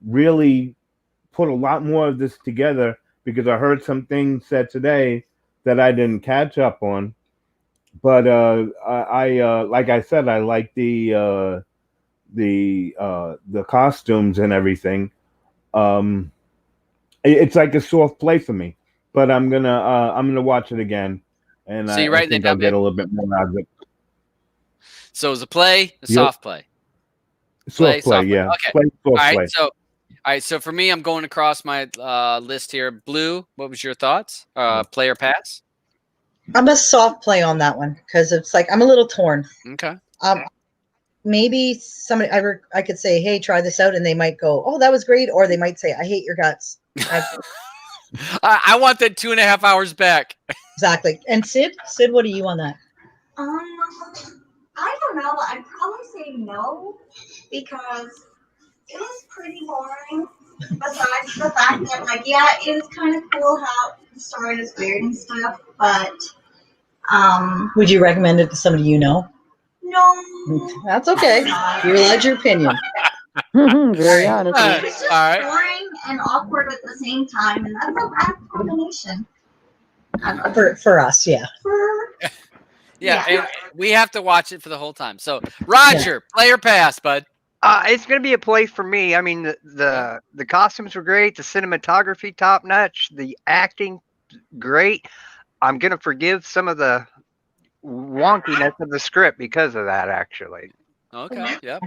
really put a lot more of this together, because I heard some things said today that I didn't catch up on. But I like I said, I like the costumes and everything. It's like a soft play for me. But I'm gonna watch it again, and So I think I'll get a little bit more out of it. So it's a play, soft play. Soft play, yeah. Okay. All right. So for me, I'm going across my list here. Blue, what was your thoughts? Player pass. I'm a soft play on that one, because it's like I'm a little torn. Okay. Maybe somebody I could say, hey, try this out, and they might go, oh, that was great, or they might say, I hate your guts. I want that 2.5 hours back. Exactly. And Sid, what are you on that? I don't know. I'd probably say no, because it was pretty boring. Besides the fact that, like, yeah, it was kind of cool how the story was weird and stuff, but would you recommend it to somebody you know? No. That's okay. You're allowed your opinion. Very honest. It was just boring and awkward at the same time, and that's a bad combination. For us, yeah. Yeah, and we have to watch it for the whole time. So, Roger, player pass, bud. It's going to be a play for me. I mean, the costumes were great, the cinematography top notch, the acting great. I'm going to forgive some of the wonkiness of the script because of that, actually. Okay. Yep.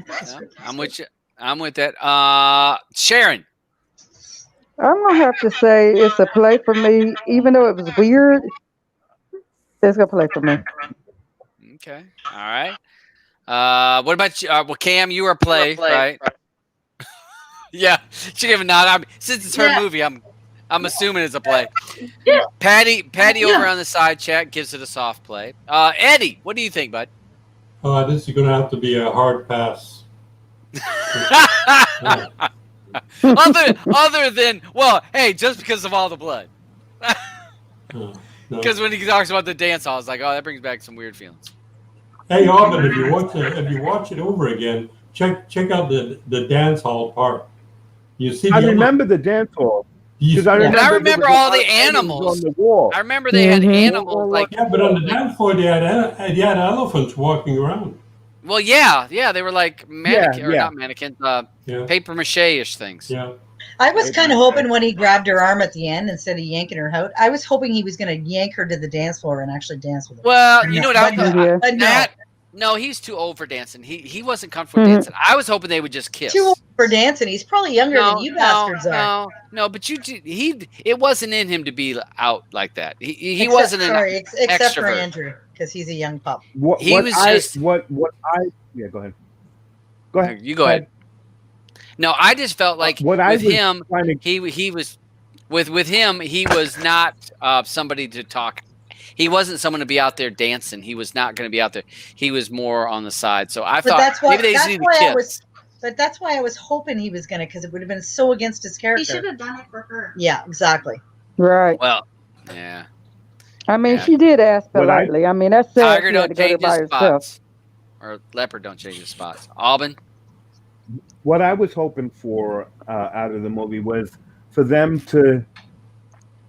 I'm with you. I'm with that. Sharon. I'm gonna have to say it's a play for me, even though it was weird. It's a play for me. Okay. All right. What about you? Well, Cam, you are play, right? Yeah, she gave a nod. Since it's her movie, I'm I'm assuming it's a play. Yeah. Patty Yeah. over on the side chat gives it a soft play. Eddie, what do you think, bud? This is going to have to be a hard pass. other than, well, hey, just because of all the blood. No. Because when he talks about the dance hall, it's like, oh, that brings back some weird feelings. Hey, Auburn, if you watch it over again, check out the dance hall part. You see, I remember the dance hall. Because I But I remember remember all the animals on the wall. I remember they had animals like. Yeah, but on the dance floor they had elephants walking around. Well, yeah, they were like mannequin or not mannequin, paper mache-ish things. Yeah. I was kind of hoping when he grabbed her arm at the end instead of yanking her out, I was hoping he was going to yank her to the dance floor and actually dance with her. Well, you know what I thought? But no, he's too old for dancing. He wasn't comfortable dancing. I was hoping they would just kiss. Too old for dancing. He's probably younger than you bastards are. No, but it wasn't in him to be out like that. He wasn't except for Andrew, because he's a young pup. Go ahead. Go ahead. You go ahead. No, I just felt like he was not somebody to talk. He wasn't someone to be out there dancing. He was not going to be out there. He was more on the side. So I thought maybe they just need to kiss. But that's why I was hoping he was going to, because it would have been so against his character. He should have done it for her. Yeah, exactly. Right. Well, yeah. I mean, she did ask politely. I mean, that's sad. Tiger don't change his spots. Or leopard don't change his spots. Alban? What I was hoping for out of the movie was for them to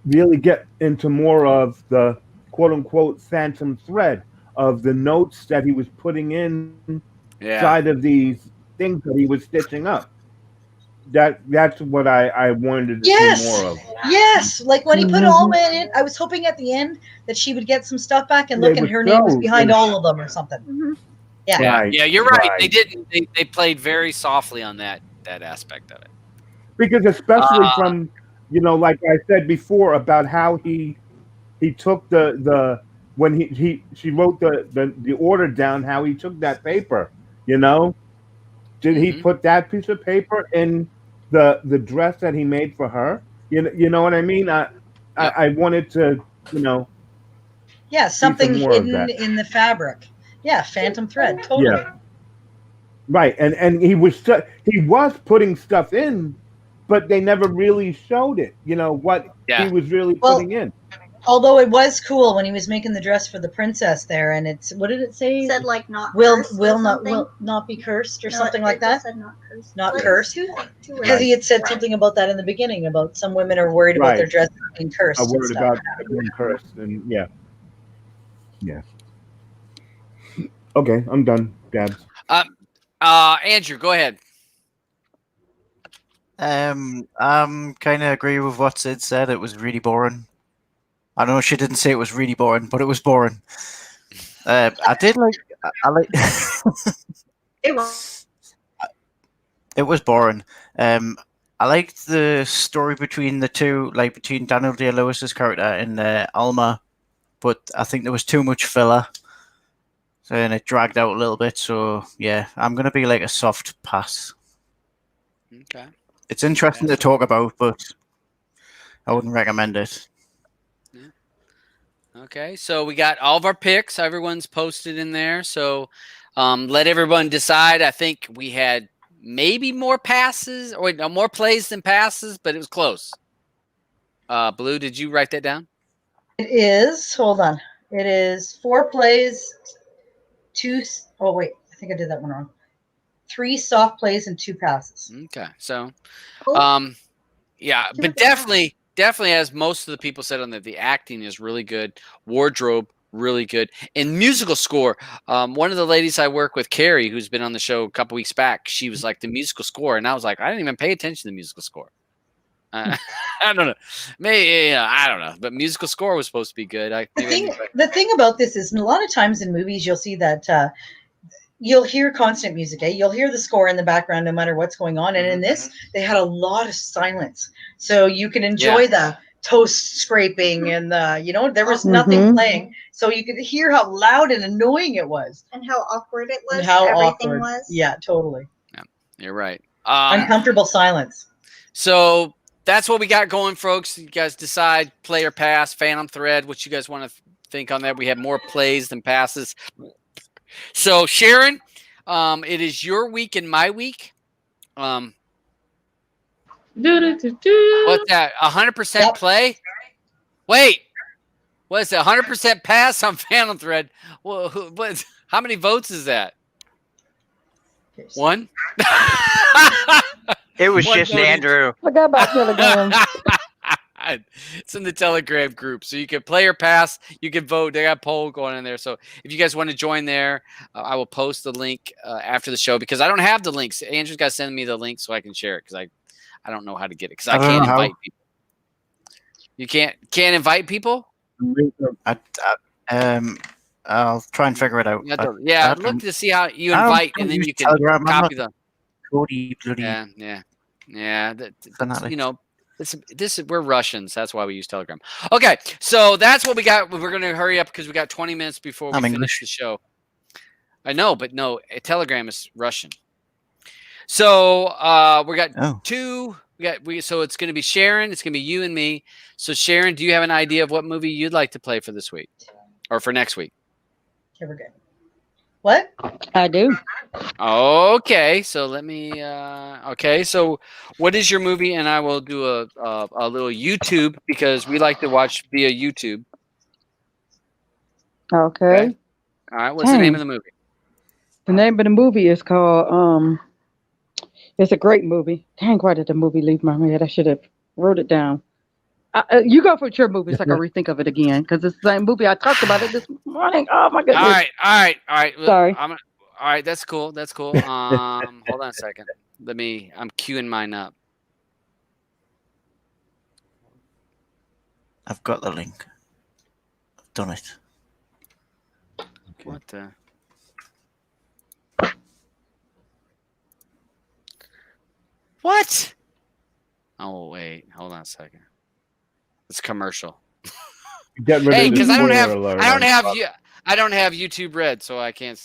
really get into more of the quote-unquote phantom thread of the notes that he was putting in side of these things that he was stitching up. That's what I wanted to see more of. Yes, like when he put Alma in, I was hoping at the end that she would get some stuff back and look, and her name was behind all of them or something. Mm-hmm. Yeah, right, yeah, you're right. They didn't. They played very softly on that aspect of it. Because especially from like I said before about how he took the when she wrote the order down, how he took that paper. Did he put that piece of paper in the dress that he made for her? You know what I mean? I wanted to something hidden in the fabric. Yeah, phantom thread, totally. Yeah. Right, and he was putting stuff in, but they never really showed it. What he was really putting in. Although it was cool when he was making the dress for the princess there, and what did it say? It said like not will cursed not be cursed or something like that. Said not cursed. Not cursed. Because he had said something about that in the beginning about some women are worried about their dress being cursed. A word about being cursed, and yeah. Okay, I'm done, Gabs. Andrew, go ahead. I'm kind of agree with what Sid said. It was really boring. I know she didn't say it was really boring, but it was boring. I like. It was. It was boring. I liked the story between the two, like between Daniel Day-Lewis's character and Alma, but I think there was too much filler, and it dragged out a little bit. So yeah, I'm gonna be like a soft pass. Okay. It's interesting to talk about, but I wouldn't recommend it. Okay, so we got all of our picks. Everyone's posted in there. So let everyone decide. I think we had maybe more passes or more plays than passes, but it was close. Blue, did you write that down? It is. Hold on. It is 4 plays, 2. Oh, wait. I think I did that one wrong. 3 soft plays and 2 passes. Okay, so yeah, but definitely, as most of the people said on there, the acting is really good, wardrobe really good, and musical score. One of the ladies I work with, Carrie, who's been on the show a couple weeks back, she was like the musical score, and I was like, I didn't even pay attention to the musical score. I don't know, maybe I don't know, but musical score was supposed to be good. The thing about this is, a lot of times in movies, you'll see that. You'll hear constant music, You'll hear the score in the background no matter what's going on. And in this, they had a lot of silence. So you can enjoy the toast scraping and there was nothing playing. So you could hear how loud and annoying it was. And how awkward it was. And how everything awkward. was. Yeah, totally. Yeah, you're right. Uncomfortable silence. So that's what we got going, folks. You guys decide play or pass, Phantom Thread, what you guys want to think on that. We have more plays than passes. So, Sharon, it is your week and my week. What's that? 100% play? Wait, what is it? 100% pass on Phantom Thread? Well, how many votes is that? One? It was just Andrew. Forgot about Telegram. It's in the Telegram group, so you can play or pass. You can vote. They got a poll going in there. So if you guys want to join there, I will post the link after the show because I don't have the links. Andrew's got to send me the link so I can share it because I don't know how to get it because I can't invite people. You can't invite people? I'll try and figure it out. Look to see how you invite, and then you can copy them. Cody bloody. Yeah. This we're Russians. That's why we use Telegram. Okay, so that's what we got. We're going to hurry up because we got 20 minutes before we finish the show. I know, but no, Telegram is Russian. So we got two. So it's going to be Sharon. It's going to be you and me. So Sharon, do you have an idea of what movie you'd like to play for this week or for next week? Okay, we're good. What? I do. Okay, so let me. Okay, so what is your movie? And I will do a little YouTube because we like to watch via YouTube. Okay. All right. What's the name of the movie? The name of the movie is called. It's a great movie. Dang, why did the movie leave my head? I should have wrote it down. You go for your movie so I can rethink of it again because it's the same movie I talked about it this morning. Oh my goodness! All right. Sorry. All right, that's cool. Hold on a second. I'm queuing mine up. I've got the link. I've done it. Okay. What the? What? Oh wait, hold on a second. It's commercial. Hey, because I don't have YouTube Red, so I can't.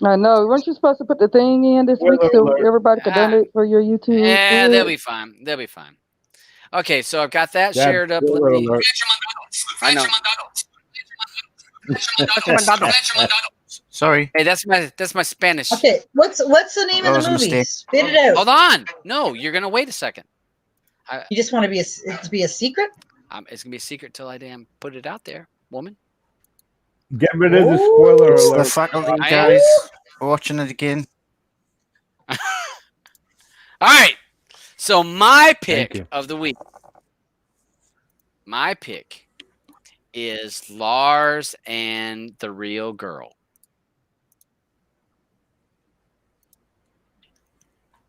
I know. Weren't you supposed to put the thing in this week so everybody could donate for your YouTube? Yeah, they'll be fine. Okay, so I've got that shared up. Let me. I know. Sorry. Hey, that's my Spanish. Okay, what's the name of the movie? Spit it out. Hold on. No, you're gonna wait a second. You just want it to be a secret? It's gonna be a secret till I damn put it out there, woman. Get rid of the spoiler it's alert. The faculty guys watching it again. All right. So my pick of the week. My pick is Lars and the Real Girl.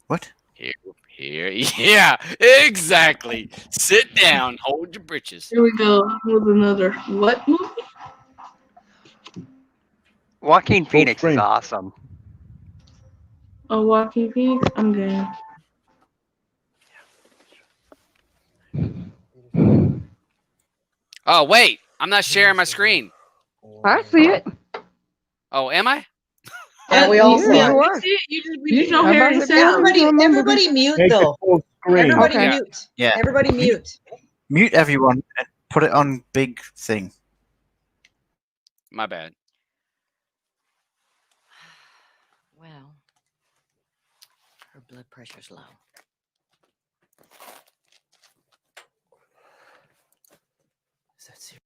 What? Here, yeah, exactly. Sit down, hold your britches. Here we go with another what movie? Joaquin Phoenix is awesome. Oh, Joaquin Phoenix? I'm good. Oh, wait. I'm not sharing my screen. I see it. Oh, am I? Yeah, we all see it. We just don't hear it sound. Everybody mute, though. Everybody mute. Yeah. Everybody mute. Mute everyone and put it on big thing. My bad. Well, her blood pressure's low. Is that serious?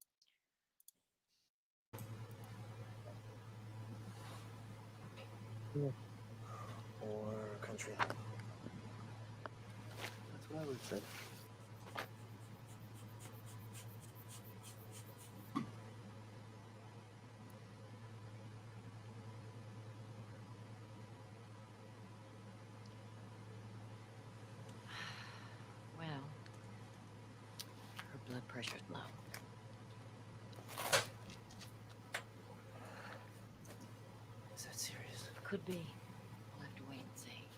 Or country. That's what I would say. Well, her blood pressure's low. Is that serious? Could be. We'll have to wait and see.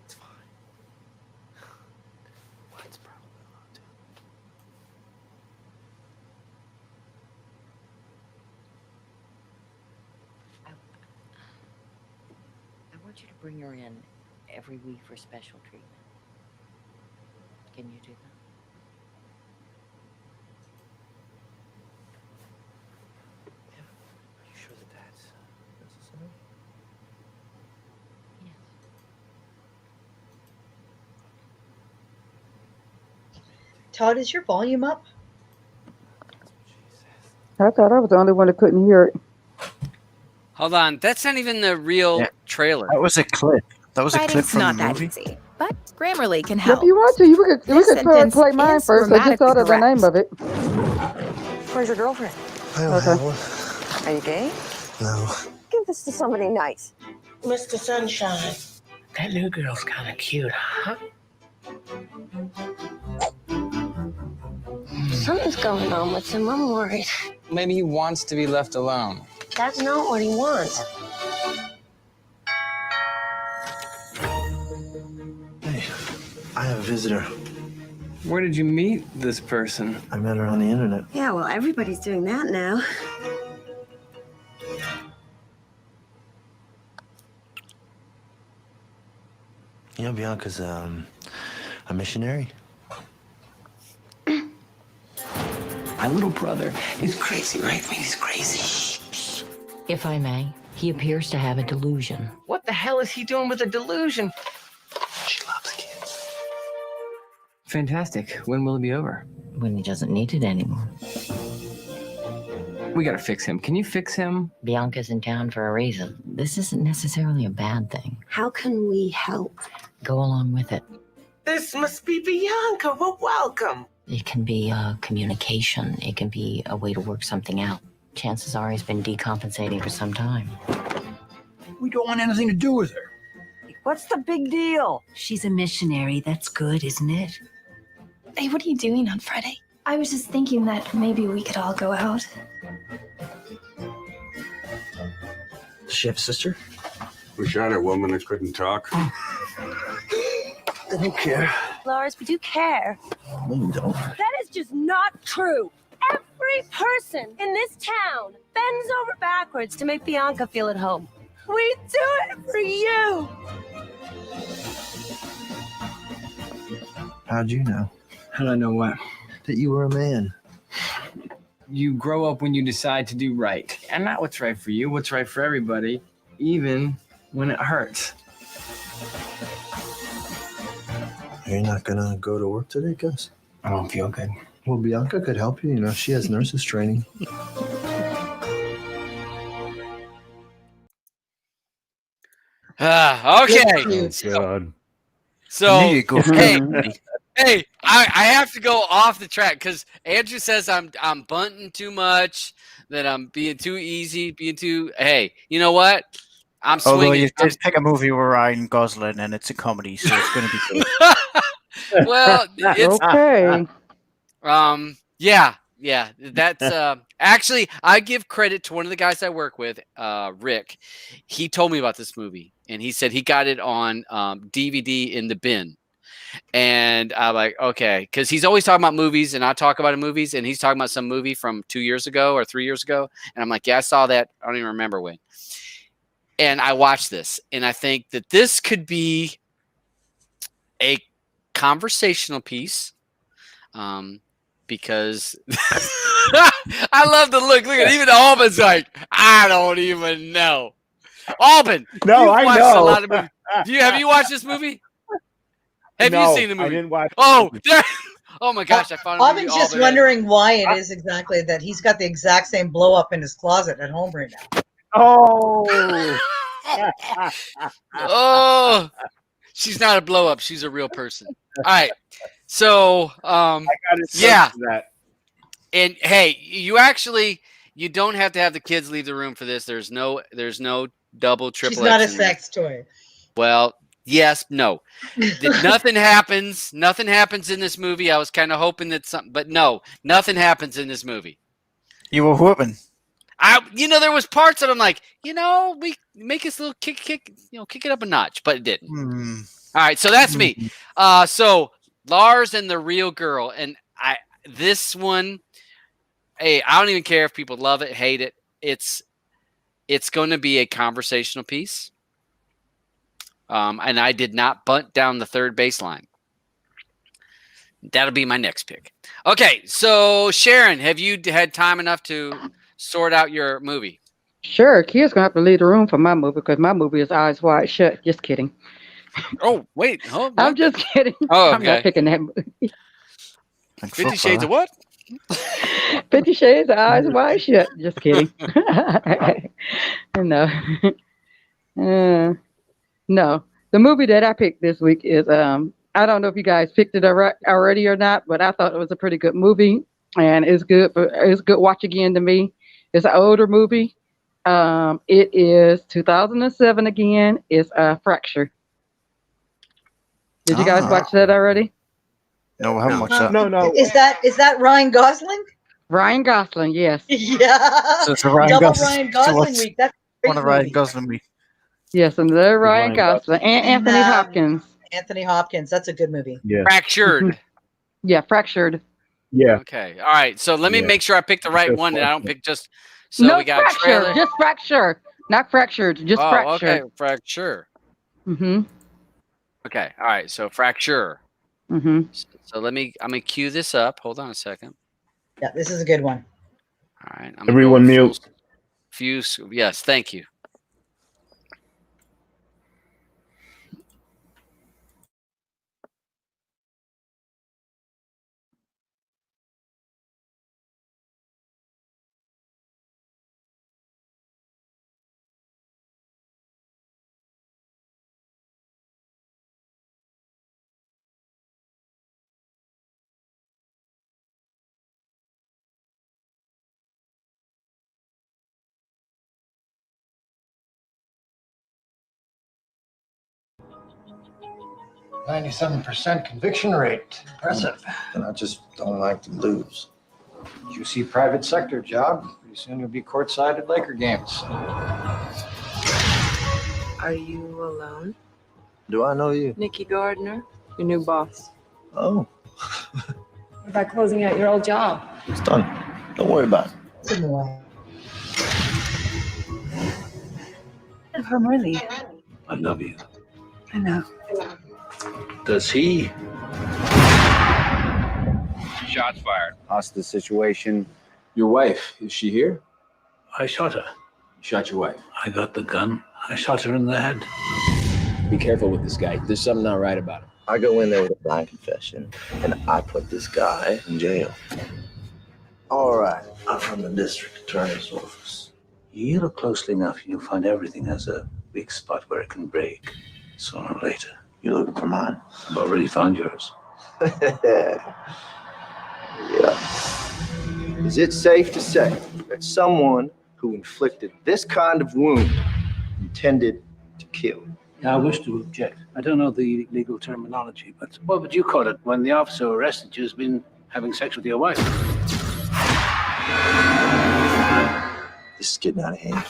It's fine. Well, it's probably allowed to. want you to bring her in every week for special treatment. Can you do that? Are you sure that that's necessary? Yes. Todd, is your volume up? That's what she says. I thought I was the only one that couldn't hear it. Hold on. That's not even the real Yeah. trailer. That was a clip. That was a clip Writing's from not the that movie. easy, but Grammarly can If help. you want to, we This could sentence play mine is first. I just thought of the grammatically name of it. Where's your girlfriend? I don't Okay. have one. Are you gay? No. Give this to somebody nice. Mr. Sunshine, that new girl's kind of cute, huh? Something's going on with him. I'm worried. Maybe he wants to be left alone. That's not what he wants. Hey, I have a visitor. Where did you meet this person? I met her on the internet. Yeah, well, everybody's doing that now. You know, Bianca's a missionary. My little brother is crazy, right? I mean, he's crazy. If I may, he appears to have a delusion. What the hell is he doing with a delusion? She loves kids. Fantastic. When will it be over? When he doesn't need it anymore. We gotta fix him. Can you fix him? Bianca's in town for a reason. This isn't necessarily a bad thing. How can we help? Go along with it. This must be Bianca. Well, welcome. It can be communication. It can be a way to work something out. Chances are he's been decompensating for some time. We don't want anything to do with her. What's the big deal? She's a missionary. That's good, isn't it? Hey, what are you doing on Friday? I was just thinking that maybe we could all go out. Does she have a sister? We shot a woman that couldn't talk. I don't care. Lars, we do care. No, you don't. That is just not true. Every person in this town bends over backwards to make Bianca feel at home. We do it for you. How'd you know? How do I know what? That you were a man. You grow up when you decide to do right. And not what's right for you, what's right for everybody, even when it hurts. You're not gonna go to work today, Gus? I don't feel good. Well, Bianca could help you. You know, she has nurses training. Okay. God. So, Knew you'd go for hey, that. hey, I have to go off the track because Andrew says I'm bunting too much, that I'm being too easy, being too. Hey, you know what? I'm Although swinging. you did pick a movie with Ryan Gosling and it's a comedy, so it's going to be good. Well, it's Okay. yeah. That's actually I give credit to one of the guys I work with, Rick. He told me about this movie, and he said he got it on DVD in the bin. And I'm like, okay, because he's always talking about movies, and I talk about movies, and he's talking about some movie from 2 years ago or 3 years ago, and I'm like, yeah, I saw that. I don't even remember when. And I watched this, and I think that this could be a conversational piece, because I love the look. Look at even Albin's like, I don't even know. Albin, No, you've I watched know. a lot of movies. Have you watched this movie? Have No, you seen the movie? I didn't watch. Oh, oh my gosh! I found. Alvin's just wondering why it is exactly that he's got the exact same blow up in his closet at home right now. Oh. Oh, she's not a blow up. She's a real person. All right. So, I got it. yeah. That. And hey, you don't have to have the kids leave the room for this. There's no double, triple. She's not a X in there. sex toy. Well, yes, no. Nothing happens. Nothing happens in this movie. I was kind of hoping that something, but no, nothing happens in this movie. You were whooping. There was parts that I'm like, we make this little kick it up a notch, but it didn't. All right, so that's me. So Lars and the Real Girl, and this one, hey, I don't even care if people love it, hate it. It's going to be a conversational piece. And I did not bunt down the third baseline. That'll be my next pick. Okay, so Sharon, have you had time enough to sort out your movie? Sure, Kia's gonna have to leave the room for my movie because my movie is Eyes Wide Shut. Just kidding. Oh, wait. Oh, I'm just kidding. Oh, I'm not okay. picking that movie. 50 Shades of what? 50 Shades of Eyes Wide Shut. Just kidding. No. No. The movie that I picked this week is I don't know if you guys picked it already or not, but I thought it was a pretty good movie, and it's good watch again to me. It's an older movie. It is 2007 again. It's Fracture. Did you guys watch that already? No, I haven't watched that. No. Is that Ryan Gosling? Ryan Gosling, yes. Yeah. So it's a Ryan Double Gosling. Ryan Gosling week. That's a great One of Ryan movie. Gosling week. Yes, and they're Ryan Ryan Gosling and Anthony Hopkins. Anthony Hopkins. That's a good movie. Yeah. Fractured. Yeah, Fractured. Yeah. Okay. All right. So let me Yeah. make sure I pick the right Just one and I don't Fracture. pick just. So No we got Fracture, trailer. just Fracture. Not Fractured, just Oh, Fracture. okay. Fracture. Mm-hmm. Okay. All right. So fracture. Mm-hmm. So I'm gonna cue this up. Hold on a second. Yeah, this is a good one. All right. I'm gonna Everyone go mute. Yes. Thank you. %97 conviction rate. Impressive. And I just don't like to lose. Juicy private sector job. Pretty soon you'll be courtside at Laker games. Are you alone? Do I know you? Nikki Gardner, your new boss. Oh, What about closing out your old job? it's done. Don't worry about it. It's in the way. I'm really. I love you. I know. Does he? Shots fired. Hostage situation. Your wife, is she here? I shot her. You shot your wife. I got the gun. I shot her in the head. Be careful with this guy. There's something not right about him. I go in there with a blind confession, and I put this guy in jail. All right, I'm from the district attorney's office. You look closely enough, you'll find everything has a weak spot where it can break. Sooner or later. You looking for mine? I've already found yours. Yeah. Is it safe to say that someone who inflicted this kind of wound intended to kill? I wish to object. I don't know the legal terminology, but what would you call it when the officer who arrested you has been having sex with your wife? This is getting out of hand.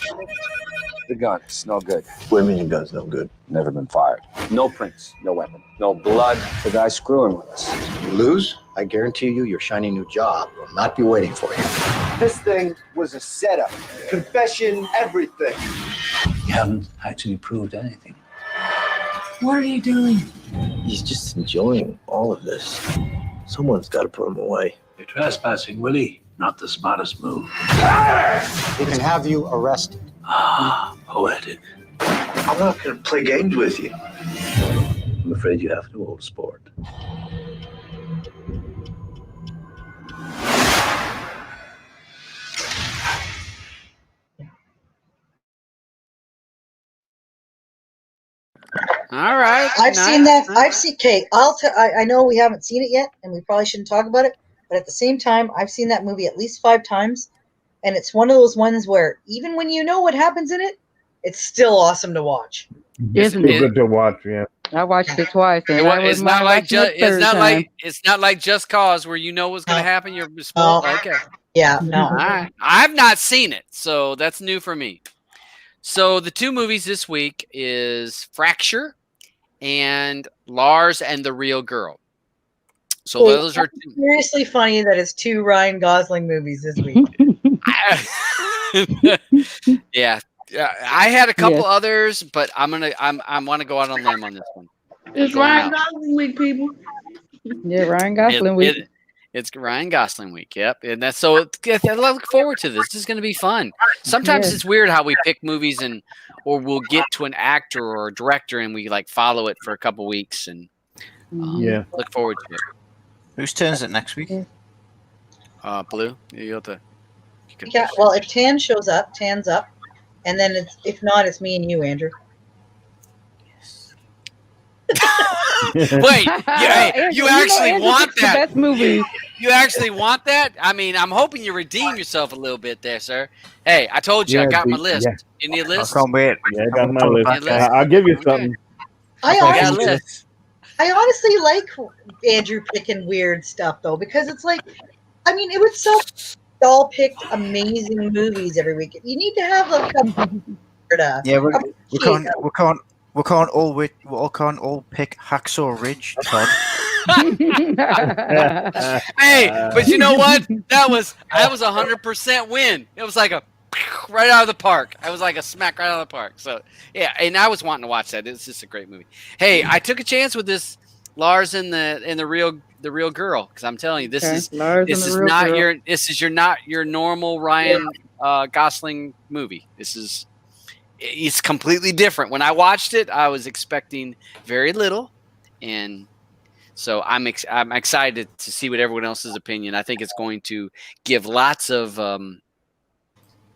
The gun, it's no good. What do you mean the gun's no good? Never been fired. No prints, no weapon, no blood. The guy's screwing with us. You lose, I guarantee you your shiny new job will not be waiting for you. This thing was a setup. Confession, everything. You haven't actually proved anything. What are you doing? He's just enjoying all of this. Someone's got to put him away. You're trespassing, Willie. Not the smartest move. We can have you arrested. Ah, poetic. I'm not going to play games with you. I'm afraid you have to hold sport. All right. I've seen that. I've seen. Okay, I know we haven't seen it yet, and we probably shouldn't talk about it. But at the same time, I've seen that movie at least 5 times, and it's one of those ones where even when you know what happens in it, it's still awesome to watch. Isn't It's it? good to watch, yeah. I watched it twice, and I It's wouldn't not mind like watching it it's third not time. like it's not like Just Cause where you know what's going to happen. You're spoiled. Okay. Yeah, no. All right. I've not seen it, so that's new for me. So the 2 movies this week is Fracture and Lars and the Real Girl. So those are seriously funny that it's 2 Ryan Gosling movies this week. yeah. I had a couple Yes. others, but I want to go out on a limb on this one. It's Going Ryan out. Gosling week, people. Yeah, Ryan Gosling week. It's Ryan Gosling week. Yep, and that's so. I look forward to this. This is going to be fun. Sometimes Yes. it's weird how we pick movies or we'll get to an actor or a director and we like follow it for a couple weeks and Yeah. look forward to it. Whose turn is it next week? Blue, you have to. Yeah, well, if Tan shows up, Tan's up, and then if not, it's me and you, Andrew. Wait, you actually Andrew want picks the that? best movie. You actually want that? I mean, I'm hoping you redeem yourself a little bit there, sir. Hey, I told you I got my list. Yeah. You need a list? I can't wait. Yeah, I got my list. Need a list? I'll give you something. I got a honestly, list. I honestly like Andrew picking weird stuff though, because it's like, I mean, it was so all picked amazing movies every week. You need to have like a Yeah, we can't all pick Hacksaw Ridge, Todd. Hey, but you know what? That was 100% win. It was like a right out of the park. I was like a smack right out of the park. So yeah, and I was wanting to watch that. It's just a great movie. Hey, I took a chance with this Lars and the real girl, because I'm telling you, this is not your normal Ryan Gosling movie. It's completely different. When I watched it, I was expecting very little, and so I'm excited to see what everyone else's opinion. I think it's going to give lots of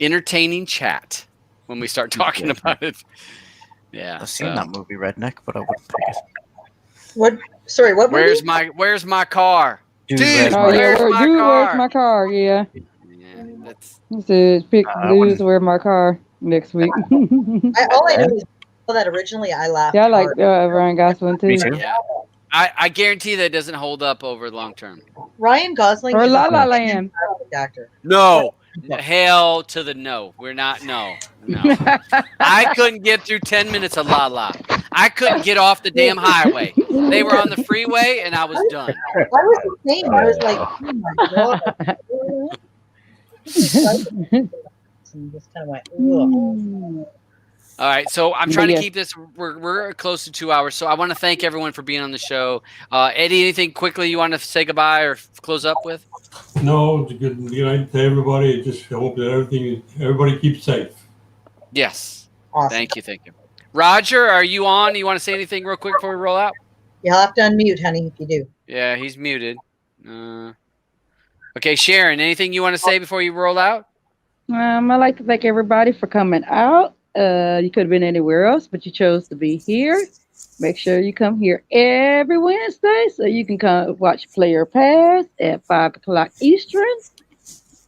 entertaining chat when we start talking about it. Yeah, I've seen that movie, Redneck, but I wouldn't pick it. What? Sorry, what? Where's movie? my car? Dude, Where's Where's my car? Yeah. That's Pick Blues, Where's my car next week. All I know is that originally I laughed. Yeah, I like hard. Ryan Gosling too. Me too. Yeah. I guarantee that doesn't hold up over long term. Ryan Gosling Or is La a La Land. fantastic actor. No. Hell to the no. We're not. No. I couldn't get through 10 minutes of La La. I couldn't get off the damn highway. They were on the freeway and I was done. I was the same. I was like, oh my god. And just kind of went, ugh. All right, so I'm trying to Yes. keep this. We're close to 2 hours, so I want to thank everyone for being on the show. Eddie, anything quickly you want to say goodbye or close up with? No, it's a good night to everybody. Just hope that everybody keeps safe. Yes. Awesome. Thank you. Roger, are you on? You want to say anything real quick before we roll out? You'll have to unmute, honey, if you do. Yeah, he's muted. Okay, Sharon, anything you want to say before you roll out? I'd like to thank everybody for coming out. You could have been anywhere else, but you chose to be here. Make sure you come here every Wednesday so you can come watch Player Pass at 5 o'clock Eastern.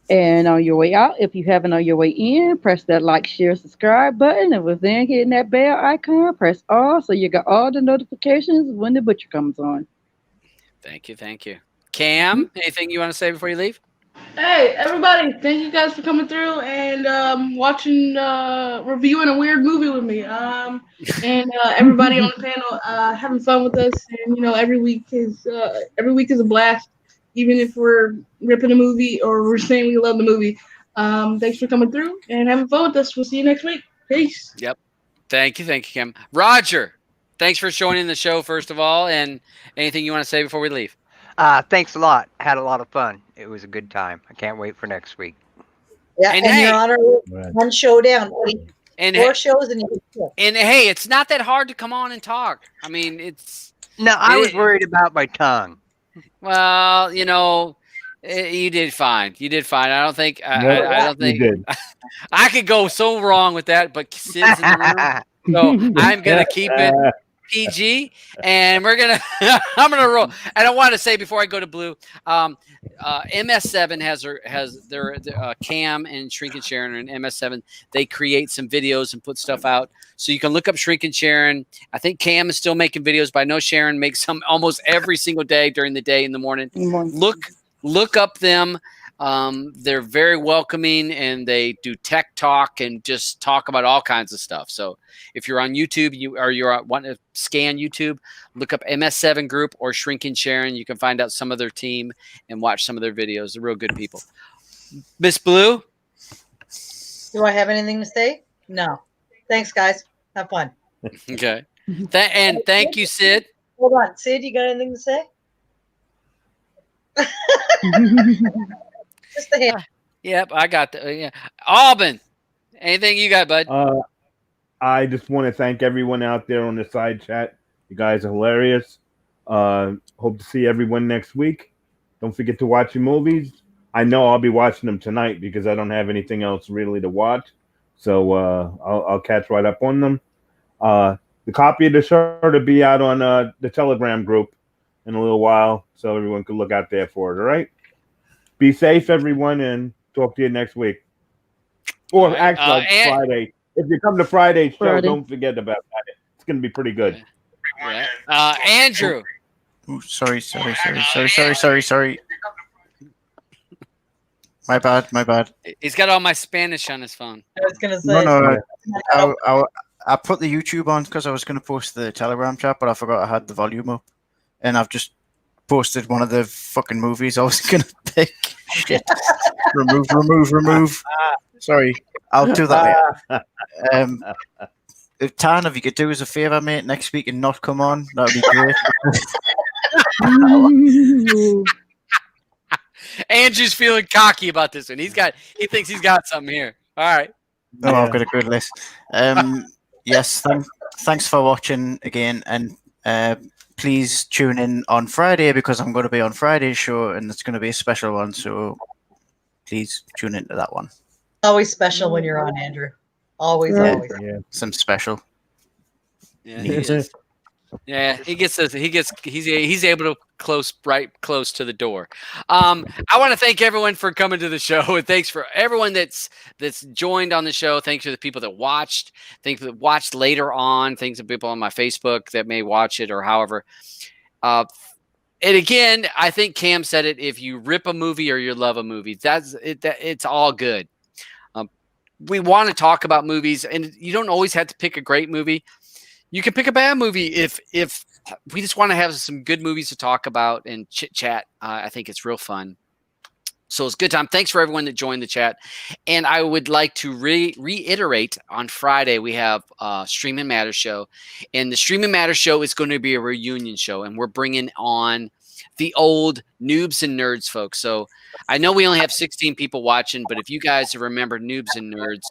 And on your way out, if you haven't on your way in, press that like, share, subscribe button. And within hitting that bell icon, press all so you got all the notifications when the butcher comes on. Thank you. Cam, anything you want to say before you leave? Hey, everybody, thank you guys for coming through and watching, reviewing a weird movie with me. And everybody on the panel having fun with us. And, every week is a blast, even if we're ripping a movie or we're saying we love the movie. Thanks for coming through and having fun with us. We'll see you next week. Peace. Yep. Thank you, Cam. Roger, thanks for joining the show, first of all. And anything you want to say before we leave? Thanks a lot. Had a lot of fun. It was a good time. I can't wait for next week. Yeah, And and, hey- Your Honor, one show down. And Four shows and you And hey, it's not that hard to come on and talk. I mean, No, I was worried about my tongue. well, you did fine. You did fine. I don't think. I don't think. You did. I could go so wrong with that, but Sid's in the room, so I'm gonna keep it PG, and we're gonna. I'm gonna roll. And I want to say before I go to Blue, MS7 has their Cam and Shrink and Sharon and MS7. They create some videos and put stuff out, so you can look up Shrink and Sharon. I think Cam is still making videos, but I know Sharon makes some almost every single day during the day in the morning. Look up them. They're very welcoming and they do tech talk and just talk about all kinds of stuff. So if you're on YouTube, you're wanting to scan YouTube, look up MS7 Group or Shrink and Sharon. You can find out some of their team and watch some of their videos. They're real good people. Miss Blue? Do I have anything to say? No. Thanks, guys. Have fun. Okay. And thank you, Sid. Hold on. Sid, you got anything to say? Just a hand. Yep, I got the yeah. Alban, anything you got, bud? I just want to thank everyone out there on the side chat. You guys are hilarious. Hope to see everyone next week. Don't forget to watch your movies. I know I'll be watching them tonight because I don't have anything else really to watch. So I'll catch right up on them. The copy of the show to be out on the Telegram group in a little while, so everyone can look out there for it. All right. Be safe, everyone, and talk to you next week. Or Right. actually, And- Friday. If you come to Friday's show, Friday. don't forget about that. It's going to be pretty good. Yeah. Andrew. Ooh, sorry. My bad. He's got all my Spanish on his phone. I was gonna say. No. I put the YouTube on because I was going to post the Telegram chat, but I forgot I had the volume up, and I've just posted one of the fucking movies I was going to pick. Shit. Remove. Sorry, I'll do that later. If Tan, if you could do us a favor, mate, next week and not come on, that would be great. Andrew's feeling cocky about this one. He thinks he's got something here. All right. No, I've got a good list. Yes, thanks for watching again, and please tune in on Friday because I'm going to be on Friday's show, and it's going to be a special one. So please tune into that one. Always special when you're on, Andrew. Always. Yeah. Some special. Yeah, he is. Yeah, he's able to right close to the door. I want to thank everyone for coming to the show, and thanks for everyone that's joined on the show. Thanks to the people that watched. Thanks that watched later on. Thanks to people on my Facebook that may watch it or however. And again, I think Cam said it. If you rip a movie or you love a movie, it's all good. We want to talk about movies, and you don't always have to pick a great movie. You can pick a bad movie if we just want to have some good movies to talk about and chit chat. I think it's real fun. So it's a good time. Thanks for everyone that joined the chat. And I would like to reiterate on Friday, we have Streaming Matters show. And the Streaming Matters show is going to be a reunion show. And we're bringing on the old Noobs and Nerds folks. So I know we only have 16 people watching, but if you guys remember Noobs and Nerds,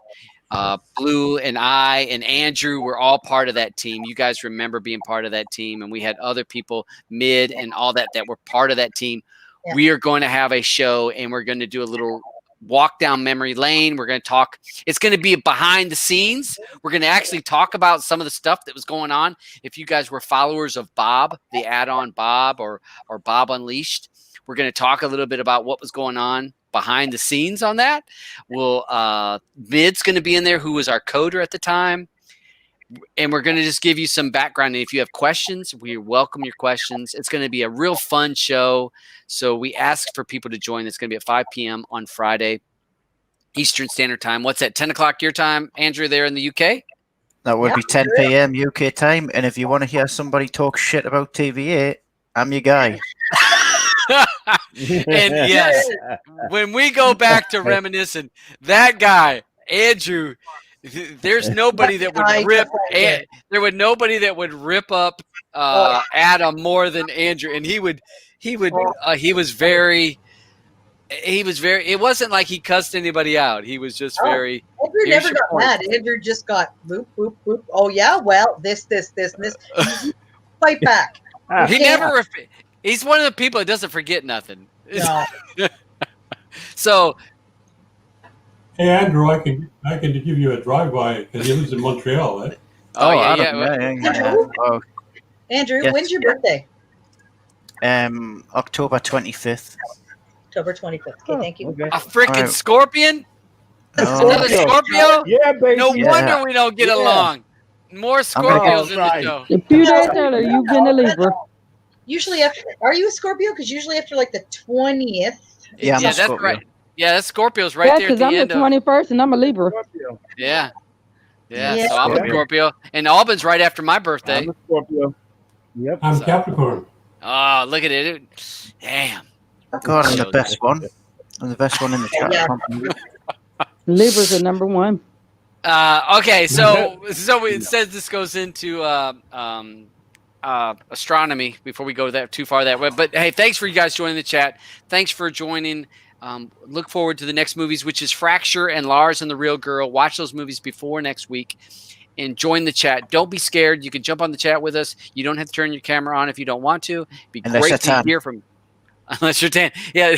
Blue and I and Andrew were all part of that team. You guys remember being part of that team, and we had other people, Mid and all that were part of that team. Yeah. We are going to have a show, and we're going to do a little walk down memory lane. We're going to talk. It's going to be behind the scenes. We're going to actually talk about some of the stuff that was going on. If you guys were followers of Bob, the add-on Bob or Bob Unleashed, we're going to talk a little bit about what was going on behind the scenes on that. Mid's going to be in there, who was our coder at the time. And we're going to just give you some background. And if you have questions, we welcome your questions. It's going to be a real fun show. So we ask for people to join. It's going to be at 5 p.m. on Friday, Eastern Standard Time. What's that, 10 o'clock your time, Andrew, there in the UK? That would be 10 p.m. UK time. And if you want to hear somebody talk shit about TVA, I'm your guy. And yes, when we go back to reminiscing, that guy, Andrew, there's nobody that would rip. There would nobody that would rip up Adam more than Andrew, and he was very. It wasn't like he cussed anybody out. He was just very. Andrew never got mad. Andrew just got boop boop boop. Oh yeah, well this and this. Fight back. He never. He's one of the people that doesn't forget nothing. No. So. Hey Andrew, I can give you a drive-by because he lives in Montreal, right? Andrew, yes. When's your birthday? October 25th. October 25th. Okay, thank you. A freaking scorpion? Another Scorpio? Yeah, baby. No wonder we don't get along. More Scorpios in the show. A few days later, you've been a Libra. Usually after, are you a Scorpio? Because usually after like the 20th. Yeah, that's right. Yeah, that's Scorpio's right there at the end. Because I'm the 21st and I'm a Libra. Yeah. So I'm a Scorpio. And Albin's right after my birthday. I'm a Scorpio. Yep. I'm Capricorn. Oh, look at it. Damn. God, I'm the best one. I'm the best one in the chat. Libras are number one. Okay, so it says this goes into astronomy before we go that too far that way. But hey, thanks for you guys joining the chat. Thanks for joining. Look forward to the next movies, which is Fracture and Lars and the Real Girl. Watch those movies before next week and join the chat. Don't be scared. You can jump on the chat with us. You don't have to turn your camera on if you don't want to. It'd be great to hear from. Unless you're tan. Yeah.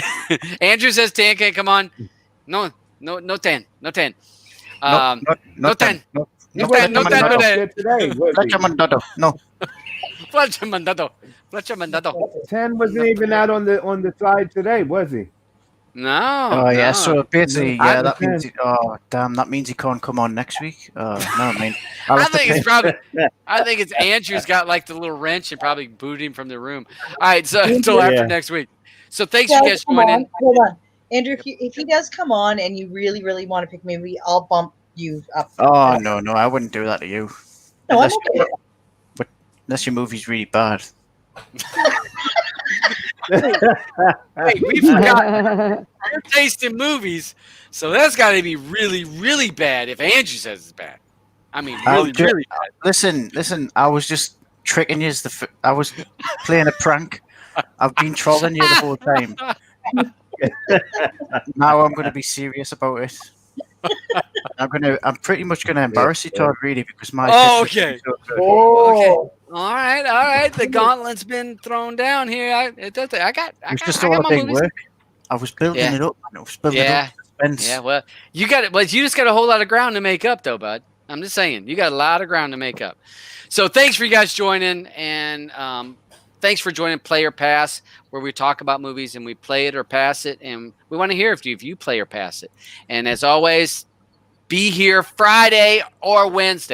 Andrew says tan can't come on. No tan. No tan. No tan. No tan. No tan. No tan. Today, Flecha mandado. Tan wasn't even out on the side today, was he? No. Oh yeah, no. so basically, No, yeah, that means. Oh damn, that means he can't come on next week. No, I mean, I think it's probably. I think it's Andrew's got like the little wrench and probably booted him from the room. All right, so until after next week. So thanks you guys joining. Hold on, Andrew. If he does come on and you really really want to pick me, I'll bump you up. Oh no, I wouldn't do that to you. No, I'm okay. But unless your movie's really bad. Hey, we forgot your taste in movies, so that's got to be really, really bad if Andrew says it's bad. I mean, really, really bad. Listen. I was just tricking you. I was playing a prank. I've been trolling you the whole time. Now I'm going to be serious about it. I'm pretty much going to embarrass you, Todd, really, because my. Oh, okay. Okay. All right. The gauntlet's been thrown down here. I got my movies. Work. I was building it up. I was building it up. Suspense. Yeah. Well, you just got a whole lot of ground to make up, though, bud. I'm just saying, you got a lot of ground to make up. So thanks for you guys joining, and thanks for joining Play or Pass, where we talk about movies and we play it or pass it, and we want to hear if you play or pass it. And as always, be here Friday or Wednesday.